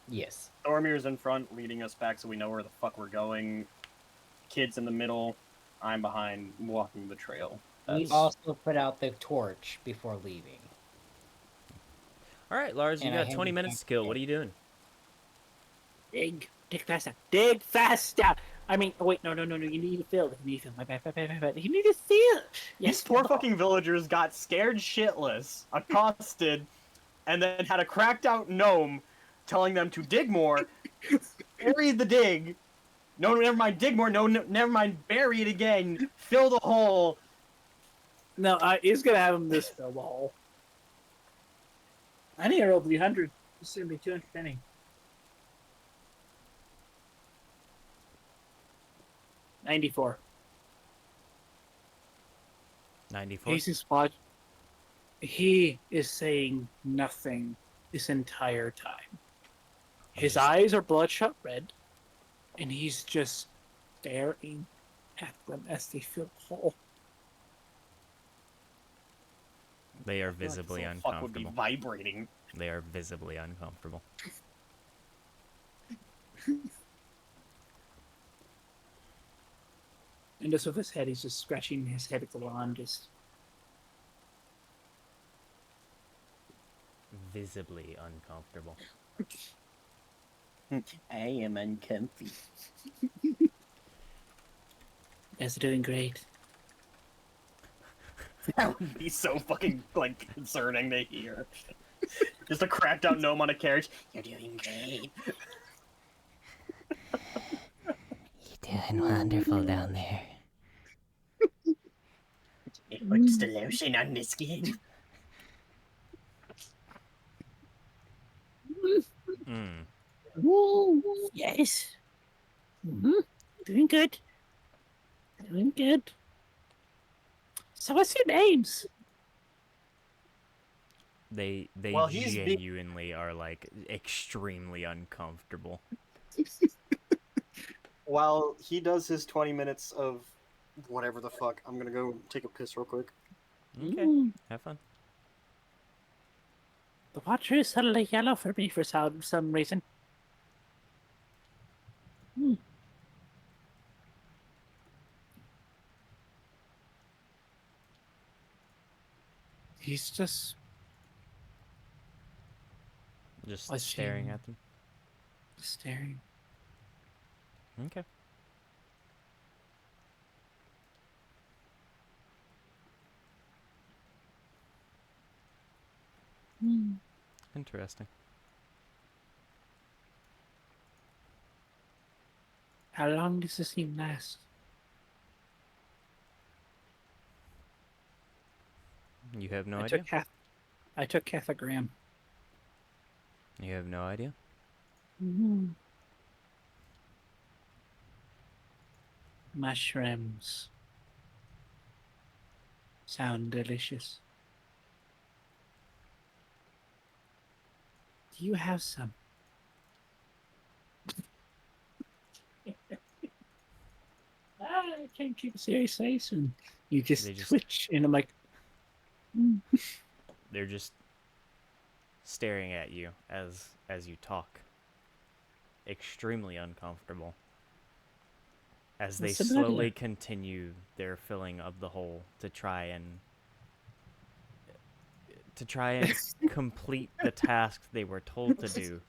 Yes. Thormir's in front, leading us back so we know where the fuck we're going. Kid's in the middle. I'm behind, walking the trail. We also put out the torch before leaving. Alright, Lars, you And I got 20 handed minutes back to kill. the What are you doing? dig faster, dig faster. I mean, oh wait, no. You need to fill. You need to fill. My bad. You need to fill. These poor fucking villagers got scared shitless, accosted, and then had a cracked out gnome telling them to dig more, bury the dig. No, never mind, dig more. No, never mind, bury it again. Fill the hole. No, he's gonna have him this fill the hole. I need to roll 300. This is gonna be 220. 94. 94. He's just watch. He is saying nothing this entire time. His Just- eyes are bloodshot red, and he's just staring at them as they feel whole. They are I feel like visibly this little fuck would be uncomfortable. vibrating. They are visibly uncomfortable. And just with his head, he's just scratching his head at the lawn, just. Visibly uncomfortable. I am uncomfy. Guys are doing great. That would be so fucking like concerning to hear. Just a cracked out gnome on a carriage. You're doing great. You're doing wonderful down there. It puts the lotion on the skin. Mm. Ooh, yes. Doing good. Doing good. So what's your names? They Well, he's be- genuinely are like extremely uncomfortable. While he does his 20 minutes of whatever the fuck, I'm gonna go take a piss real quick. Okay, have fun. The water is suddenly yellow for me for some reason. He's just Just What's staring she- at them. staring. Okay. Interesting. How long does this scene last? You have no I idea. took half. I took half a gram. You have no idea. Mushrooms sound delicious. Do you have some? I can't keep a serious face, and you just They just- twitch, and I'm like, They're just staring at you as you talk. Extremely uncomfortable. As they What's the matter? slowly continue their filling of the hole to try and complete the task they were told to do.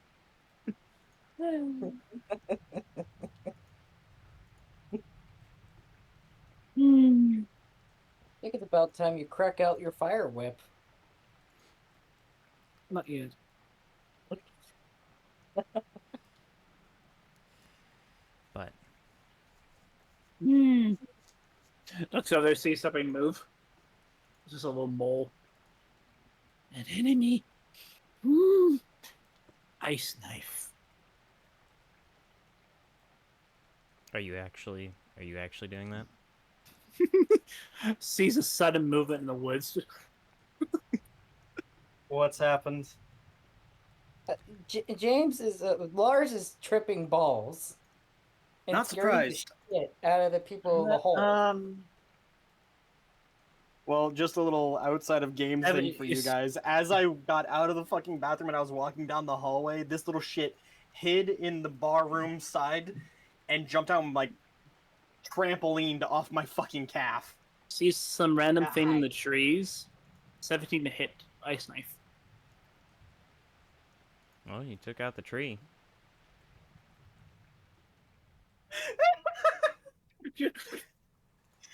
I think it's about time you crack out your fire whip. not yet. But Looks over, see something move. It's just a little mole. An enemy. Ice knife. are you actually doing that? Sees a sudden movement in the woods. What's happened? James is Lars is tripping balls. And Not scaring the surprised. shit out of the people in the hole. Well, just a little outside of game Evan, thing for you is- guys. As I got out of the fucking bathroom and I was walking down the hallway, this little shit hid in the bar room side and jumped out and like trampolined off my fucking calf. Sees some random thing in Hi. the trees. 17 to hit. Ice knife. Well, you took out the tree.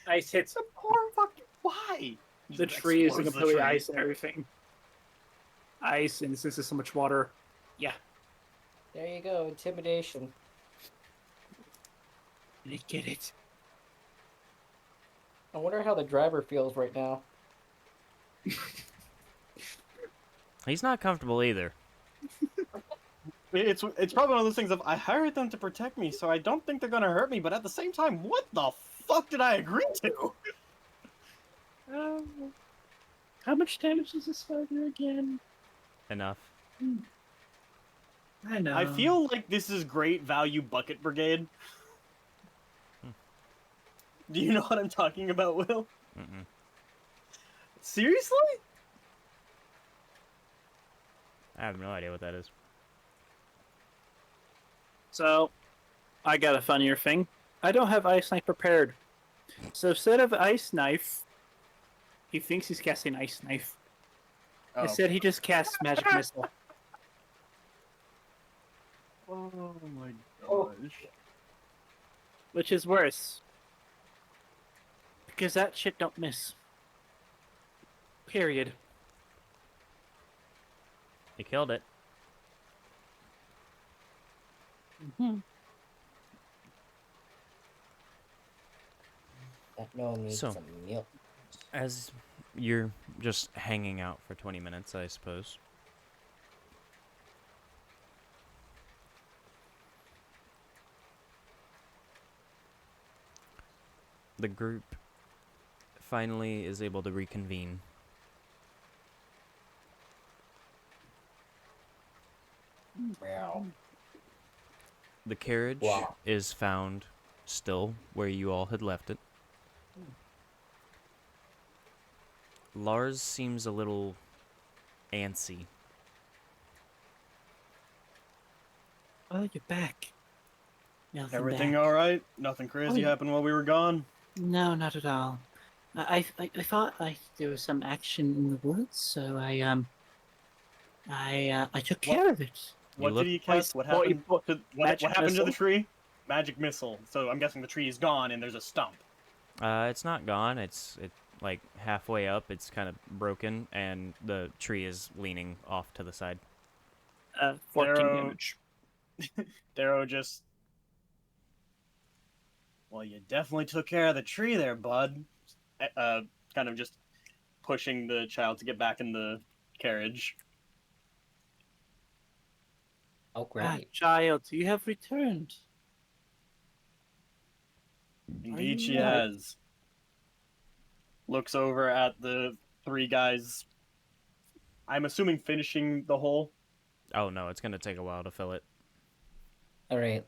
Ice hits. It's a poor fucking why? The Just tree is explodes the completely tree. ice and everything. Ice, and since there's so much water, yeah. There you go, intimidation. I get it. I wonder how the driver feels right now. He's not comfortable either. It's probably one of those things of I hired them to protect me, so I don't think they're gonna hurt me. But at the same time, what the fuck did I agree to? How much damage does this spider again? Enough. I know. I feel like this is great value bucket brigade. Do you know what I'm talking about, Will? Mm-mm. Seriously? I have no idea what that is. So, I got a funnier thing. I don't have Ice Knife prepared. So instead of Ice Knife, he thinks he's casting Ice Knife. Oh. Instead, he just casts Magic Missile. Oh my gosh. Which is worse. Because that shit don't miss. Period. You killed it. Mm-hmm. That no needs So. some milk. As you're just hanging out for 20 minutes, I suppose. The group finally is able to reconvene. Wow. The carriage Wow. is found still where you all had left it. Lars seems a little antsy. Oh, you're back. Nothing Everything back. alright? Nothing crazy Oh. happened while we were gone? No, not at all. I thought there was some action in the woods, so I took care of it. What look- did he cast? What Well, he happened? put What magic happened to the missile? tree? Magic missile. So I'm guessing the tree is gone and there's a stump. It's not gone. It's like halfway up. It's kind of broken, and the tree is leaning off to the side. 14 Darrow- damage. Darrow just. Well, you definitely took care of the tree there, bud. Kind of just pushing the child to get back in the carriage. Oh, Ah, great. child, you have returned. Indeed, you she right? has. Looks over at the three guys. I'm assuming finishing the hole. Oh no, it's gonna take a while to fill it. Alright,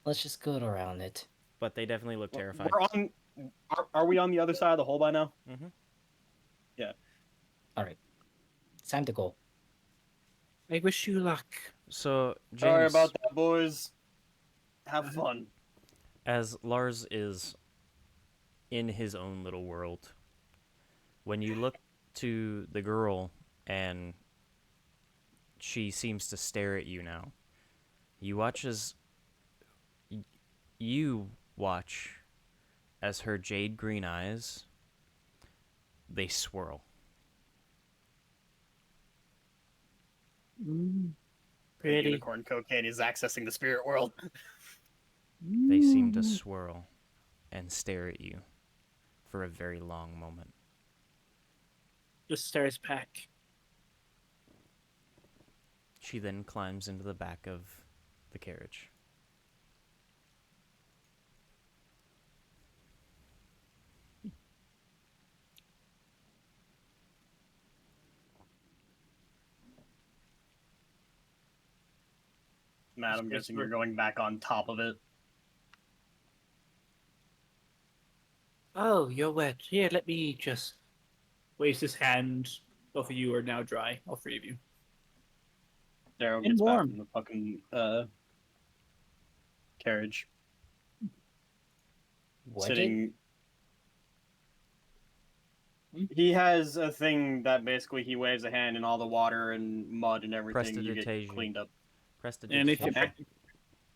let's just go around it. But they definitely look terrified. We're on. Are we on the other side of the hole by now? Mm-hmm. Alright. It's time to go. I wish you luck. So James, Sorry about that, boys. Have fun. as Lars is in his own little world, when you look to the girl and she seems to stare at you now, you watch as you watch as her jade green eyes, they swirl. Pretty. Unicorn cocaine is accessing the spirit world. They seem to swirl and stare at you for a very long moment. Just stares back. She then climbs into the back of the carriage. Matt, I'm guessing you're going back on top of it. Oh, you're wet. Here, let me just. Waves his hand. Both of you are now dry. All three of you. Darrow And gets back warm. in the fucking carriage. What Sitting. He has a thing that basically he waves a hand in all the water and mud and everything. You get Prestidigitation. cleaned up. And if Prestidigitation.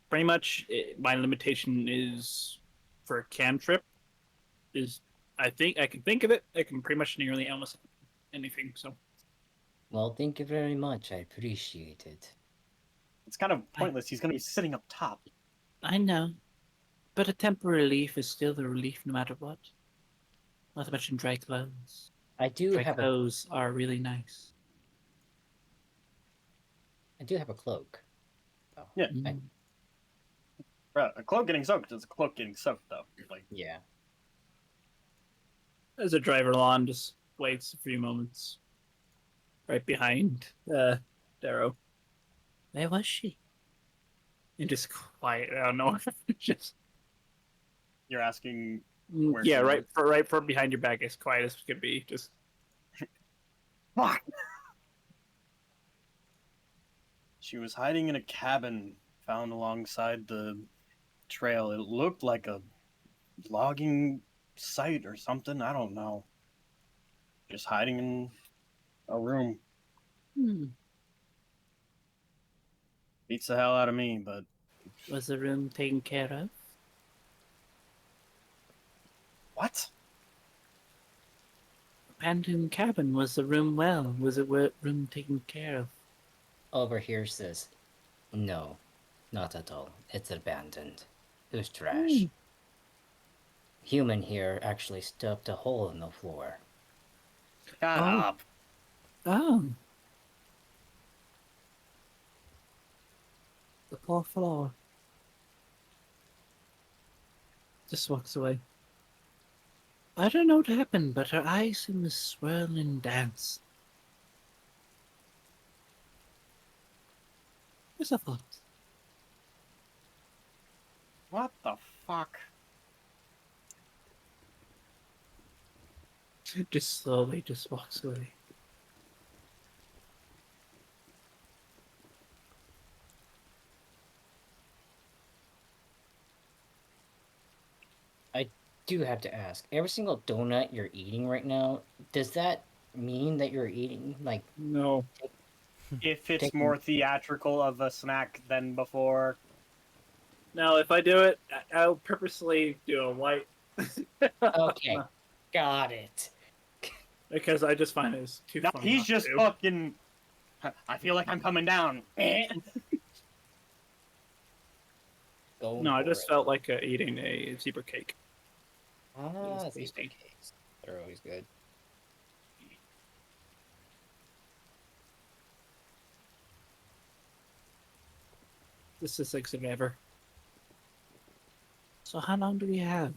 pretty much my limitation is for a cantrip is I think I can think of it. I can pretty much nearly almost anything. So Well, thank you very much. I appreciate it. It's kind of pointless. He's going to be sitting up top. I know. But a temporary relief is still the relief no matter what. Not to mention dry clothes. I do Dry have a clothes are really nice. I do have a cloak. Oh, Yeah. I- Bro, a cloak getting soaked is a cloak getting soaked, though. Like, yeah. As a driver, Lon just waits a few moments right behind Darrow. Where was she? And just quiet out of nowhere. Just you're asking where yeah, she right was. right from behind your back, as quiet as could be. Just Fuck! She was hiding in a cabin found alongside the trail. It looked like a logging site or something. I don't know. Just hiding in a room. Beats the hell out of me, but Was the room taken care of? what? Abandoned cabin. Was the room well? Was it room taken care of? Over here says, no, not at all. It's abandoned. It was trash. Human here actually stuffed a hole in the floor. Shut Oh. up. Oh. The poor floor. Just walks away. I don't know what happened, but her eyes seem to swirl and dance. What's a thought? What the fuck? Just slowly just walks away. I do have to ask, every single donut you're eating right now, does that mean that you're eating, like, no. If it's Taking- more theatrical of a snack than before, Now, if I do it, I'll purposely do a white. okay, got it. Because I just find it's too no, funny. he's not just to. fucking. I feel like I'm coming down. Go No, I for just it. felt like eating a zebra cake. Ah, was zebra tasty. cakes. They're always good. This is like Survivor. So how long do we have?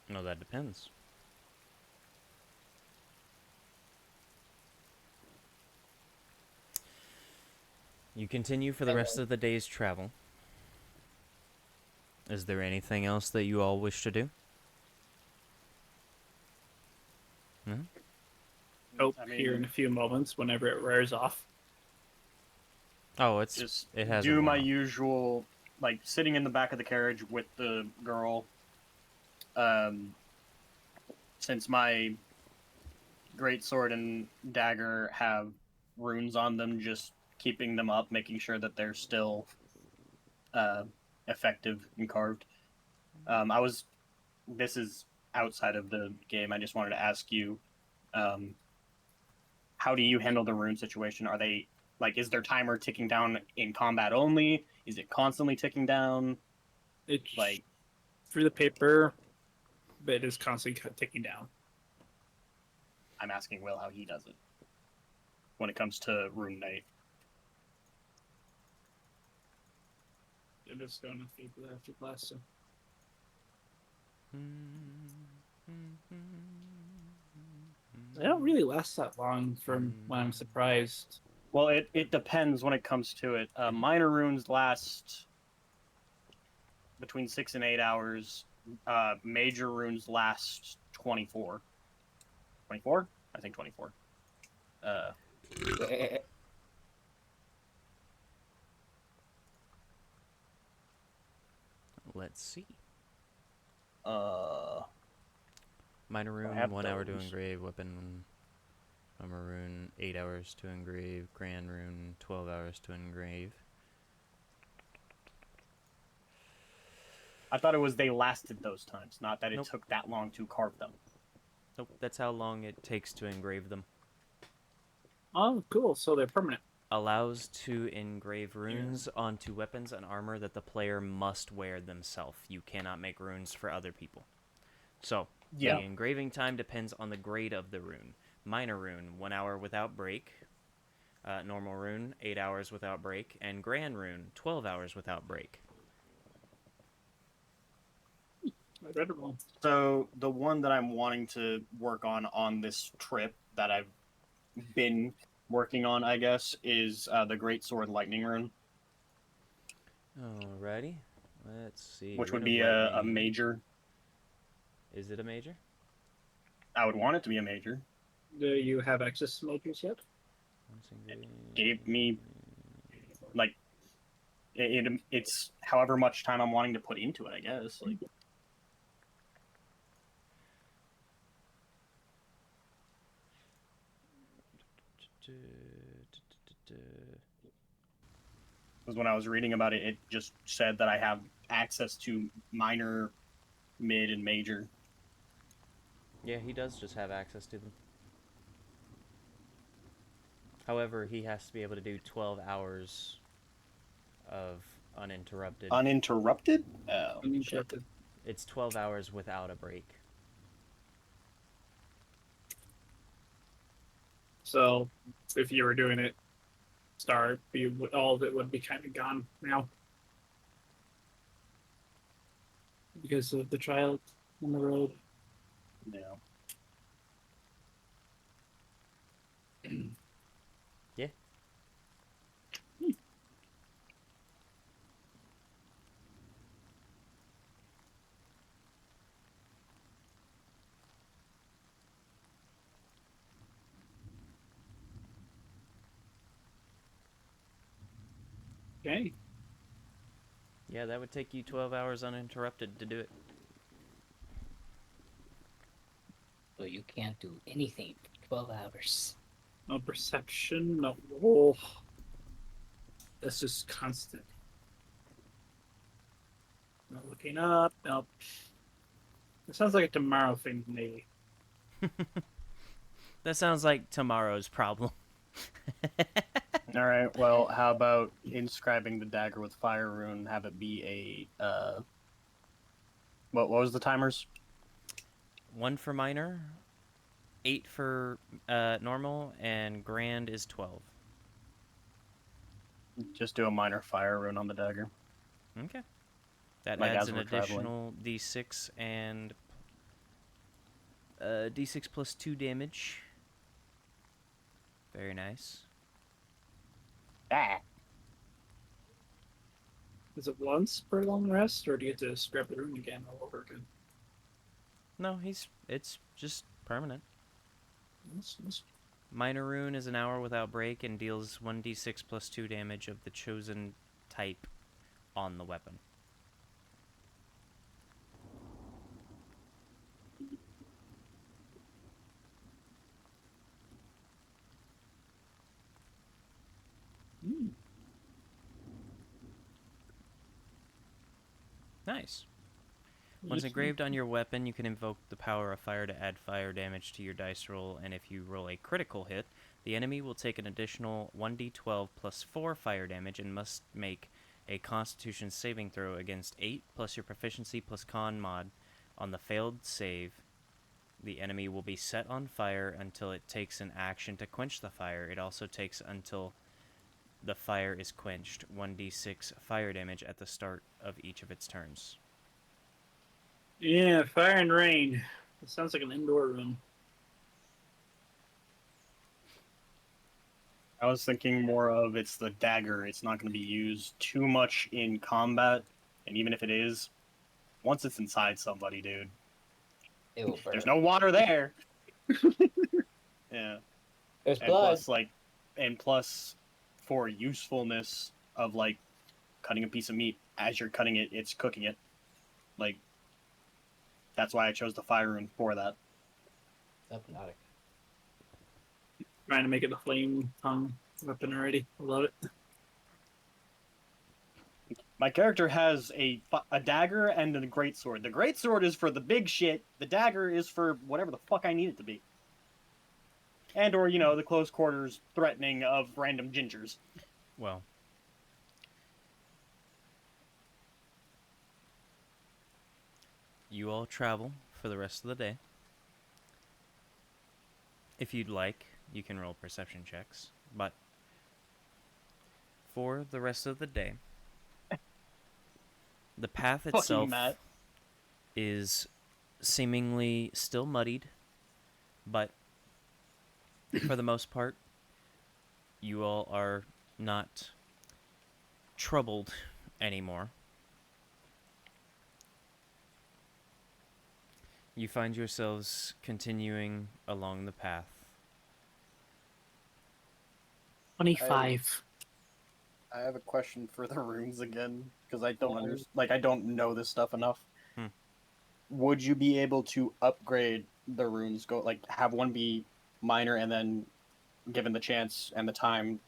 No, that depends. You continue for the rest of the day's travel. Is there anything else that you all wish to do? No? Hope I mean- here in a few moments, whenever it wears off. Oh, it's Just it has do my usual, like sitting in the back of the carriage with the girl. Since my great sword and dagger have runes on them, just keeping them up, making sure that they're still effective and carved. This is outside of the game. I just wanted to ask you, how do you handle the rune situation? Are they like, is their timer ticking down in combat only? Is it constantly ticking down? It's Like, through the paper, but it is constantly ticking down. I'm asking Will how he does it when it comes to rune night. I'm just going to feed the after class. So. They don't really last that long from when I'm surprised. Well, it depends when it comes to it. Minor runes last between 6 and 8 hours. Major runes last 24. 24? I think 24. Let's see. Uh, Minor rune, have 1 hour to those. engrave. Weapon armor rune, 8 hours to engrave. Grand rune, 12 hours to engrave. I thought it was they lasted those times, not that it Nope. took that long to carve them. Nope, that's how long it takes to engrave them. Oh, cool. So they're permanent. Allows to engrave runes onto weapons and armor that the player must wear themselves. You cannot make runes for other people. So, the engraving time depends on the grade of the rune. Minor rune, 1 hour without break. Normal rune, 8 hours without break, and grand rune, 12 hours without break. I read it wrong. So the one that I'm wanting to work on this trip that I've been working on, I guess, is the Great Sword Lightning Rune, Alrighty. Let's see. which Rune would of be a Lightning. major. Is it a major? I would want it to be a major. Do you have access to majors yet? Gave me like it's however much time I'm wanting to put into it, I guess. Like, because when I was reading about it, it just said that I have access to minor, mid, and major. Yeah, he does just have access to them. However, he has to be able to do 12 hours of uninterrupted. Uninterrupted? Oh, shit. Uninterrupted. It's 12 hours without a break. So, if you were doing it, start, all of it would be kind of gone now because of the trial on the road. Yeah. Yeah. Okay. Yeah, that would take you 12 hours uninterrupted to do it. So you can't do anything for 12 hours. No perception, no roll. That's just constant. No looking up, nope. It sounds like a tomorrow thing, maybe. That sounds like tomorrow's problem. All right. Well, how about inscribing the dagger with fire rune? Have it be a what was the timers? 1 for minor, 8 for normal, and grand is 12. Just do a minor fire rune on the dagger. Okay. That Like adds as an we're traveling. additional d6 and d6 plus 2 damage. Very nice. Ah. Is it once per long rest, or do you have to scrap the room again all over again? No, it's just permanent. That's Minor rune is an hour without break and deals 1d6 plus 2 damage of the chosen type on the weapon. Nice. Once engraved on your weapon, you can invoke the power of fire to add fire damage to your dice roll, and if you roll a critical hit, the enemy will take an additional 1d12 plus 4 fire damage and must make a Constitution saving throw against 8 plus your proficiency plus con mod. On the failed save, the enemy will be set on fire until it takes an action to quench the fire. It also takes until the fire is quenched 1d6 fire damage at the start of each of its turns. Yeah, fire and rain. It sounds like an indoor room. I was thinking more of it's the dagger. It's not going to be used too much in combat, and even if it is, once it's inside somebody, dude, It will burn. there's no water there. Yeah. There's And blood. plus for usefulness of like cutting a piece of meat as you're cutting it, it's cooking it. Like, that's why I chose the fire rune for that. Hypnotic. Trying to make it a flame tongue weapon already. I love it. My character has a dagger and a greatsword. The greatsword is for the big shit. The dagger is for whatever the fuck I need it to be. And or, the close quarters threatening of random gingers. Well, you all travel for the rest of the day. If you'd like, you can roll perception checks, but for the rest of the day. The path Fuck you, itself Matt. is seemingly still muddied, but for the most part, you all are not troubled anymore. You find yourselves continuing along the path. 25. I have a question for the runes again because I don't understand. Like, I don't know this stuff enough. Hmm. Would you be able to upgrade the runes? Go like have one be minor, and then, given the chance and the time,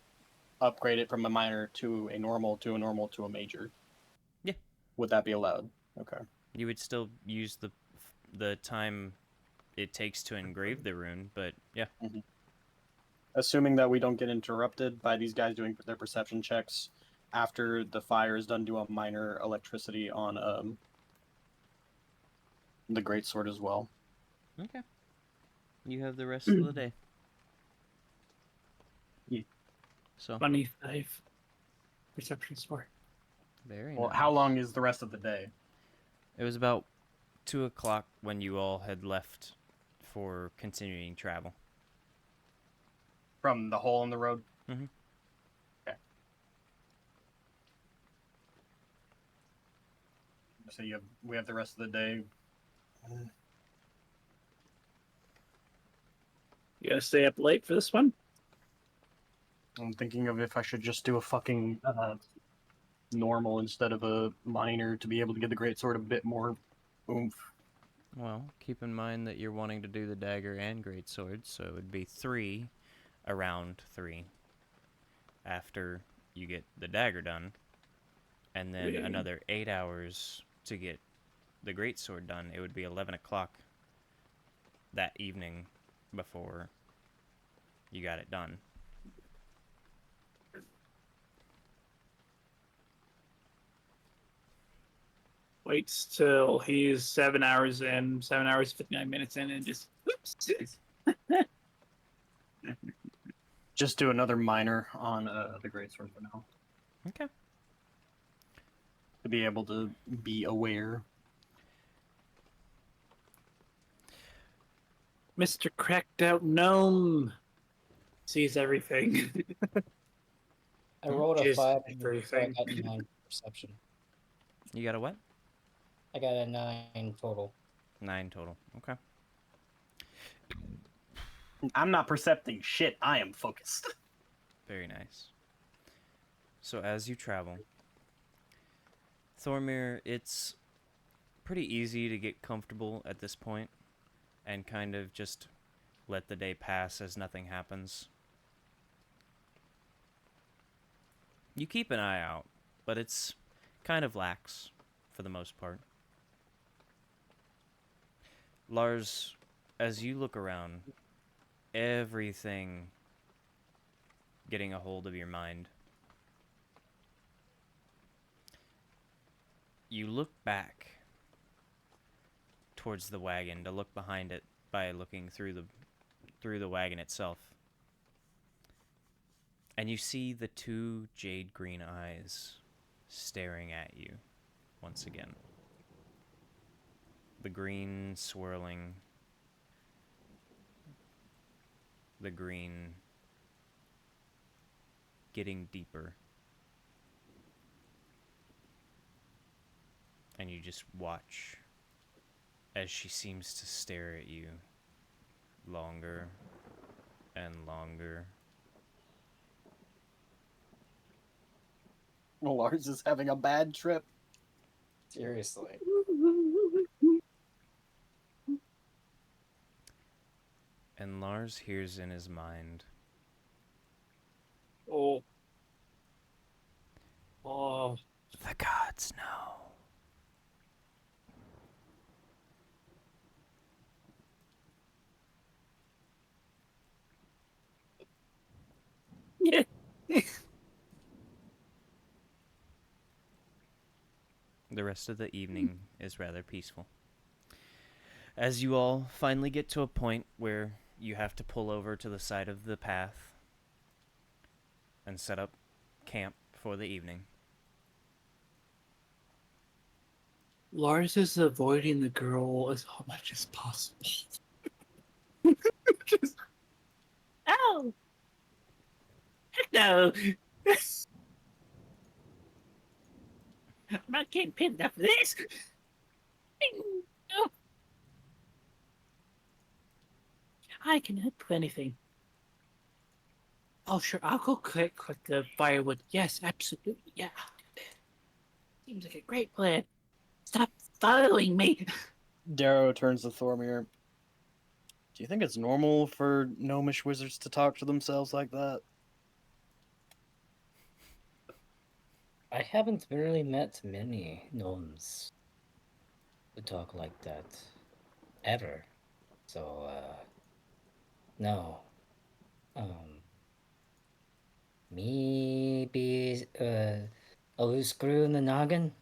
upgrade it from a minor to a normal to a normal to a major. Yeah. Would that be allowed? Okay. You would still use the time it takes to engrave the rune, but yeah. Assuming that we don't get interrupted by these guys doing their perception checks after the fire is done, do a minor electricity on the greatsword as well. Okay. You have the rest of the day. Yeah. So 25. Perception score. very Well, nice. how long is the rest of the day? It was about 2 o'clock when you all had left for continuing travel. From the hole in the road? Mhm. Okay. So we have the rest of the day. You gotta stay up late for this one? I'm thinking of if I should just do a fucking normal instead of a minor to be able to get the greatsword a bit more oomph. Well, keep in mind that you're wanting to do the dagger and greatsword, so it would be 3 around 3 after you get the dagger done, and then another 8 hours to get the greatsword done. It would be 11 o'clock that evening before you got it done. Waits till he's 7 hours in, 7 hours, 59 minutes in, and just, oops. Just do another minor on the greatsword for now. Okay. To be able to be aware. Mr. Cracked Out Gnome sees everything. I rolled a Just 5, so I everything. got 9 perception. You got a what? I got a 9 total. 9 total. Okay. I'm not percepting shit. I am focused. Very nice. So as you travel, Thormir, it's pretty easy to get comfortable at this point and kind of just let the day pass as nothing happens. You keep an eye out, but it's kind of lax for the most part. Lars, as you look around, everything getting a hold of your mind. You look back towards the wagon to look behind it by looking through the wagon itself. And you see the 2 jade green eyes staring at you once again. The green swirling, the green getting deeper. And you just watch as she seems to stare at you longer and longer. Lars is having a bad trip. Seriously. And Lars hears in his mind, Oh. Oh. the gods know. Yeah. The rest of the evening is rather peaceful. As you all finally get to a point where you have to pull over to the side of the path and set up camp for the evening. Lars is avoiding the girl as much as possible. Just, ow! Heck no! I'm not getting pinned up for this! No. I cannot do anything. Oh, sure, I'll go click the firewood. Yes, absolutely. Yeah, I'll do that. Seems like a great plan. Stop following me! Darrow turns to Thormir. Do you think it's normal for gnomish wizards to talk to themselves like that? I haven't really met many gnomes who talk like that ever. So, no. Maybe a loose screw in the noggin?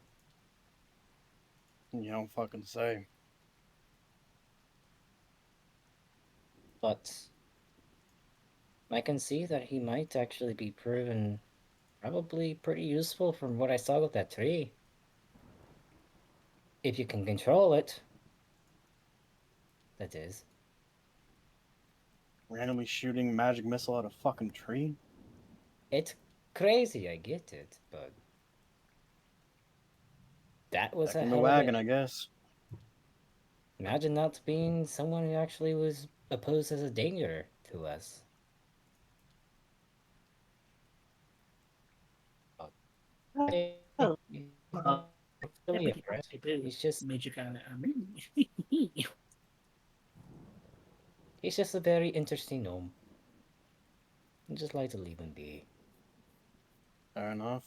You don't fucking say. But I can see that he might actually be proven probably pretty useful from what I saw with that tree. If you can control it. That is. Randomly shooting magic missile at a fucking tree? It's crazy, I get it, but that was Back a in the hell of wagon, a... I guess. Imagine not being someone who actually was opposed as a danger to us. Oh, Really a threat. He's just he's just a very interesting gnome. I just like to leave him be. Fair enough.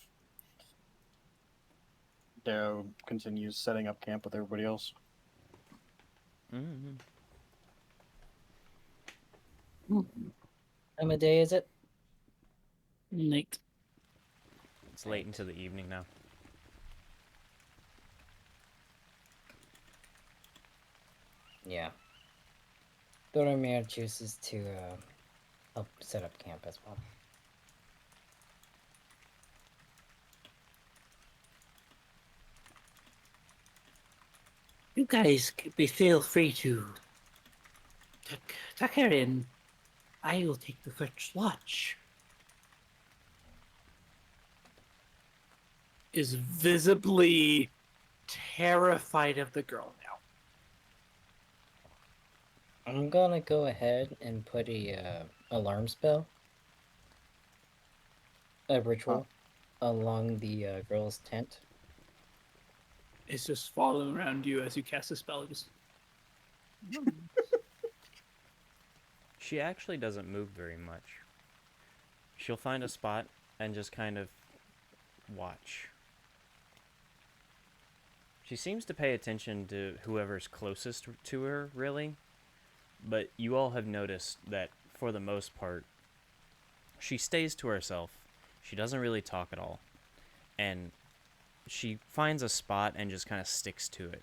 Darrow continues setting up camp with everybody else. Mm-hmm. Time of day is it? Night. It's late into the evening now. Yeah. Boromir chooses to help set up camp as well. You guys feel free to tuck her in. I will take the first watch. is visibly terrified of the girl now. I'm gonna go ahead and put a alarm spell, a ritual, along the girl's tent. It's just following around you as you cast a spell. Just She actually doesn't move very much. She'll find a spot and just kind of watch. She seems to pay attention to whoever's closest to her, really. But you all have noticed that, for the most part, she stays to herself. She doesn't really talk at all. And she finds a spot and just kind of sticks to it.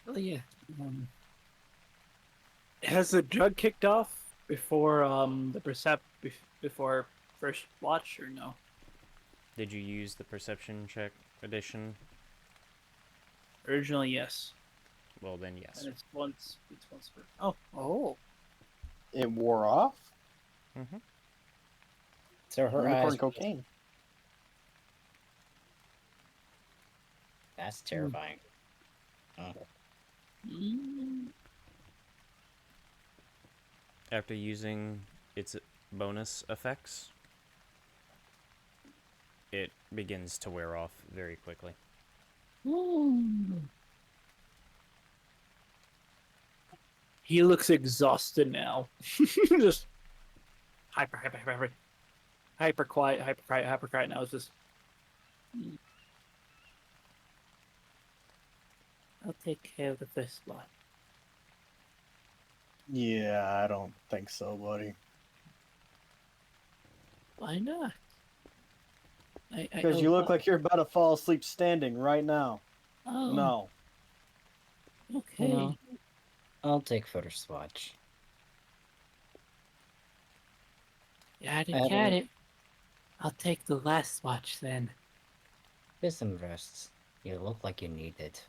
Oh yeah. has the drug kicked off before before first watch or no? Did you use the perception check addition? Originally, yes. Well, then yes. And it's once for. Oh. It wore off? Mm-hmm. So her Unicorn eyes. cocaine. That's terrifying. After using its bonus effects, it begins to wear off very quickly. He looks exhausted now. Just hyper quiet now. It's just I'll take care of the first one. Yeah, I don't think so, buddy. Why not? Because you look like you're about to fall asleep standing right now. Oh, No. okay. No. I'll take first watch. Got it, I got don't- it. I'll take the last watch then. Get some rest. You look like you need it.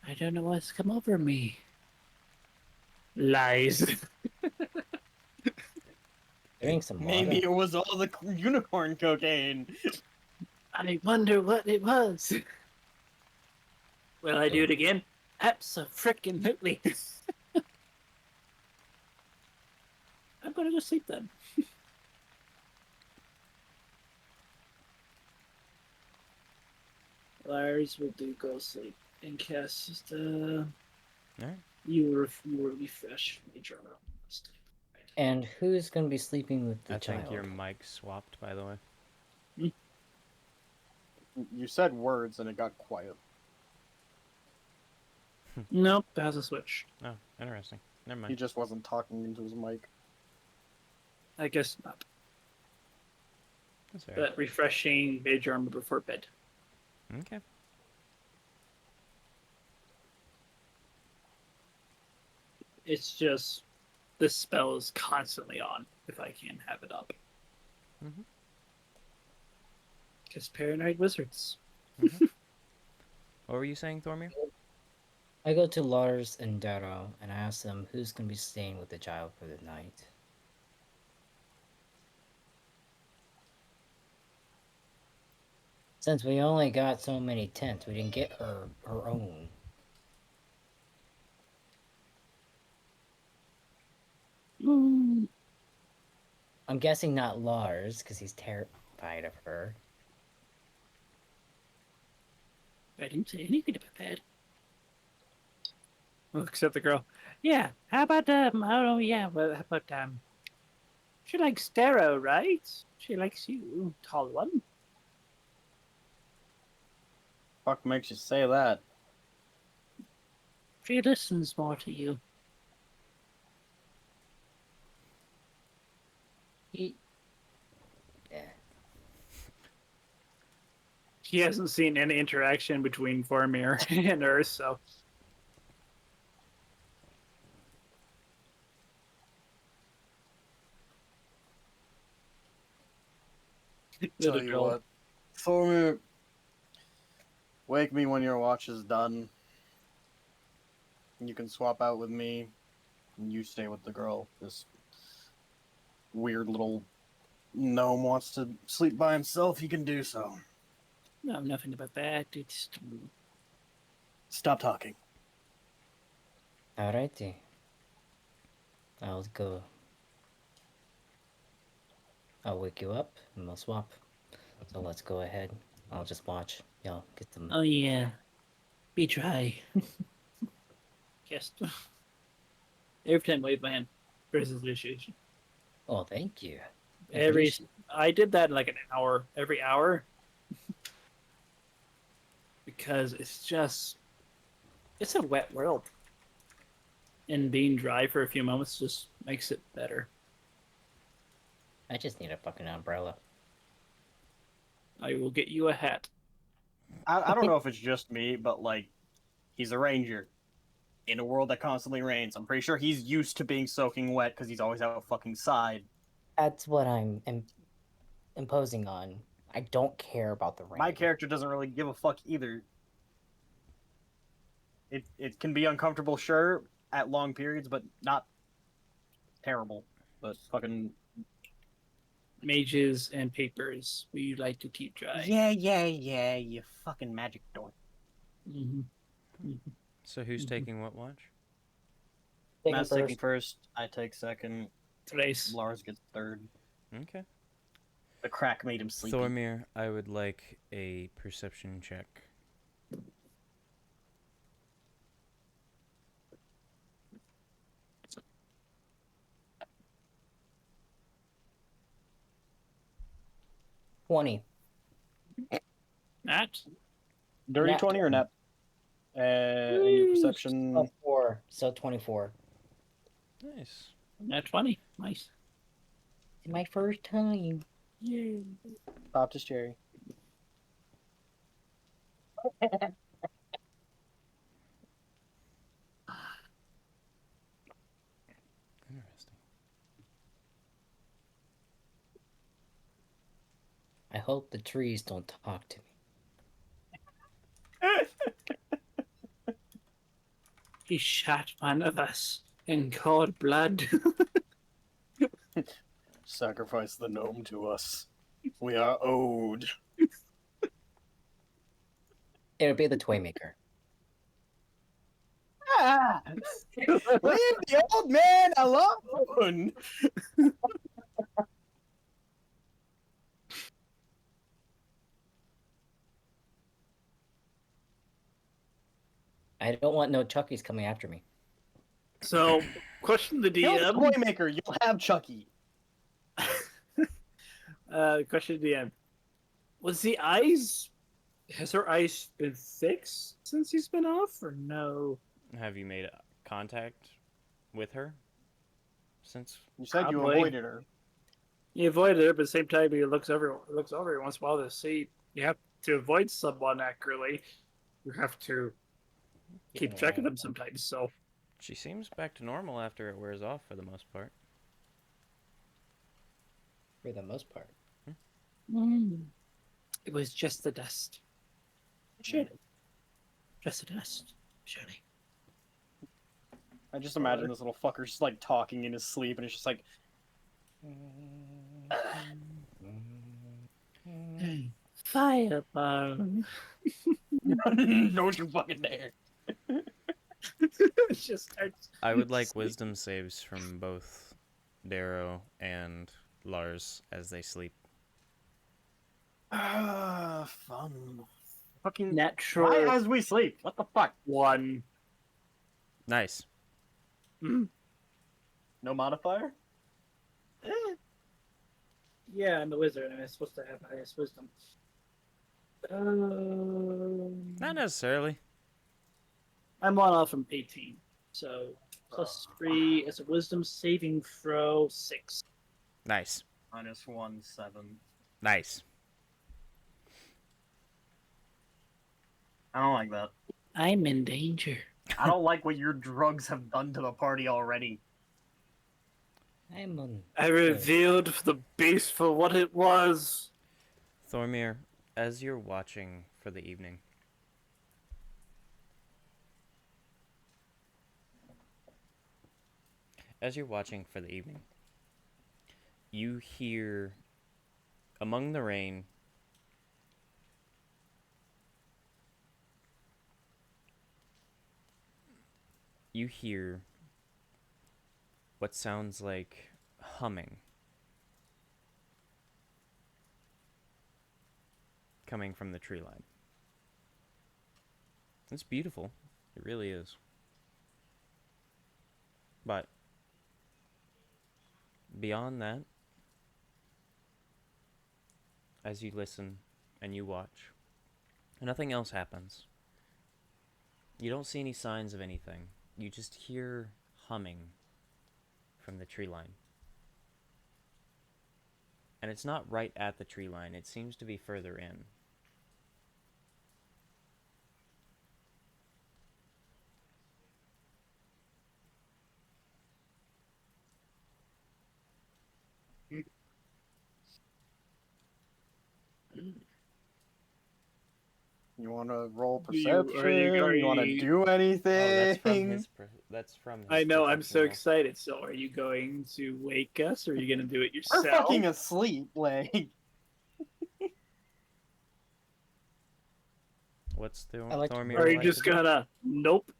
I don't know what's come over me. Lies. Drink some water. Maybe it was all the unicorn cocaine. I wonder what it was. Will I do it again? Abso-frickin-lutely. I'm gonna go sleep then. Lars will do go sleep and cast Alright. you will refresh my journal. And who's gonna be sleeping with the I child? think your mic swapped, by the way. You said words and it got quiet. Nope, that has a switch. Oh, interesting. Never He mind. just wasn't talking into his mic. I guess not. That's all right. But refreshing mage armor before bed. Okay. It's just this spell is constantly on if I can have it up. Mhm. Because paranoid wizards. What were you saying, Thormir? I go to Lars and Darrow and I ask them who's gonna be staying with the child for the night. Since we only got so many tents, we didn't get her own. I'm guessing not Lars, because he's terrified of her. I didn't say anything about that. Looks at the girl. Yeah, how about, I don't know, yeah, well, how about, she likes Darrow, right? She likes you, tall one. Fuck makes you say that? She listens more to you. Yeah. He hasn't seen any interaction between Vormir and her, so. Tell you what, Thormir, wake me when your watch is done. You can swap out with me, and you stay with the girl. This weird little gnome wants to sleep by himself. He can do so. No, nothing about that. It's Stop talking. Alrighty. I'll go. I'll wake you up and we'll swap. So let's go ahead. I'll just watch. Y'all get them. Oh yeah, be dry. Yes. Every time I wave my hand versus initiation. Oh, thank you. I did that in like an hour, every hour, because it's a wet world, and being dry for a few moments just makes it better. I just need a fucking umbrella. I will get you a hat. I don't know if it's just me, but like, he's a ranger in a world that constantly rains. I'm pretty sure he's used to being soaking wet because he's always out fucking side. That's what I'm imposing on. I don't care about the rain. My character doesn't really give a fuck either. It can be uncomfortable, sure, at long periods, but not terrible. But fucking Mages and papers we like to keep dry. yeah, you fucking magic dork. Mm-hmm. So who's Mhm. taking what watch? Matt's taking first. I take second. Trace. Lars gets third. Okay. The crack made him sleepy. Thormir, I would like a perception check. $20. Matt. Dirty Nat 20 or net? And your perception. Oh, 4. So 24. Nice. Nat 20. Nice. It's my first time. Yeah. Baptist Cherry. Interesting. I hope the trees don't talk to me. He shot one of us in cold blood. Sacrifice the gnome to us. We are owed. It'll be the toy maker. Ah! Leave the old man alone! I don't want no Chuckies coming after me. So, question the Kill the DM. toy maker, you'll have Chucky. Question to DM. Was the eyes? Has her eyes been fixed since he's been off, or no? Have you made contact with her since? You said you Probably. avoided her. He avoided her, but at the same time, he looks over every once in a while to see. You have to avoid someone accurately. You have to keep track of them sometimes. So, She seems back to normal after it wears off for the most part. For the most part. it was just the dust. Surely. Just the dust. Surely. I just imagine this little fucker just like talking in his sleep, and it's just like, Fireball. don't you fucking dare. It just starts. I would like wisdom saves from both Darrow and Lars as they sleep. Fun. Fucking Natural Why as we sleep? What the fuck? 1. Nice. No modifier? Yeah, I'm the wizard, and I'm supposed to have highest wisdom. Not necessarily. I'm one off from 18, so +3 is a wisdom saving throw 6. Nice. -1, 7. Nice. I don't like that. I'm in danger. I don't like what your drugs have done to the party already. I'm on. I revealed the beast for what it was. Thormir, as you're watching for the evening, you hear among the rain you hear what sounds like humming coming from the tree line. It's beautiful. It really is. But beyond that, as you listen and you watch, nothing else happens. You don't see any signs of anything. You just hear humming from the tree line. And it's not right at the tree line. It seems to be further in. You want to roll Are you perception? You want to going- do anything? That's from his I know, I'm so perception roll. excited. So, are you going to wake us, or are you going to do it We're yourself? fucking asleep, like. What's the I like to- Thormir Or are you like just to do? gonna? Nope.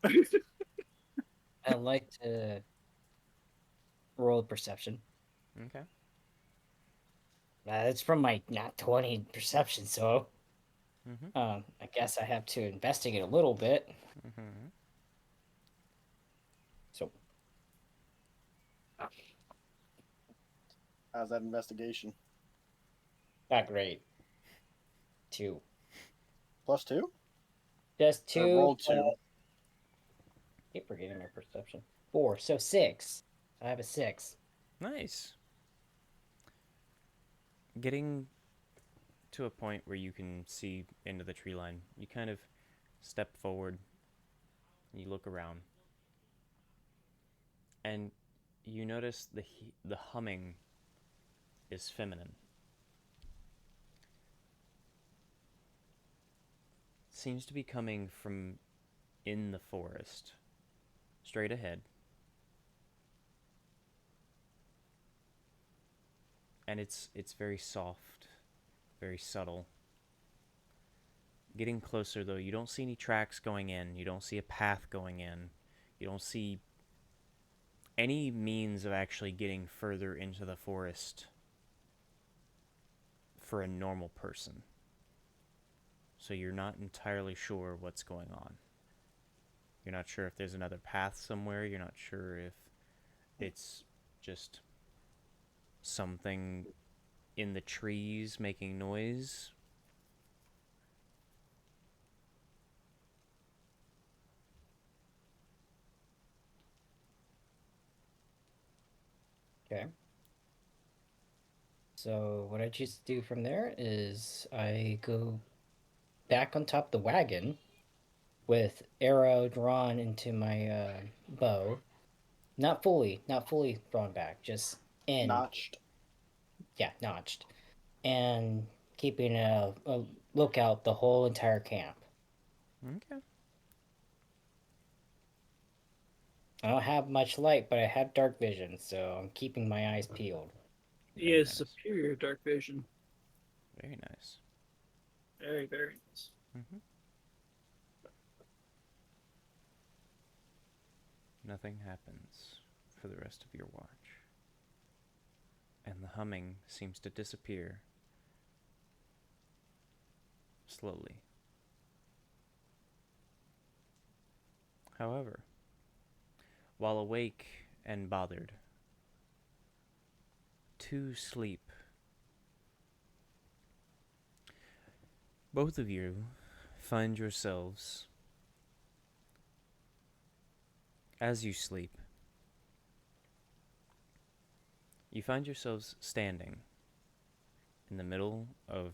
I like to roll perception. Okay. It's from my not 20 perception, so Mm-hmm. I guess I have to investigate a little bit. Mm-hmm. So How's that investigation? not great. 2. +2? Just Or 2. roll 2. Keep forgetting my perception. 4. So 6. I have a 6. Nice. Getting to a point where you can see into the tree line, you kind of step forward, you look around, and you notice the humming is feminine. Seems to be coming from in the forest, straight ahead. And it's very soft, very subtle. Getting closer though, you don't see any tracks going in, you don't see a path going in, you don't see any means of actually getting further into the forest for a normal person. So you're not entirely sure what's going on. You're not sure if there's another path somewhere, you're not sure if it's just something in the trees making noise. Okay. So what I choose to do from there is I go back on top of the wagon with arrow drawn into my bow. Not fully drawn back, just in. Notched. Yeah, notched. And keeping a lookout the whole entire camp. Okay. I don't have much light, but I have dark vision, so I'm keeping my eyes peeled. He Very has nice. superior dark vision. Very nice. Very, very nice. Mm-hmm. Nothing happens for the rest of your watch. And the humming seems to disappear slowly. However, while awake and bothered, to sleep, both of you find yourselves, as you sleep, you find yourselves standing in the middle of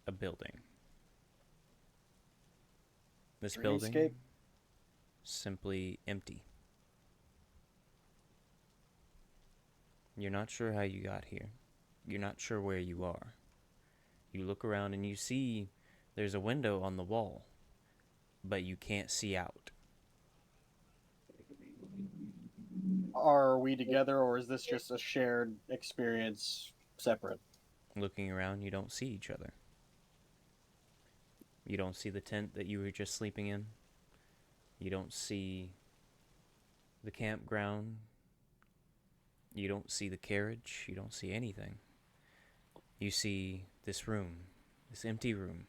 a building. This building Dreamscape. simply empty. You're not sure how you got here. You're not sure where you are. You look around and you see there's a window on the wall, but you can't see out. Are we together, or is this just a shared experience separate? Looking around, you don't see each other. You don't see the tent that you were just sleeping in. You don't see the campground. You don't see the carriage. You don't see anything. You see this room, this empty room.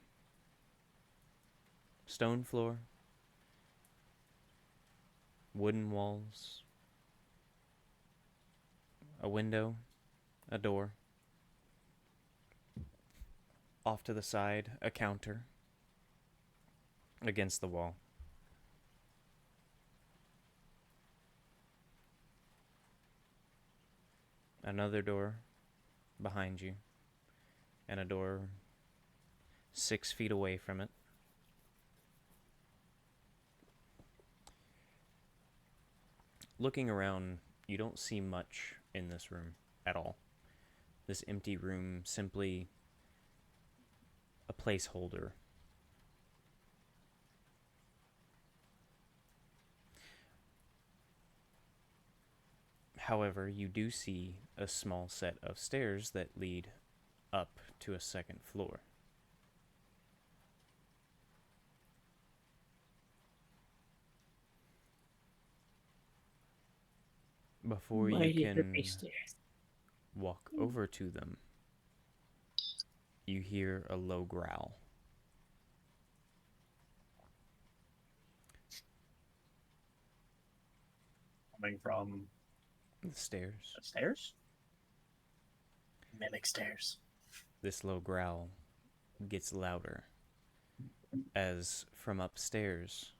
Stone floor, wooden walls, a window, a door. Off to the side, a counter against the wall. Another door behind you, and a door 6 feet away from it. Looking around, you don't see much in this room at all. This empty room, simply a placeholder. However, you do see a small set of stairs that lead up to a second floor. Before you Mighty can Rippy stairs. walk over to them, you hear a low growl. Coming from The stairs. the stairs? Mimic stairs. This low growl gets louder as from upstairs,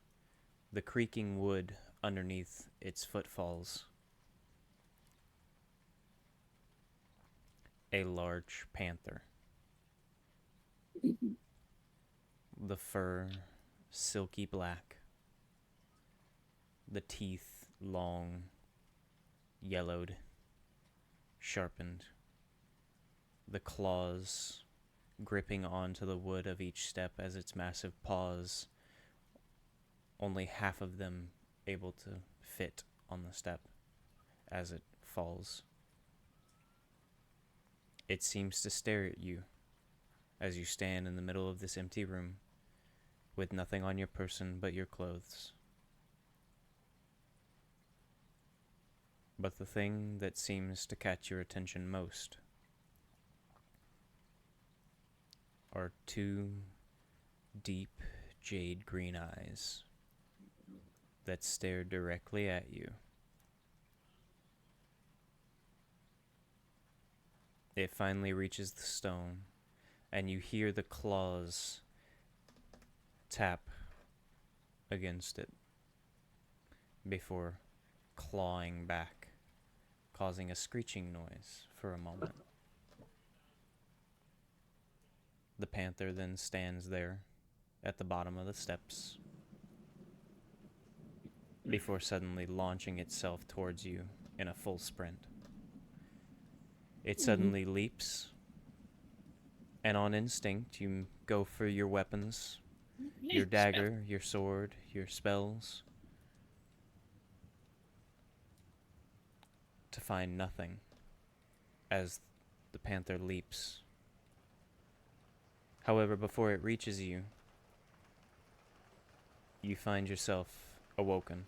the creaking wood underneath its footfalls a large panther. The fur silky black, the teeth long, yellowed, sharpened, the claws gripping onto the wood of each step as its massive paws, only half of them able to fit on the step as it falls. It seems to stare at you as you stand in the middle of this empty room with nothing on your person but your clothes. But the thing that seems to catch your attention most are two deep jade green eyes that stare directly at you. It finally reaches the stone, and you hear the claws tap against it before clawing back, causing a screeching noise for a moment. The panther then stands there at the bottom of the steps before suddenly launching itself towards you in a full sprint. It suddenly leaps, and on instinct you go for your weapons, your dagger, your sword, your spells, to find nothing as the panther leaps. However, before it reaches you, you find yourself awoken.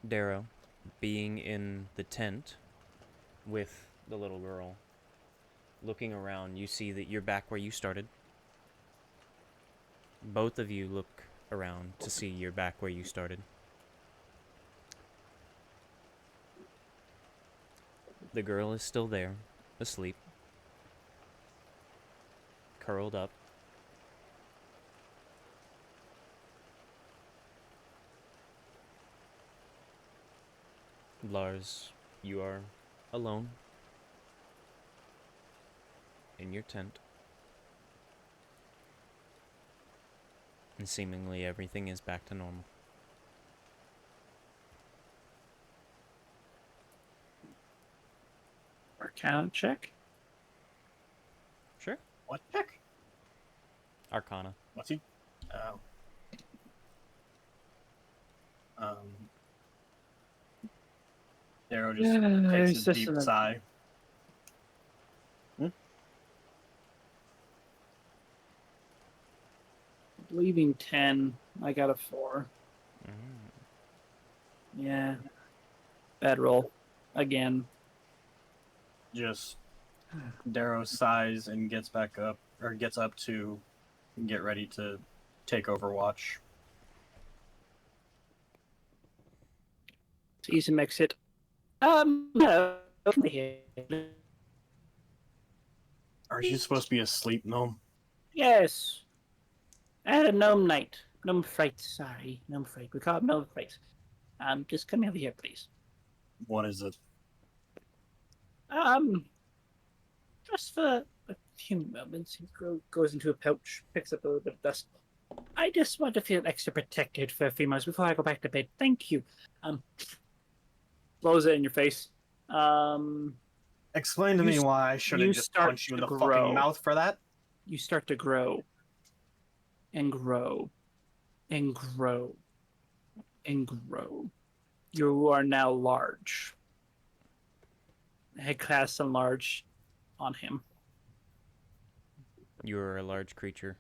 Darrow, being in the tent with the little girl, looking around, you see that you're back where you started. Both of you look around to see you're back where you started. The girl is still there, asleep, curled up. Lars, you are alone in your tent, and seemingly everything is back to normal. Arcana check. Sure. What check? Arcana. What's he? Oh. Darrow just takes a deep sigh. Leaving 10. I got a 4. Mm. Yeah. Bad roll. Again. Just Darrow sighs and gets back up, or gets up to get ready to take Overwatch. It's easy to exit. No. Are you supposed to be asleep, Gnome? Yes. I had a gnome night. Gnome fright, sorry. Gnome fright. We call it gnome fright. Just come over here, please. What is it? Just for a few moments, he goes into a pouch, picks up a little bit of dust. I just want to feel extra protected for a few months before I go back to bed. Thank you. Blows it in your face. Explain to me why I shouldn't just punch you in the fucking mouth for that. You start to grow. And grow. And grow. And grow. You are now large. Head casts enlarge on him. You are a large creature.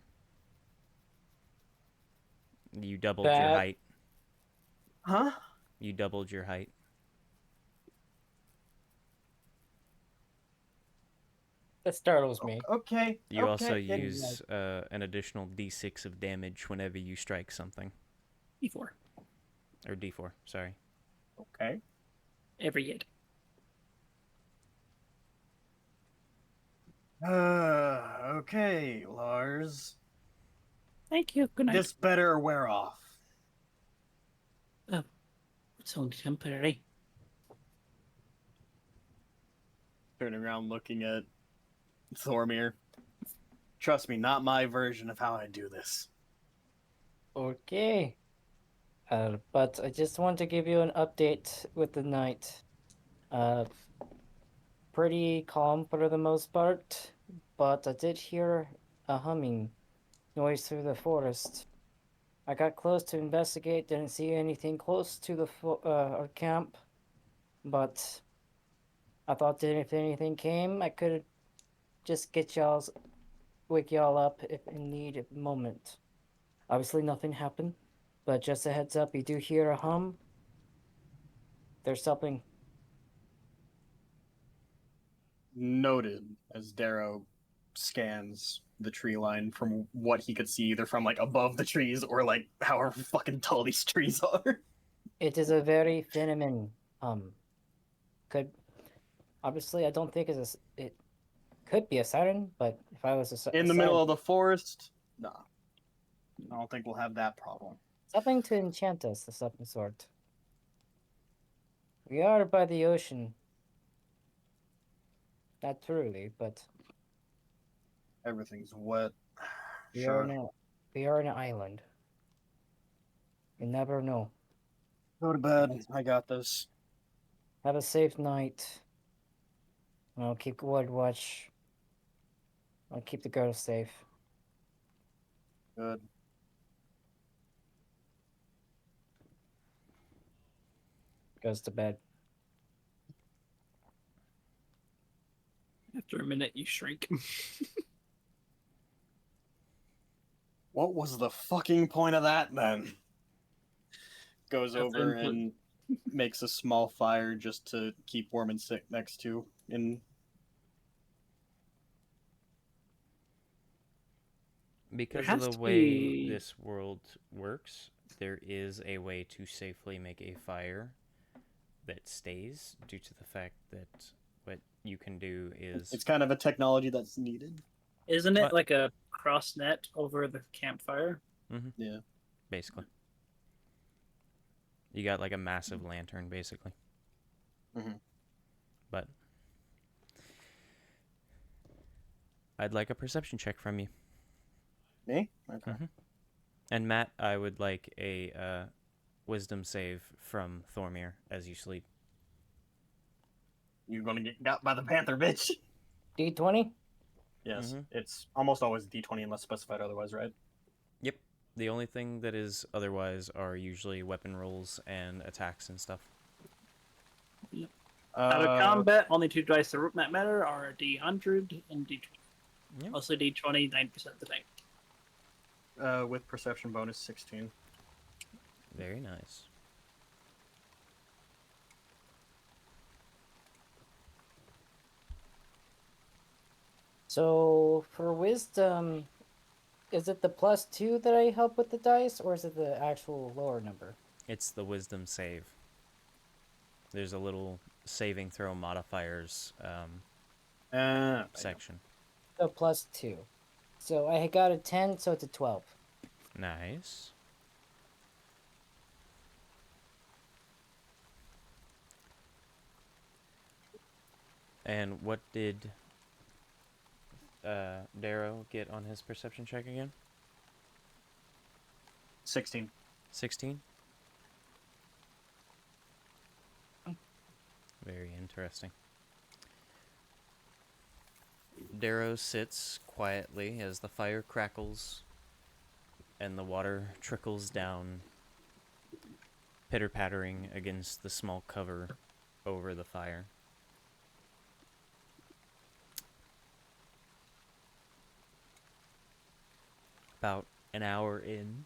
You doubled your height. Huh? You doubled your height. That startles me. Okay. You also use an additional d6 of damage whenever you strike something. D4. Or d4, sorry. Okay. Every hit. Okay, Lars. Thank you. Good night. This better wear off. Oh, it's only temporary. Turning around, looking at Thormir. Trust me, not my version of how I do this. Okay. But I just want to give you an update with the night. Uh, Pretty calm for the most part, but I did hear a humming noise through the forest. I got close to investigate, didn't see anything close to our camp, but I thought that if anything came, I could just wake y'all up if in need at the moment. Obviously, nothing happened, but just a heads up, you do hear a hum. There's something. Noted as Darrow scans the tree line from what he could see, either from like above the trees or like however fucking tall these trees are. It is a very feminine hum. Could obviously, I don't think it could be a siren, but if I was In the middle of the forest, nah. I don't think we'll have that problem. something to enchant us of some sort. We are by the ocean. Not truly, but Everything's wet. we Sure. we are an island. You never know. Go to bed. I got this. Have a safe night. I'll keep ward watch. I'll keep the girls safe. Good. Goes to bed. After a minute, you shrink. What was the fucking point of that then? Goes over and makes a small fire just to keep warm and sit next to. Because has of the to way be- this world works, there is a way to safely make a fire that stays, due to the fact that what you can do is It's kind of a technology that's needed. Isn't it What? like a cross net over the campfire? Yeah. basically you got like a massive lantern, basically. Mhm. But I'd like a perception check from you. Me? Okay. Mhm. And Matt, I would like a wisdom save from Thormir as you sleep. You're gonna get got by the panther, bitch. D20? Yes, Mhm. it's almost always D20 unless specified otherwise, right? Yep. The only thing that is otherwise are usually weapon rolls and attacks and stuff. Out of combat, only two dice that matter are D100 and D20. Yep. Mostly D20, 9% of the time. With perception bonus 16. Very nice. So for wisdom, is it the +2 that I help with the dice, or is it the actual lower number? It's the wisdom save. There's a little saving throw modifiers section. So +2. So I got a 10, so it's a 12. Nice. And what did Darrow get on his perception check again? 16. 16? Very interesting. Darrow sits quietly as the fire crackles and the water trickles down, pitter-pattering against the small cover over the fire. About an hour in,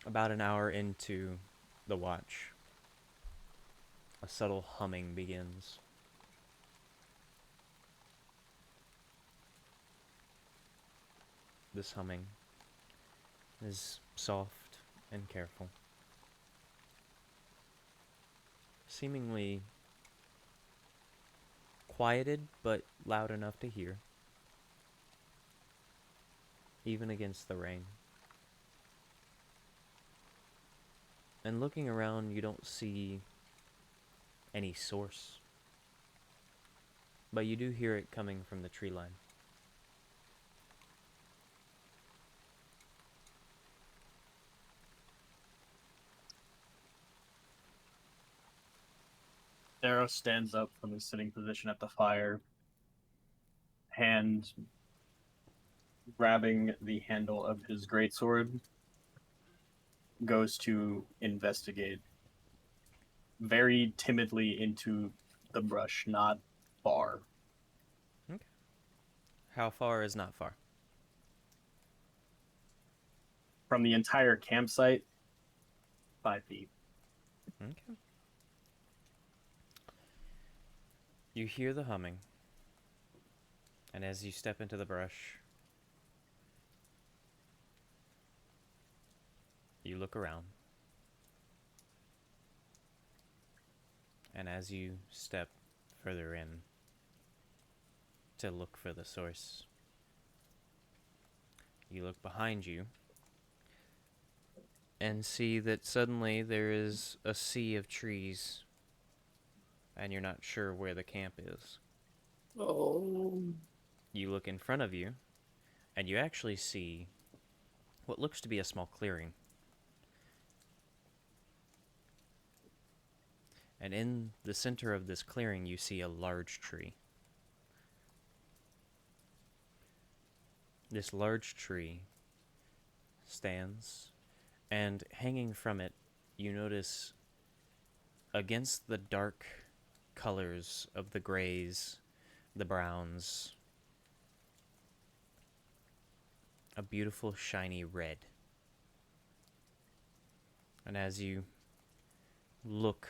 about an hour into the watch, a subtle humming begins. This humming is soft and careful, seemingly quieted but loud enough to hear, even against the rain. And looking around, you don't see any source. But you do hear it coming from the tree line. Darrow stands up from his sitting position at the fire, hand grabbing the handle of his greatsword, goes to investigate very timidly into the brush, not far. Okay. How far is not far? From the entire campsite, 5 feet. Okay. You hear the humming, and as you step into the brush, you look around. And as you step further in to look for the source, you look behind you and see that suddenly there is a sea of trees, and you're not sure where the camp is. Oh. You look in front of you, and you actually see what looks to be a small clearing. And in the center of this clearing, you see a large tree. This large tree stands, and hanging from it, you notice against the dark colors of the grays, the browns, a beautiful shiny red. And as you look,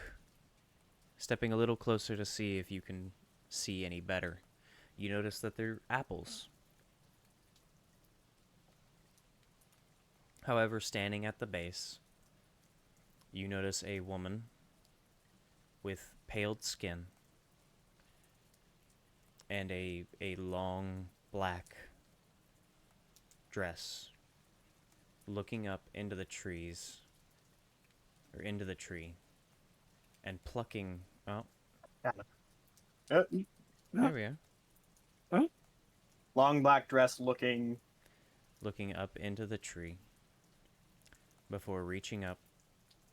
stepping a little closer to see if you can see any better, you notice that they're apples. However, standing at the base, you notice a woman with paled skin and a long black dress looking up into the trees, or into the tree, and plucking. Oh, there we are. Long black dress looking Looking up into the tree before reaching up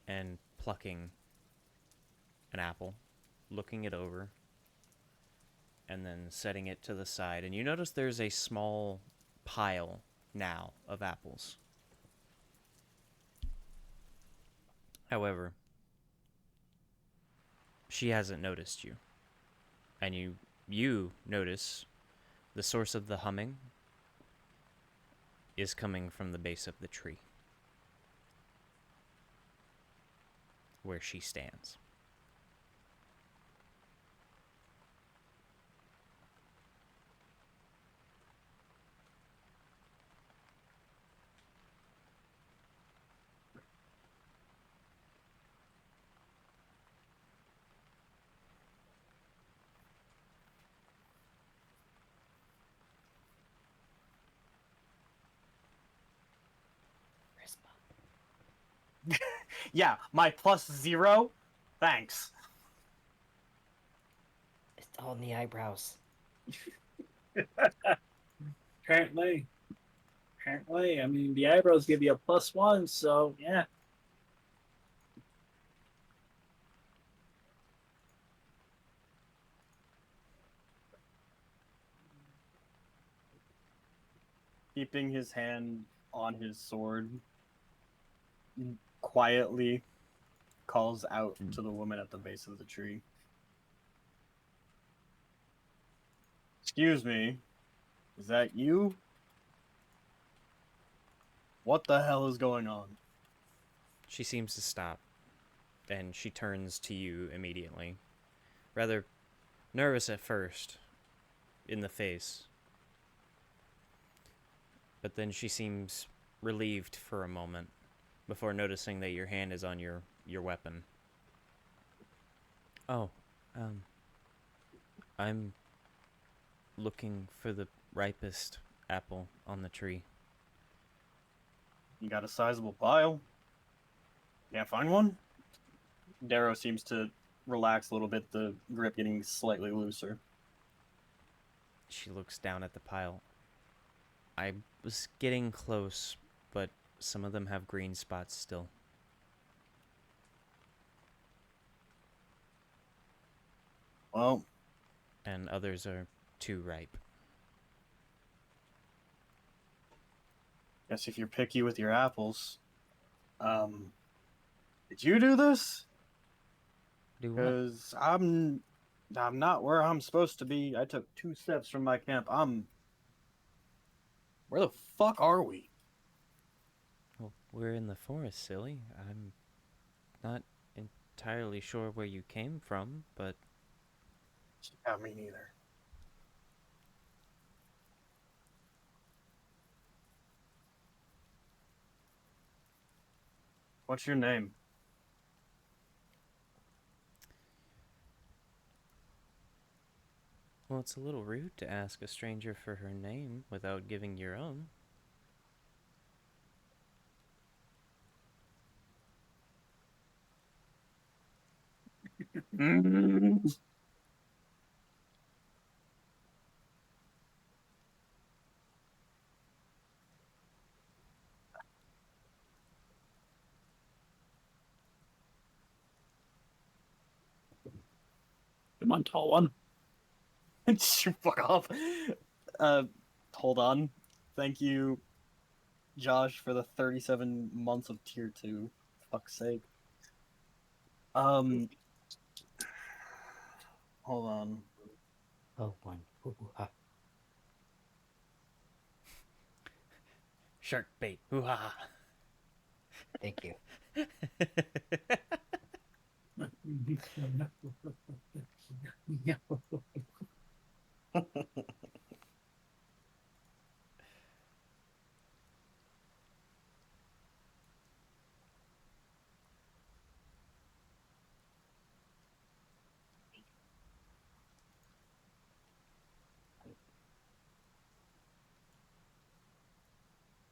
and plucking an apple, looking it over, and then setting it to the side. And you notice there's a small pile now of apples. However, she hasn't noticed you. And you notice the source of the humming is coming from the base of the tree, where she stands. Yeah, my +0. Thanks. It's all in the eyebrows. Apparently. I mean, the eyebrows give you a +1, so yeah. Keeping his hand on his sword, quietly calls out to the woman at the base of the tree. Excuse me, is that you? What the hell is going on? She seems to stop, and she turns to you immediately, rather nervous at first, in the face. But then she seems relieved for a moment, before noticing that your hand is on your weapon. Oh, I'm looking for the ripest apple on the tree. You got a sizable pile? Can't find one? Darrow seems to relax a little bit, the grip getting slightly looser. She looks down at the pile. I was getting close, but some of them have green spots still. Well, And others are too ripe. guess if you're picky with your apples, did you do this? Do what? Because I'm not where I'm supposed to be. I took 2 steps from my camp. Where the fuck are we? Well, we're in the forest, silly. I'm not entirely sure where you came from, but Yeah, me neither. What's your name? well, it's a little rude to ask a stranger for her name without giving your own. Come on, tall one. Fuck off. Uh, hold on. Thank you, Josh, for the 37 months of tier 2. Fuck's sake. Hold on. Oh, one. Hoo-ha. Shark bait. Hoo-ha! Thank you.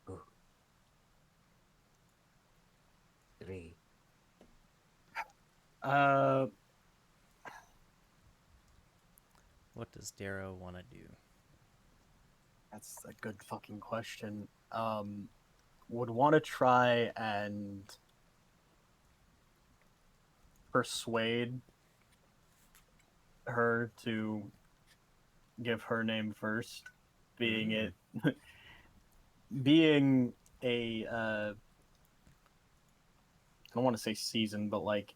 Ooh. 3. What does Darrow want to do? That's a good fucking question. Would want to try and persuade her to give her name first, being it being a I don't want to say seasoned, but like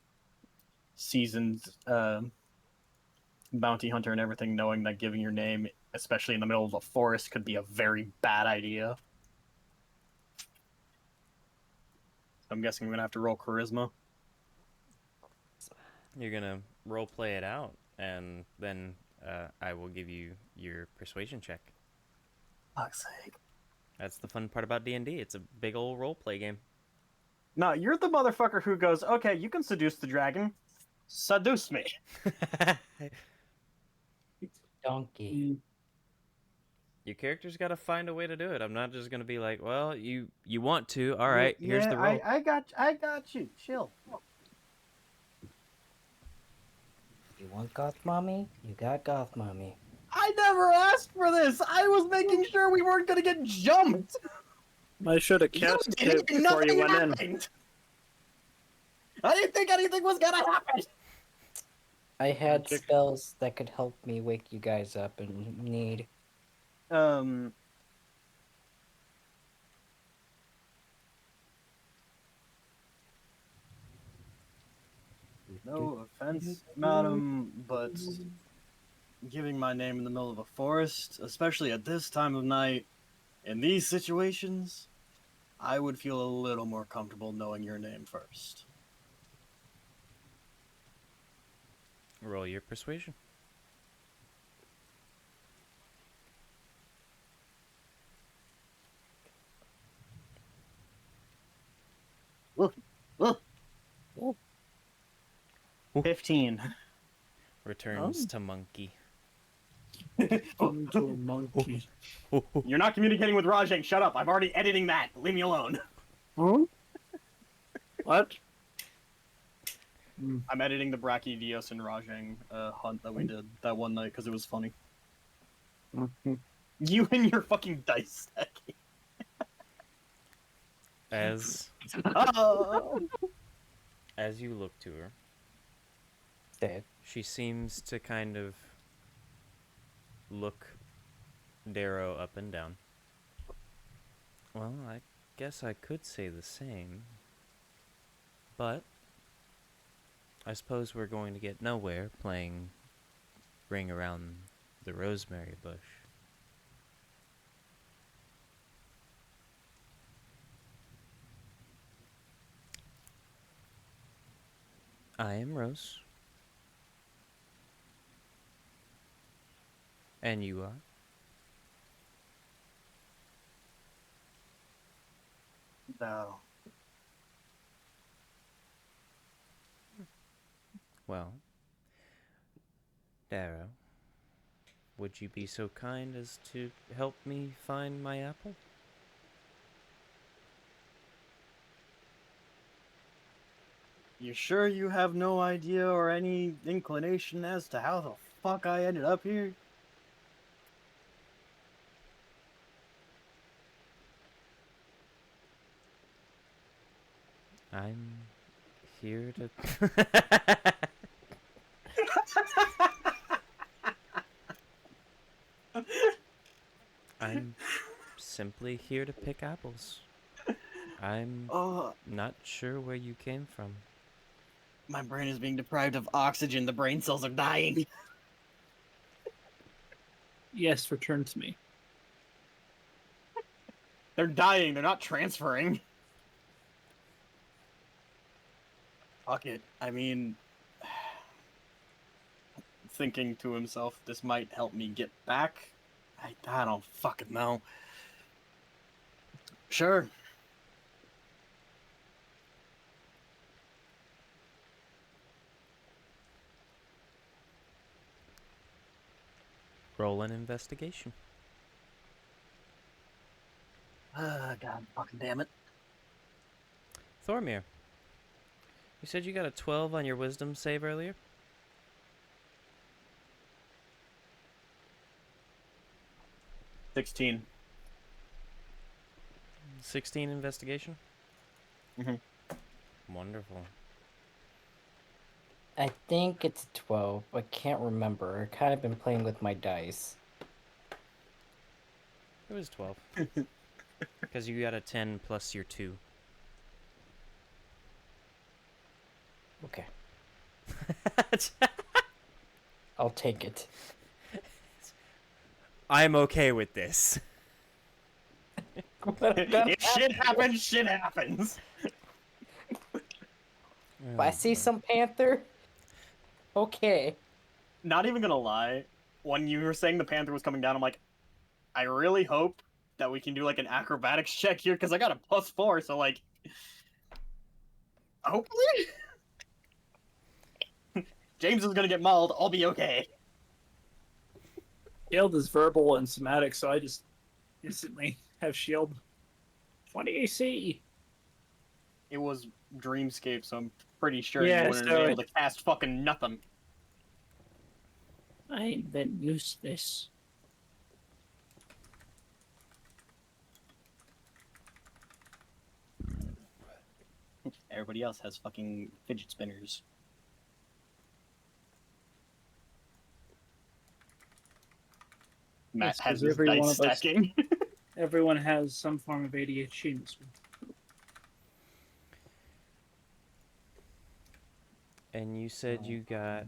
seasoned bounty hunter and everything, knowing that giving your name, especially in the middle of a forest, could be a very bad idea. I'm guessing I'm gonna have to roll charisma. You're gonna role play it out, and then I will give you your persuasion check. Fuck's sake. That's the fun part about D&D. It's a big old role play game. No, you're the motherfucker who goes, okay, you can seduce the dragon. Seduce me. Donkey. Your character's got to find a way to do it. I'm not just gonna be like, well, you want to. All right, here's the roll. I got you. Chill. You want goth mommy? You got goth mommy. I never asked for this. I was making sure we weren't gonna get jumped. I should have cast it before you went in. I didn't think anything was gonna happen. I had Magic. spells that could help me wake you guys up in need. No offense, madam, but giving my name in the middle of a forest, especially at this time of night, in these situations, I would feel a little more comfortable knowing your name first. Roll your persuasion. Look. 15. Returns to monkey. Into a monkey. You're not communicating with Rajang. Shut up. I'm already editing that. Leave me alone. Huh? What? I'm editing the Brachydios and Rajang hunt that we did that one night because it was funny. You and your fucking dice stacking. As Oh. as you look to her, Dead. she seems to kind of look Darrow up and down. Well, I guess I could say the same, but I suppose we're going to get nowhere playing Ring Around the Rosemary Bush. I am Rose. And you are? No. Well, Darrow, would you be so kind as to help me find my apple? You sure you have no idea or any inclination as to how the fuck I ended up here? I'm here to... I'm simply here to pick apples. I'm Oh, not sure where you came from. my brain is being deprived of oxygen. The brain cells are dying. Yes, return to me. They're dying. They're not transferring. Fuck it. I mean, thinking to himself, this might help me get back. I don't fucking know. Sure. Roll an investigation. God fucking damn it. Thormir, you said you got a 12 on your wisdom save earlier? 16. 16 investigation? Mhm. Wonderful. I think it's 12. I can't remember. I've kind of been playing with my dice. It was 12. Because you got a 10 plus your 2. Okay. I'll take it. I'm okay with this. If shit happens, shit happens. If I see some panther, okay. Not even gonna lie, when you were saying the panther was coming down, I'm like, I really hope that we can do like an acrobatics check here because I got a +4, so like, hopefully, James is gonna get mauled. I'll be okay. Shield is verbal and somatic, so I just instantly have shield. 20 AC. It was Dreamscape, so I'm pretty sure Yeah, you wouldn't so be able to cast fucking nothing. I ain't been useless. Everybody else has fucking fidget spinners. Matt Yes, 'cause has his every dice one of us- stacking. Everyone has some form of ADHD in this room. And you said you got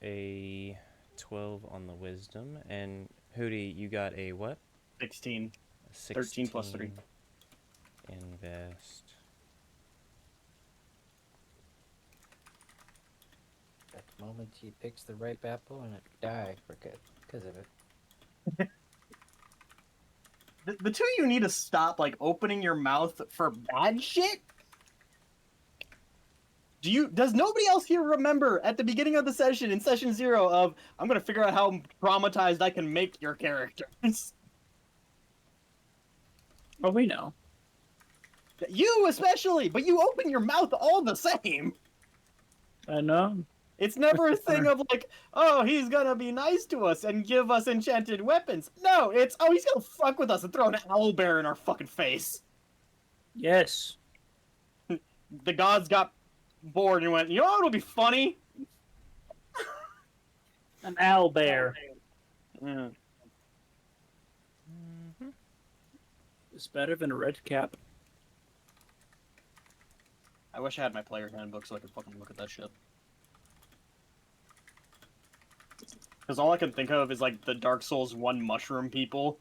a 12 on the wisdom, and Hootie, you got a what? 16. A 13 plus 3. Invest. At the moment he picks the ripe apple and it die because of it. The two of you need to stop like opening your mouth for bad shit. Does nobody else here remember at the beginning of the session, in session 0, of I'm gonna figure out how traumatized I can make your characters? Oh, we know. You especially, but you open your mouth all the same. I know. It's never a thing of like, oh, he's gonna be nice to us and give us enchanted weapons. No, it's, oh, he's gonna fuck with us and throw an owlbear in our fucking face. Yes. The gods got bored and went, you know what would be funny? An owl bear. Mm. It's better than a red cap. I wish I had my player handbook so I could fucking look at that shit. Because all I can think of is like the Dark Souls 1 mushroom people.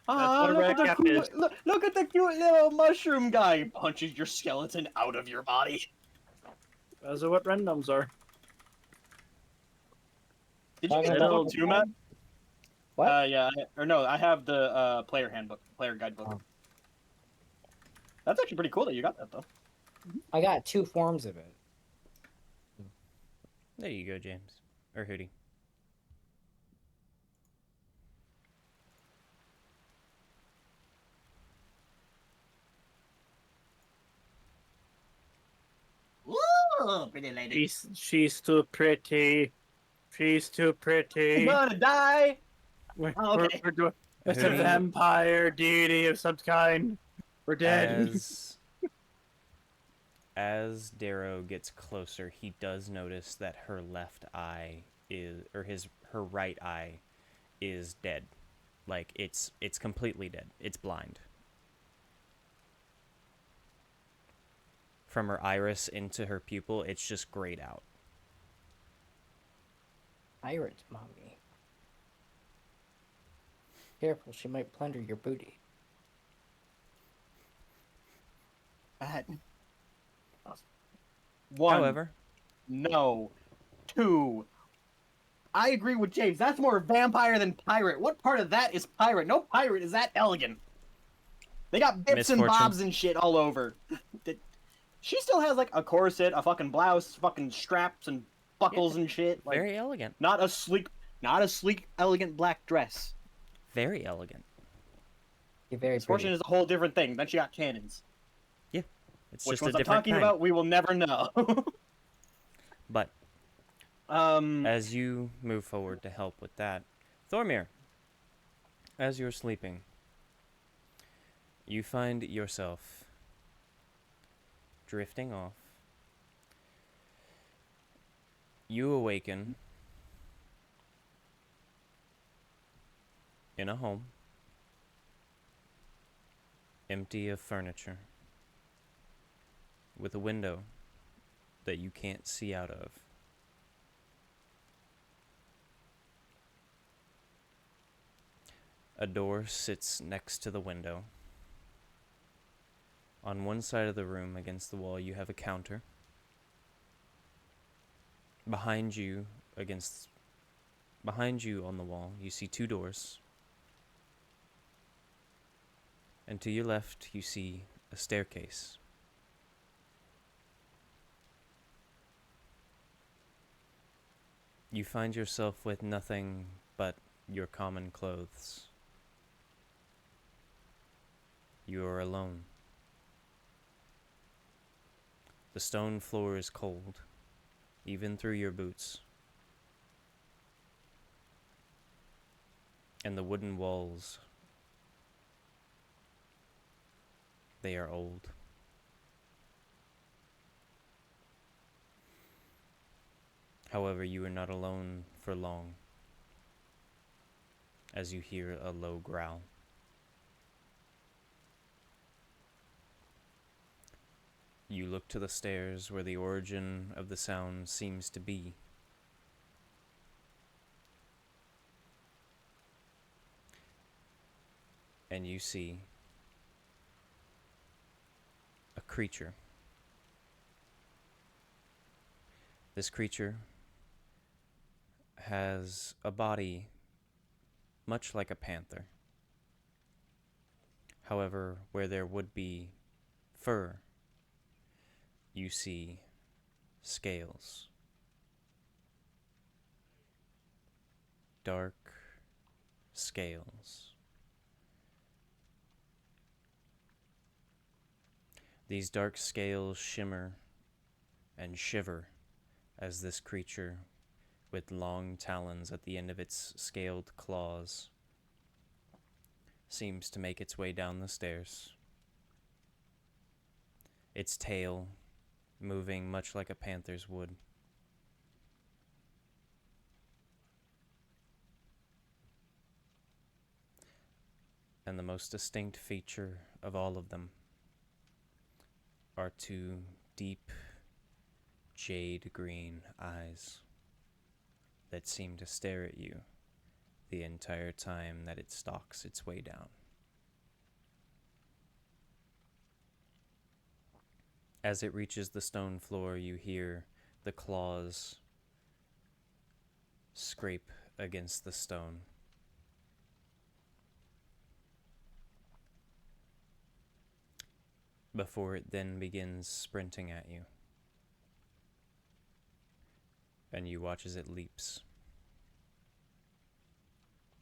Ah, what a look red at the cap cool, is. look at the cute little mushroom guy. He punches your skeleton out of your body. Those are what randoms are. Did you Talking get that about- book too, Matt? What? Yeah, or no, I have the player handbook, player guidebook. Oh. That's actually pretty cool that you got that though. I got 2 forms of it. There you go, James. Or Hootie. Ooh, pretty lady. She's too pretty. She's too pretty. Gonna die. We're, Oh, okay. we're doing. It's a Hootie. vampire deity of some kind. We're dead. As Darrow gets closer, he does notice that her left eye is, or her right eye is dead. Like it's completely dead. It's blind. From her iris into her pupil, it's just grayed out. Pirate mommy. Careful, she might plunder your booty. Matt. One. However, No. 2. I agree with James. That's more vampire than pirate. What part of that is pirate? No pirate is that elegant. They got bits and Misfortune. bobs and shit all over. She still has like a corset, a fucking blouse, fucking straps and buckles and shit. Like, very elegant. not a sleek, elegant black dress. Very elegant. You're very Misfortune pretty. is a whole different thing. Then she got cannons. It's Which just a ones I'm different talking kind. about, we will never know. But as you move forward to help with that, Thormir, as you're sleeping, you find yourself drifting off. You awaken in a home empty of furniture, with a window that you can't see out of. A door sits next to the window. On one side of the room, against the wall, you have a counter. Behind you on the wall, you see 2 doors. And to your left, you see a staircase. You find yourself with nothing but your common clothes. You are alone. The stone floor is cold, even through your boots. And the wooden walls, they are old. However, you are not alone for long, as you hear a low growl. You look to the stairs where the origin of the sound seems to be. And you see a creature. This creature has a body much like a panther. However, where there would be fur, you see scales. Dark scales. These dark scales shimmer and shiver as this creature, with long talons at the end of its scaled claws, seems to make its way down the stairs. Its tail moving much like a panther's would. And the most distinct feature of all of them are two deep jade green eyes that seem to stare at you the entire time that it stalks its way down. As it reaches the stone floor, you hear the claws scrape against the stone. Before it then begins sprinting at you. And you watch as it leaps.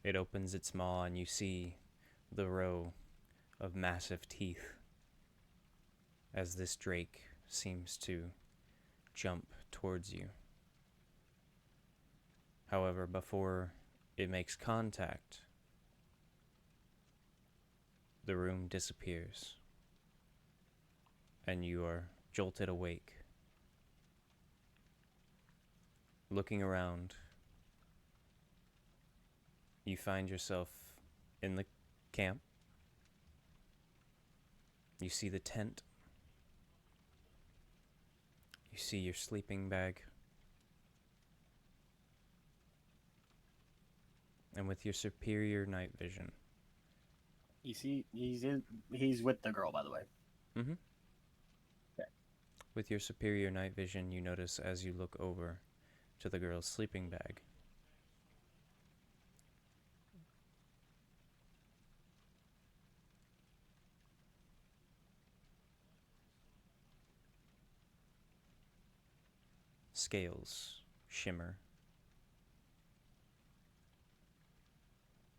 It opens its maw and you see the row of massive teeth as this drake seems to jump towards you. However, before it makes contact, the room disappears and you are jolted awake. Looking around, you find yourself in the camp. You see the tent. You see your sleeping bag. And with your superior night vision. You see, he's with the girl, by the way. Mm-hmm. Okay. With your superior night vision, you notice as you look over to the girl's sleeping bag, scales shimmer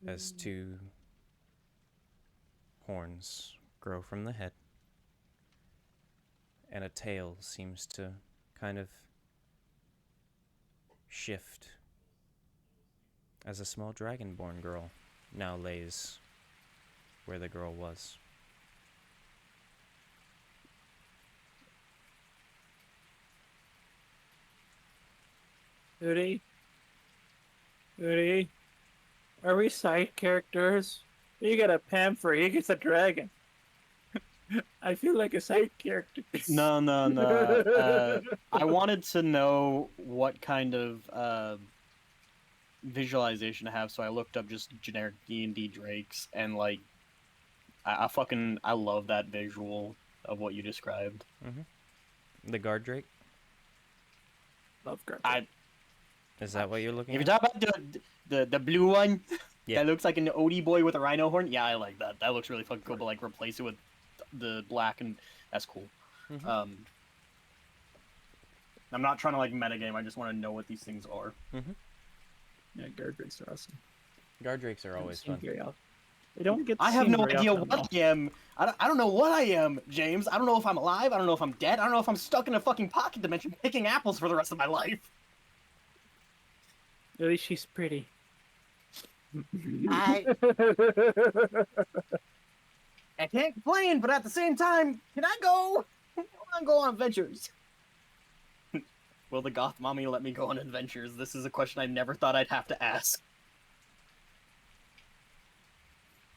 as two horns grow from the head, and a tail seems to kind of shift as a small dragonborn girl now lays where the girl was. Uri? Uri? Are we side characters? You get a pamphlet, he gets a dragon. I feel like a side character. No. I wanted to know what kind of visualization to have, so I looked up just generic D&D drakes, and like, I love that visual of what you described. The guard drake? Love Garth. Is that what you're looking If at? you're talking about the blue one, Yeah. that looks like an Odie boy with a rhino horn, yeah, I like that. That looks really fucking cool, but like replace it with the black, and that's cool. Mhm. I'm not trying to like metagame, I just want to know what these things are. Yeah, guard drakes are awesome. Guard drakes are always fun. They don't get. I have seen no very idea often, what though. I am. I don't know what I am, James. I don't know if I'm alive. I don't know if I'm dead. I don't know if I'm stuck in a fucking pocket dimension picking apples for the rest of my life. At least she's pretty. I can't complain, but at the same time, can I go? I want to go on adventures. Will the goth mommy let me go on adventures? This is a question I never thought I'd have to ask.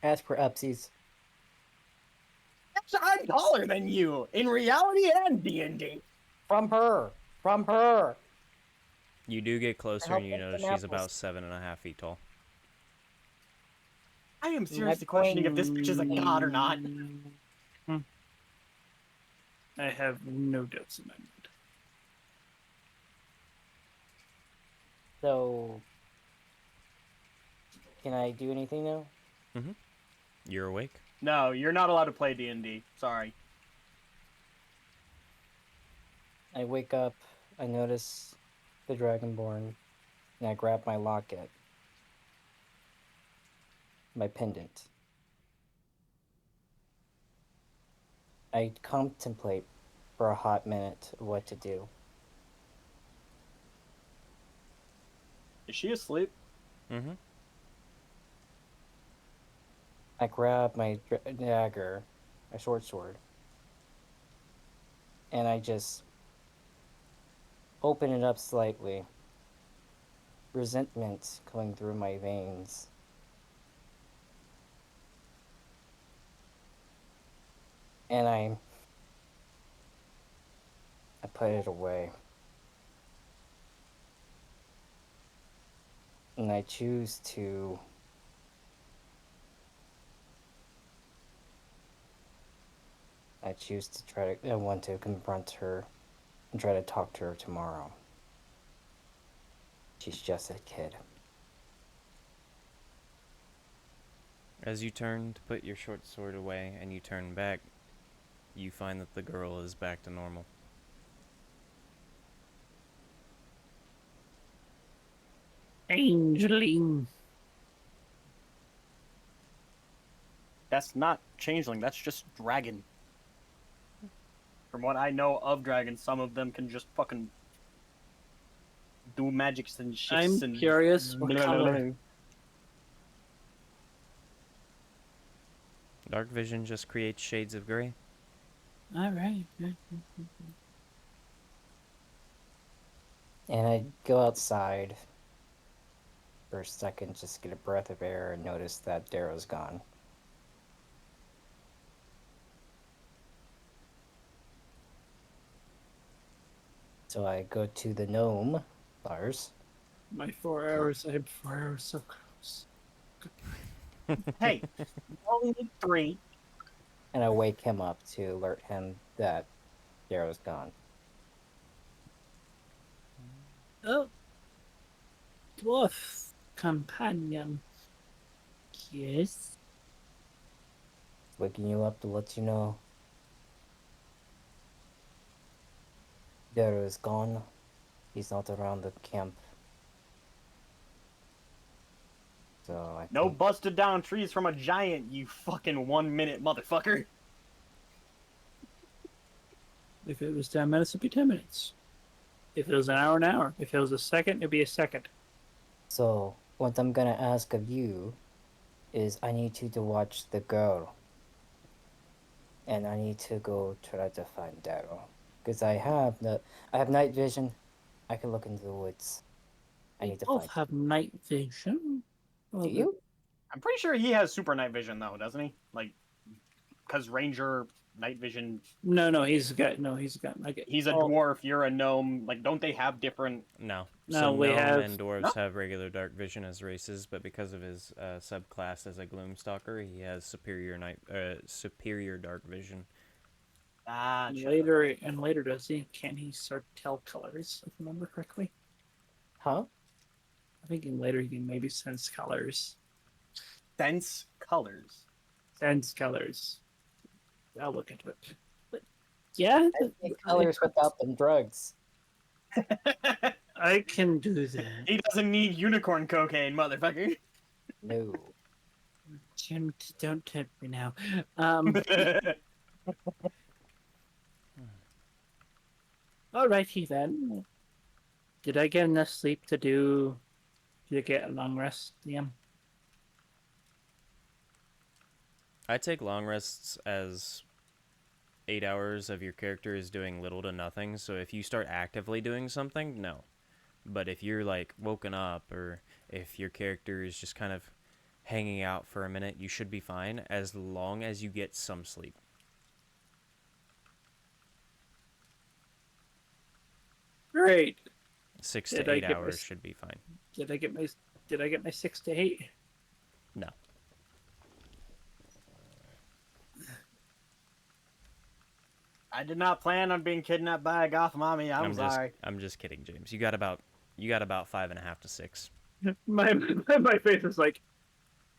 Ask for upsies. I'm taller than you in reality and D&D. From her. From her. You do get closer Help and you pick notice some she's about apples. 7.5 feet tall. I am seriously questioning if this bitch is a god or not. I have no doubts in my mind. So, can I do anything now? You're awake? No, you're not allowed to play D&D. Sorry. I wake up, I notice the Dragonborn, and I grab my locket. My pendant. I contemplate for a hot minute what to do. Is she asleep? Mm-hmm. I grab my dagger, my short sword, and I just open it up slightly. Resentment coming through my veins. And I put it away. And I choose to try to I want to confront her and try to talk to her tomorrow. She's just a kid. As you turn to put your short sword away and you turn back, you find that the girl is back to normal. Angeline. That's not changeling. That's just dragon. From what I know of dragons, some of them can just fucking do magics and shifts I'm and. curious, what blah, blah, blah, color? blah. Dark vision just creates shades of gray. Alright. And I go outside for a second, just get a breath of air and notice that Darrow's gone. So I go to the gnome, Lars. My 4 hours, I have 4 hours so close. Hey, you only need 3. And I wake him up to alert him that Darrow's gone. Oh. Dwarf companion. Yes. Waking you up to let you know Darrow is gone. He's not around the camp. So I No think busted down trees from a giant, you fucking 1 minute motherfucker. If it was 10 minutes, it'd be 10 minutes. If it was an hour, an hour. If it was a second, it'd be a second. so. What I'm gonna ask of you is I need you to watch the girl. And I need to go try to find Darrow. Because I have night vision. I can look into the woods. I need to Both find have night vision. Do you? I'm pretty sure he has super night vision though, doesn't he? Like, because ranger night vision. No, he's got like He's a all- dwarf. You're a gnome. Like, don't they have different? No. No, So we gnome have- and dwarves No? have regular dark vision as races, but because of his subclass as a gloomstalker, he has superior dark vision. Ah, later does he? Can he start to tell colors? If I remember correctly. Huh? I think in later he can maybe sense colors. sense colors. Sense colors. I'll look into it. But yeah, Colors without them drugs. I can do that. He doesn't need unicorn cocaine, motherfucker. No. Jim, don't tempt me now. Alrighty then. Did I get enough sleep to do? Did I get a long rest, Liam? I take long rests as 8 hours of your character is doing little to nothing, so if you start actively doing something, no. But if you're like woken up or if your character is just kind of hanging out for a minute, you should be fine as long as you get some sleep. Great. 6 Did to I 8 get my hours s- should be fine. Did I get my 6 to 8? No. I did not plan on being kidnapped by a goth mommy. I'm sorry. I'm just kidding, James. You got about 5.5 to 6. my face is like.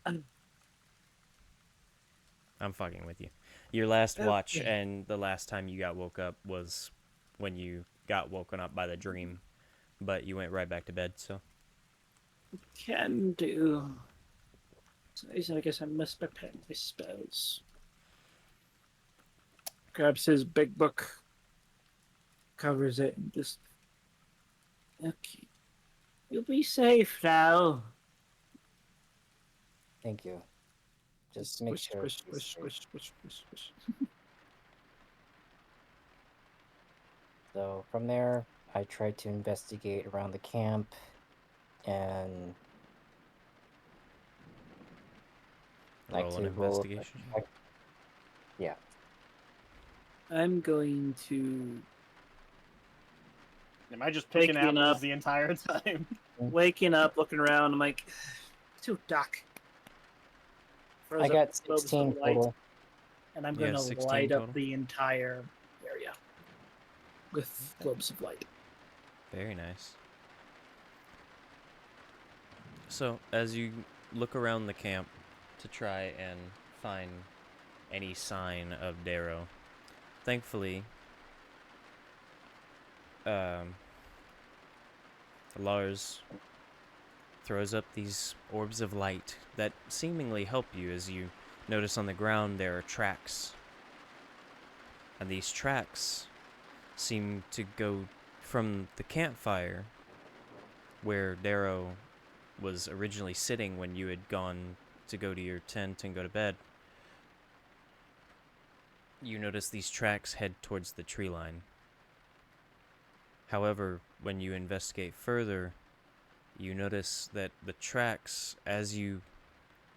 I'm fucking with you. Your last watch Okay. and the last time you got woke up was when you got woken up by the dream, but you went right back to bed, so. Can do. So I guess I missed my pen, my spells. Grabs his big book, covers it, and just. Okay. You'll be safe now. Thank you. Just make Squish, sure. squish, squish, squish, squish, squish, squish. So from there, I tried to investigate around the camp, and like Roll an to roll. investigation. Yeah. I'm going to Am I just picking Waking apples up. the entire time? waking up, looking around. I'm like, it's too dark. I Throws up got globes of 16 light, total. and I'm You going have to 16 light up total? the entire area with globes of light. Very nice. So, as you look around the camp to try and find any sign of Darrow, thankfully, Lars throws up these orbs of light that seemingly help you as you notice on the ground there are tracks. And these tracks seem to go from the campfire where Darrow was originally sitting when you had gone to go to your tent and go to bed. You notice these tracks head towards the tree line. However, when you investigate further, you notice that the tracks, as you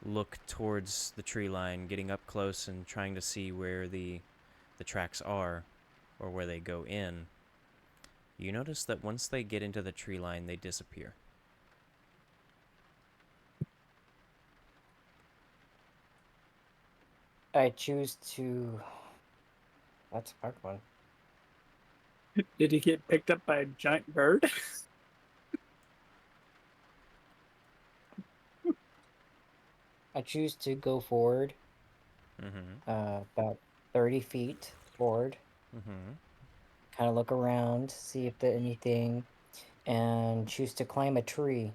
look towards the tree line, getting up close and trying to see where the tracks are, or where they go in, you notice that once they get into the tree line, they disappear. I choose to. That's a hard one. Did he get picked up by a giant bird? I choose to go forward, Mm-hmm. about 30 feet forward. Mm-hmm. Kind of look around, see if there's anything, and choose to climb a tree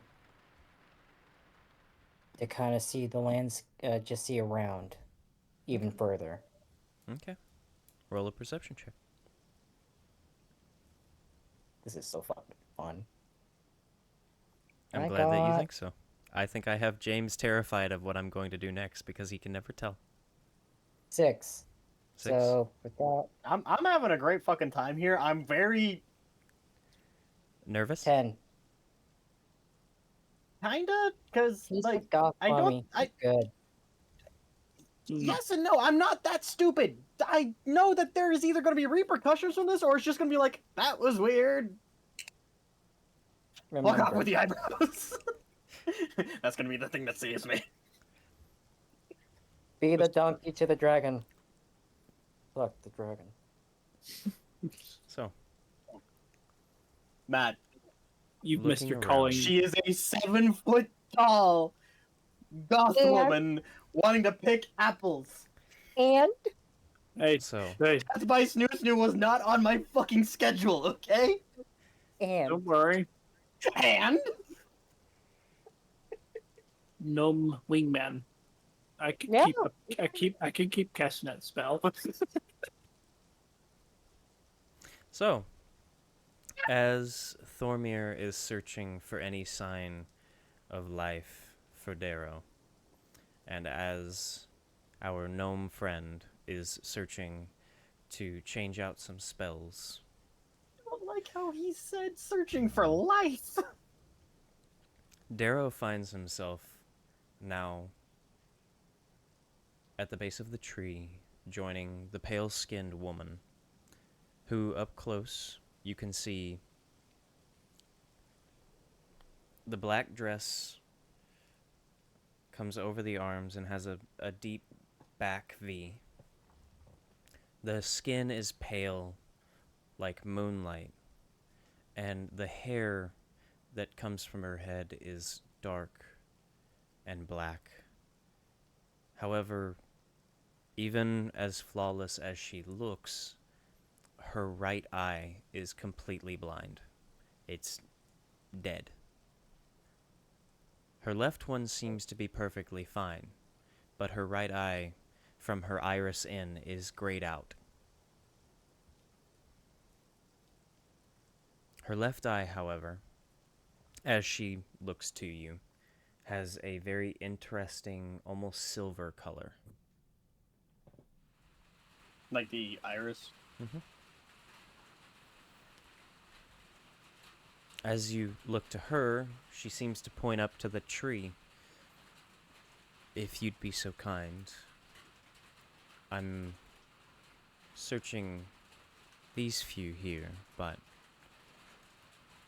to kind of see the lands, just see around even further. Okay. Roll a perception check. This is so fun. I'm I glad that you got think so. I think I have James terrified of what I'm going to do next because he can never tell. 6. 6. So with that, I'm having a great fucking time here. I'm very Nervous? 10. kinda because He's like like off I on don't me. I Good. yes and no. I'm not that stupid. I know that there is either going to be repercussions from this or it's just going to be like that was weird. Walk off Remember, with the eyebrows. That's going to be the thing that saves me. be the donkey to the dragon. Look, the dragon. So, Matt, You've missed looking your around. calling. she is a 7 foot tall goth And- woman wanting to pick apples. And Hey, So, hey, That's why Snoo Snoo was not on my fucking schedule, okay? don't worry. And Gnome wingman. I can Yeah. I can keep casting that spell. So, as Thormir is searching for any sign of life for Darrow, and as our gnome friend is searching to change out some spells, I don't like how he said searching for life. Darrow finds himself now at the base of the tree, joining the pale-skinned woman, who up close you can see the black dress comes over the arms and has a deep back V. The skin is pale like moonlight, and the hair that comes from her head is dark and black. However, even as flawless as she looks, her right eye is completely blind. It's dead. Her left one seems to be perfectly fine, but her right eye, from her iris in, is grayed out. Her left eye, however, as she looks to you, has a very interesting, almost silver color. Like the iris. Mm-hmm. As you look to her, she seems to point up to the tree. If you'd be so kind, I'm searching these few here, but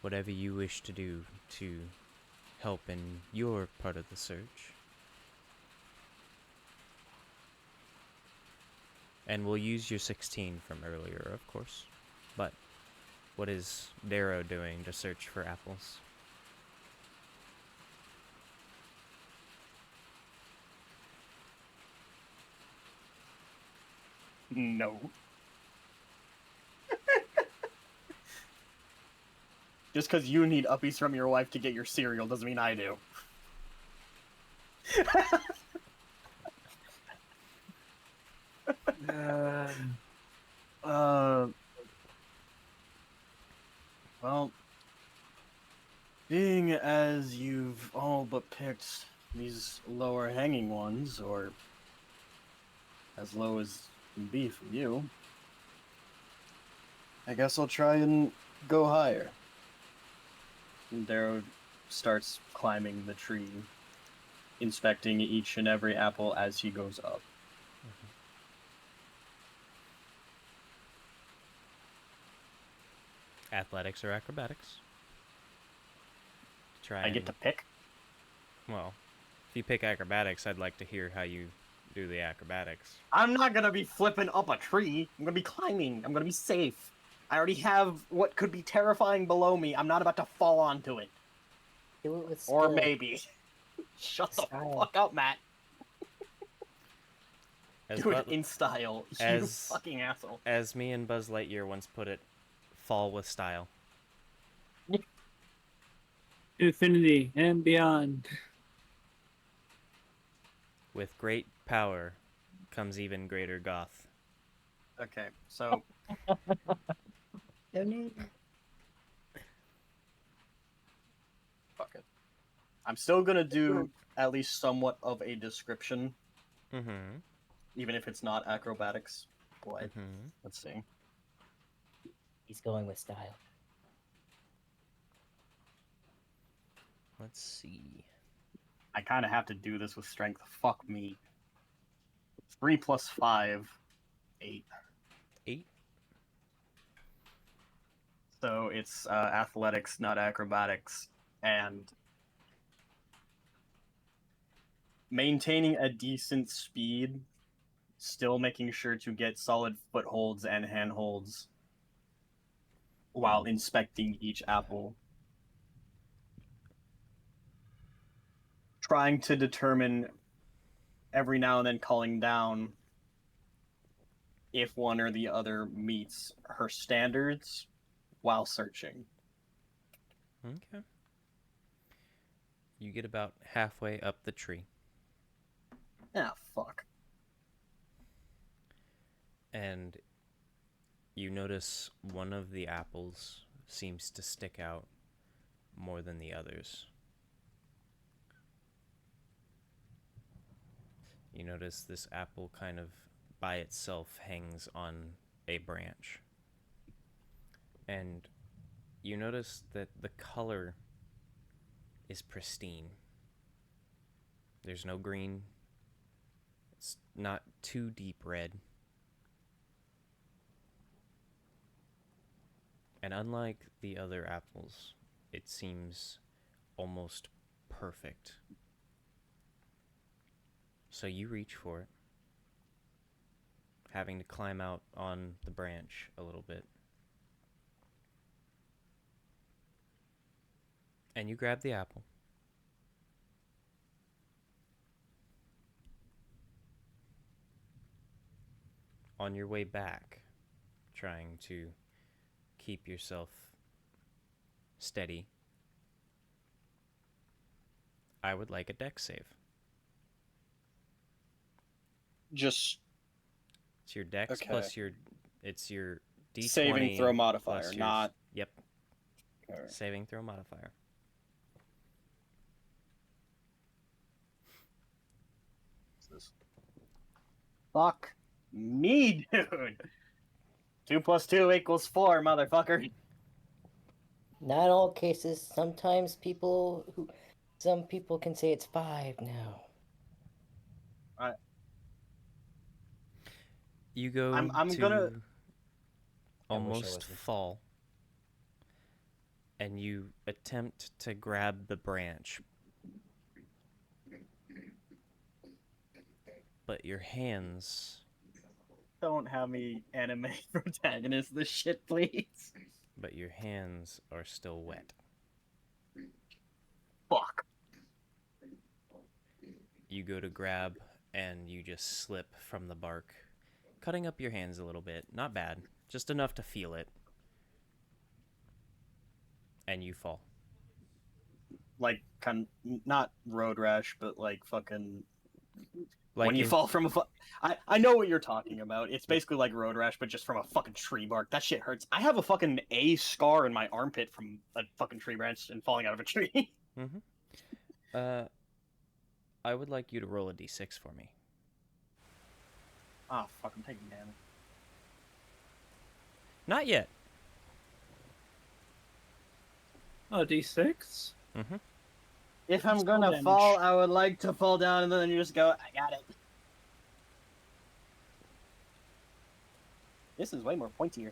whatever you wish to do to help in your part of the search. And we'll use your 16 from earlier, of course. But what is Darrow doing to search for apples? No. Just because you need uppies from your wife to get your cereal doesn't mean I do. Well, being as you've all but picked these lower hanging ones, or as low as can be for you, I guess I'll try and go higher. And Darrow starts climbing the tree, inspecting each and every apple as he goes up. Athletics or acrobatics? Try I get to pick? Well, if you pick acrobatics, I'd like to hear how you do the acrobatics. I'm not gonna be flipping up a tree. I'm gonna be climbing. I'm gonna be safe. I already have what could be terrifying below me. I'm not about to fall onto it. Do it with Or skill. maybe. Shut the Style. fuck up, Matt. As Do it Butler- in style, you as- fucking asshole. As me and Buzz Lightyear once put it, fall with style. Infinity and beyond. With great power comes even greater goth. Okay, so fuck it. I'm still gonna do at least somewhat of a description, Mm-hmm. even if it's not acrobatics. Boy, Mm-hmm. let's see. He's going with style. Let's see. I kind of have to do this with strength. Fuck me. 3 plus 5, 8. 8. So it's athletics, not acrobatics, and maintaining a decent speed, still making sure to get solid footholds and handholds while inspecting each apple. Trying to determine every now and then calling down if one or the other meets her standards while searching. Okay. You get about halfway up the tree. Ah, fuck. And you notice one of the apples seems to stick out more than the others. You notice this apple kind of by itself hangs on a branch. And you notice that the color is pristine. There's no green. It's not too deep red. And unlike the other apples, it seems almost perfect. So you reach for it, having to climb out on the branch a little bit. And you grab the apple. On your way back, trying to keep yourself steady, I would like a dex save. Just It's your dex Okay. plus your... It's your D20 saving throw modifier, plus your- not... Yep, Alright. saving throw modifier. cases. Fuck me, dude. 2 plus 2 equals 4, motherfucker. Not all cases. Sometimes some people can say it's 5 now. You go I'm to gonna. I wish I almost wasn't. fall, and you attempt to grab the branch, but your hands, Don't have me anime protagonist this shit, please. are still wet. Fuck. You go to grab, and you just slip from the bark, cutting up your hands a little bit. Not bad, just enough to feel it. And you fall. Like, not road rash, but like fucking. Like When you in- fall from I know what you're talking about. It's basically like road rash, but just from a fucking tree bark. That shit hurts. I have a fucking A scar in my armpit from a fucking tree branch and falling out of a tree. I would like you to roll a d6 for me. Ah, fuck, I'm taking damage. Not yet. Oh, D6? If I'm Let's gonna roll fall, damage. I would like to fall down and then you just go, I got it. This is way more pointier.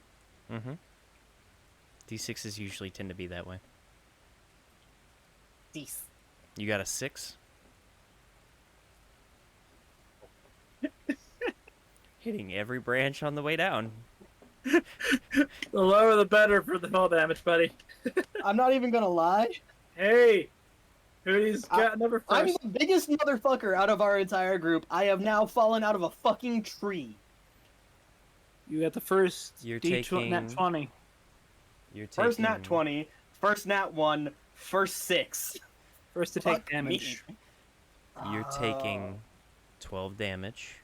D6s usually tend to be that way. Jeez. You got a 6? Hitting every branch on the way down. The lower the better for the fall damage, buddy. I'm not even gonna lie. Hey! Who's got number I'm first? the biggest motherfucker out of our entire group. I have now fallen out of a fucking tree. You got the first You're nat 20. You're taking... First nat 20, first nat 1, first 6. First to Fuck take damage. me. You're taking 12 damage.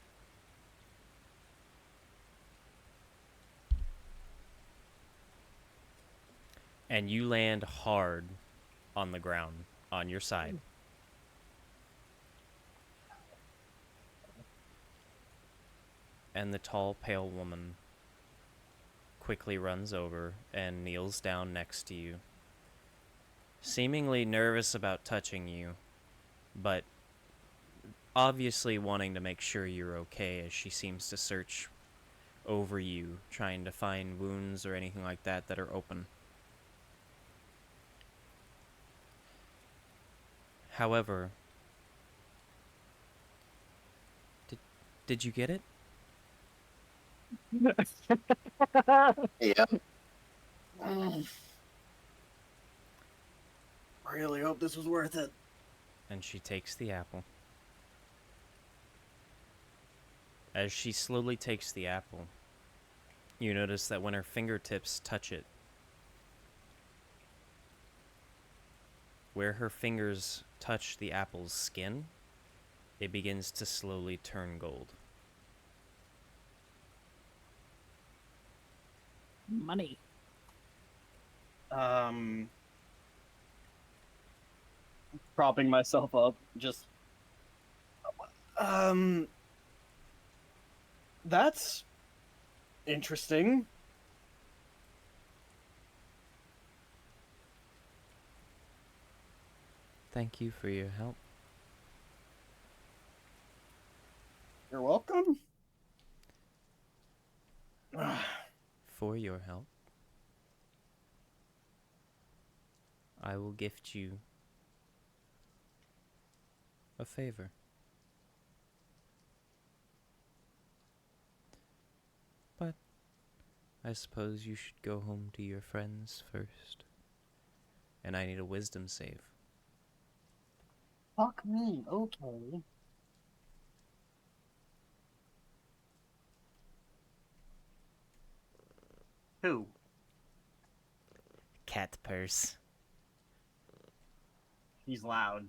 And you land hard on the ground, on your side. And the tall, pale woman quickly runs over and kneels down next to you, seemingly nervous about touching you, but obviously wanting to make sure you're okay as she seems to search over you, trying to find wounds or anything like that that are open. However, did you get it? Yeah. Really hope this was worth it. And she takes the apple. As she slowly takes the apple, you notice that when her fingertips touch it, where her fingers touch the apple's skin, it begins to slowly turn gold. Money. Propping myself up, just that's interesting. Thank you for your help. You're welcome. For your help, I will gift you a favor. But I suppose you should go home to your friends first. And I need a wisdom save. Fuck me, okay. Who? Cat purse. He's loud.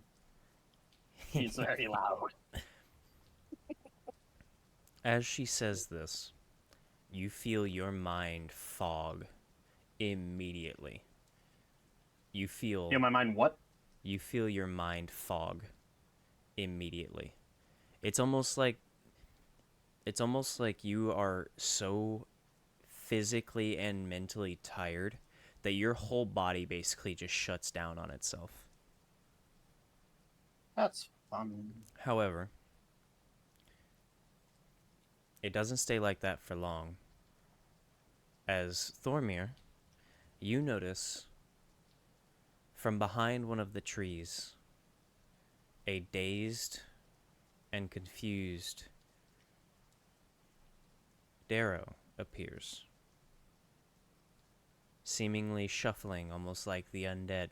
He's very loud. As she says this, you feel your mind fog immediately. You feel In my mind, what? You feel your mind fog immediately. It's almost like you are so physically and mentally tired that your whole body basically just shuts down on itself. That's fun. However, it doesn't stay like that for long. As Thormir, you notice from behind one of the trees a dazed and confused Darrow appears, seemingly shuffling almost like the undead.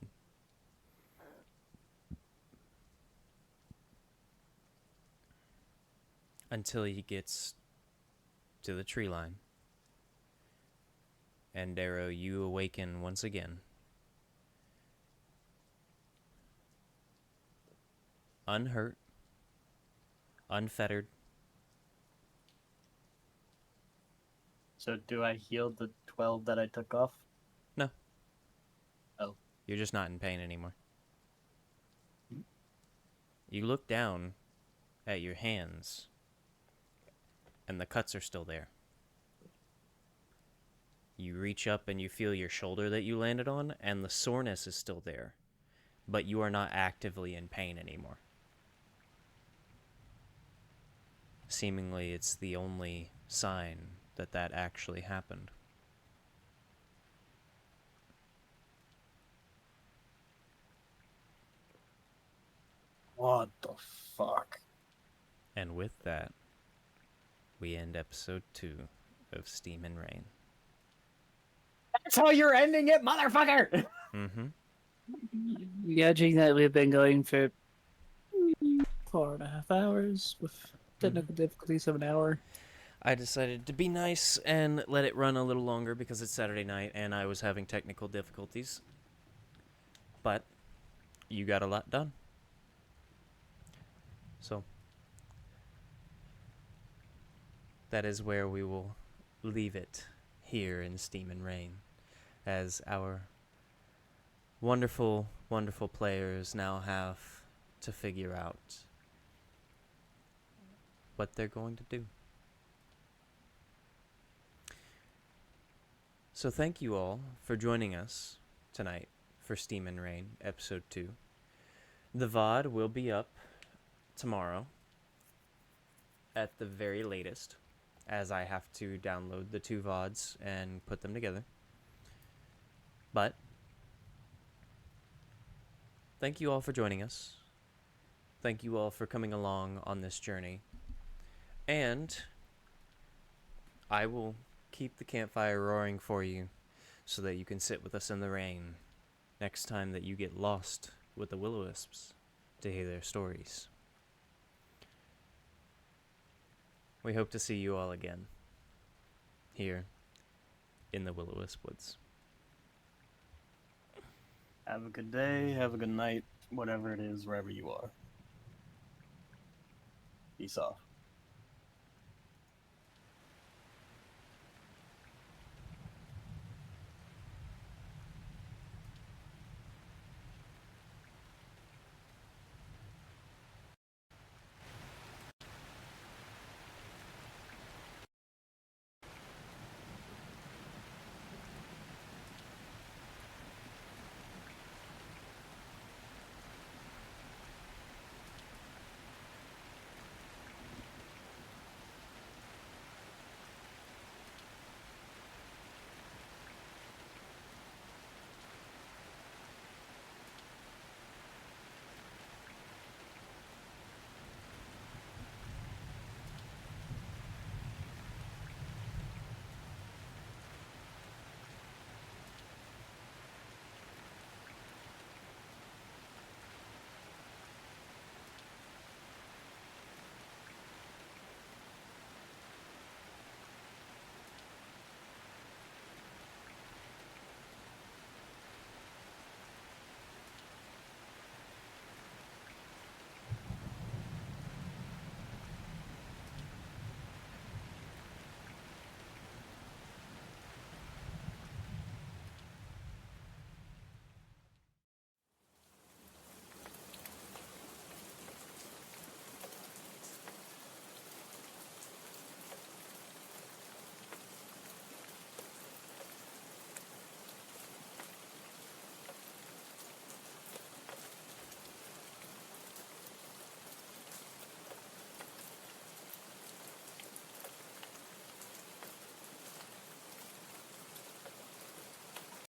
Until he gets to the tree line. And Darrow, you awaken once again. Unhurt, unfettered. So do I heal the 12 that I took off? No. Oh. You're just not in pain anymore. You look down at your hands, and the cuts are still there. You reach up and you feel your shoulder that you landed on, and the soreness is still there, but you are not actively in pain anymore. Seemingly, it's the only sign that that actually happened. What the fuck? And with that, we end episode 2 of Steam and Rain. That's how you're ending it, motherfucker! Mm-hmm. Judging that we've been going for 4.5 hours with technical difficulties of an hour. I decided to be nice and let it run a little longer because it's Saturday night and I was having technical difficulties. But you got a lot done. So that is where we will leave it here in Steam and Rain, as our wonderful, wonderful players now have to figure out what they're going to do. So thank you all for joining us tonight for Steam and Rain, Episode 2. The VOD will be up tomorrow at the very latest, as I have to download the 2 VODs and put them together. But thank you all for joining us. Thank you all for coming along on this journey. And I will keep the campfire roaring for you so that you can sit with us in the rain next time that you get lost with the Will-O-Wisps to hear their stories. We hope to see you all again here in the Will-O-Wisp Woods. Have a good day, have a good night, whatever it is, wherever you are. Peace off.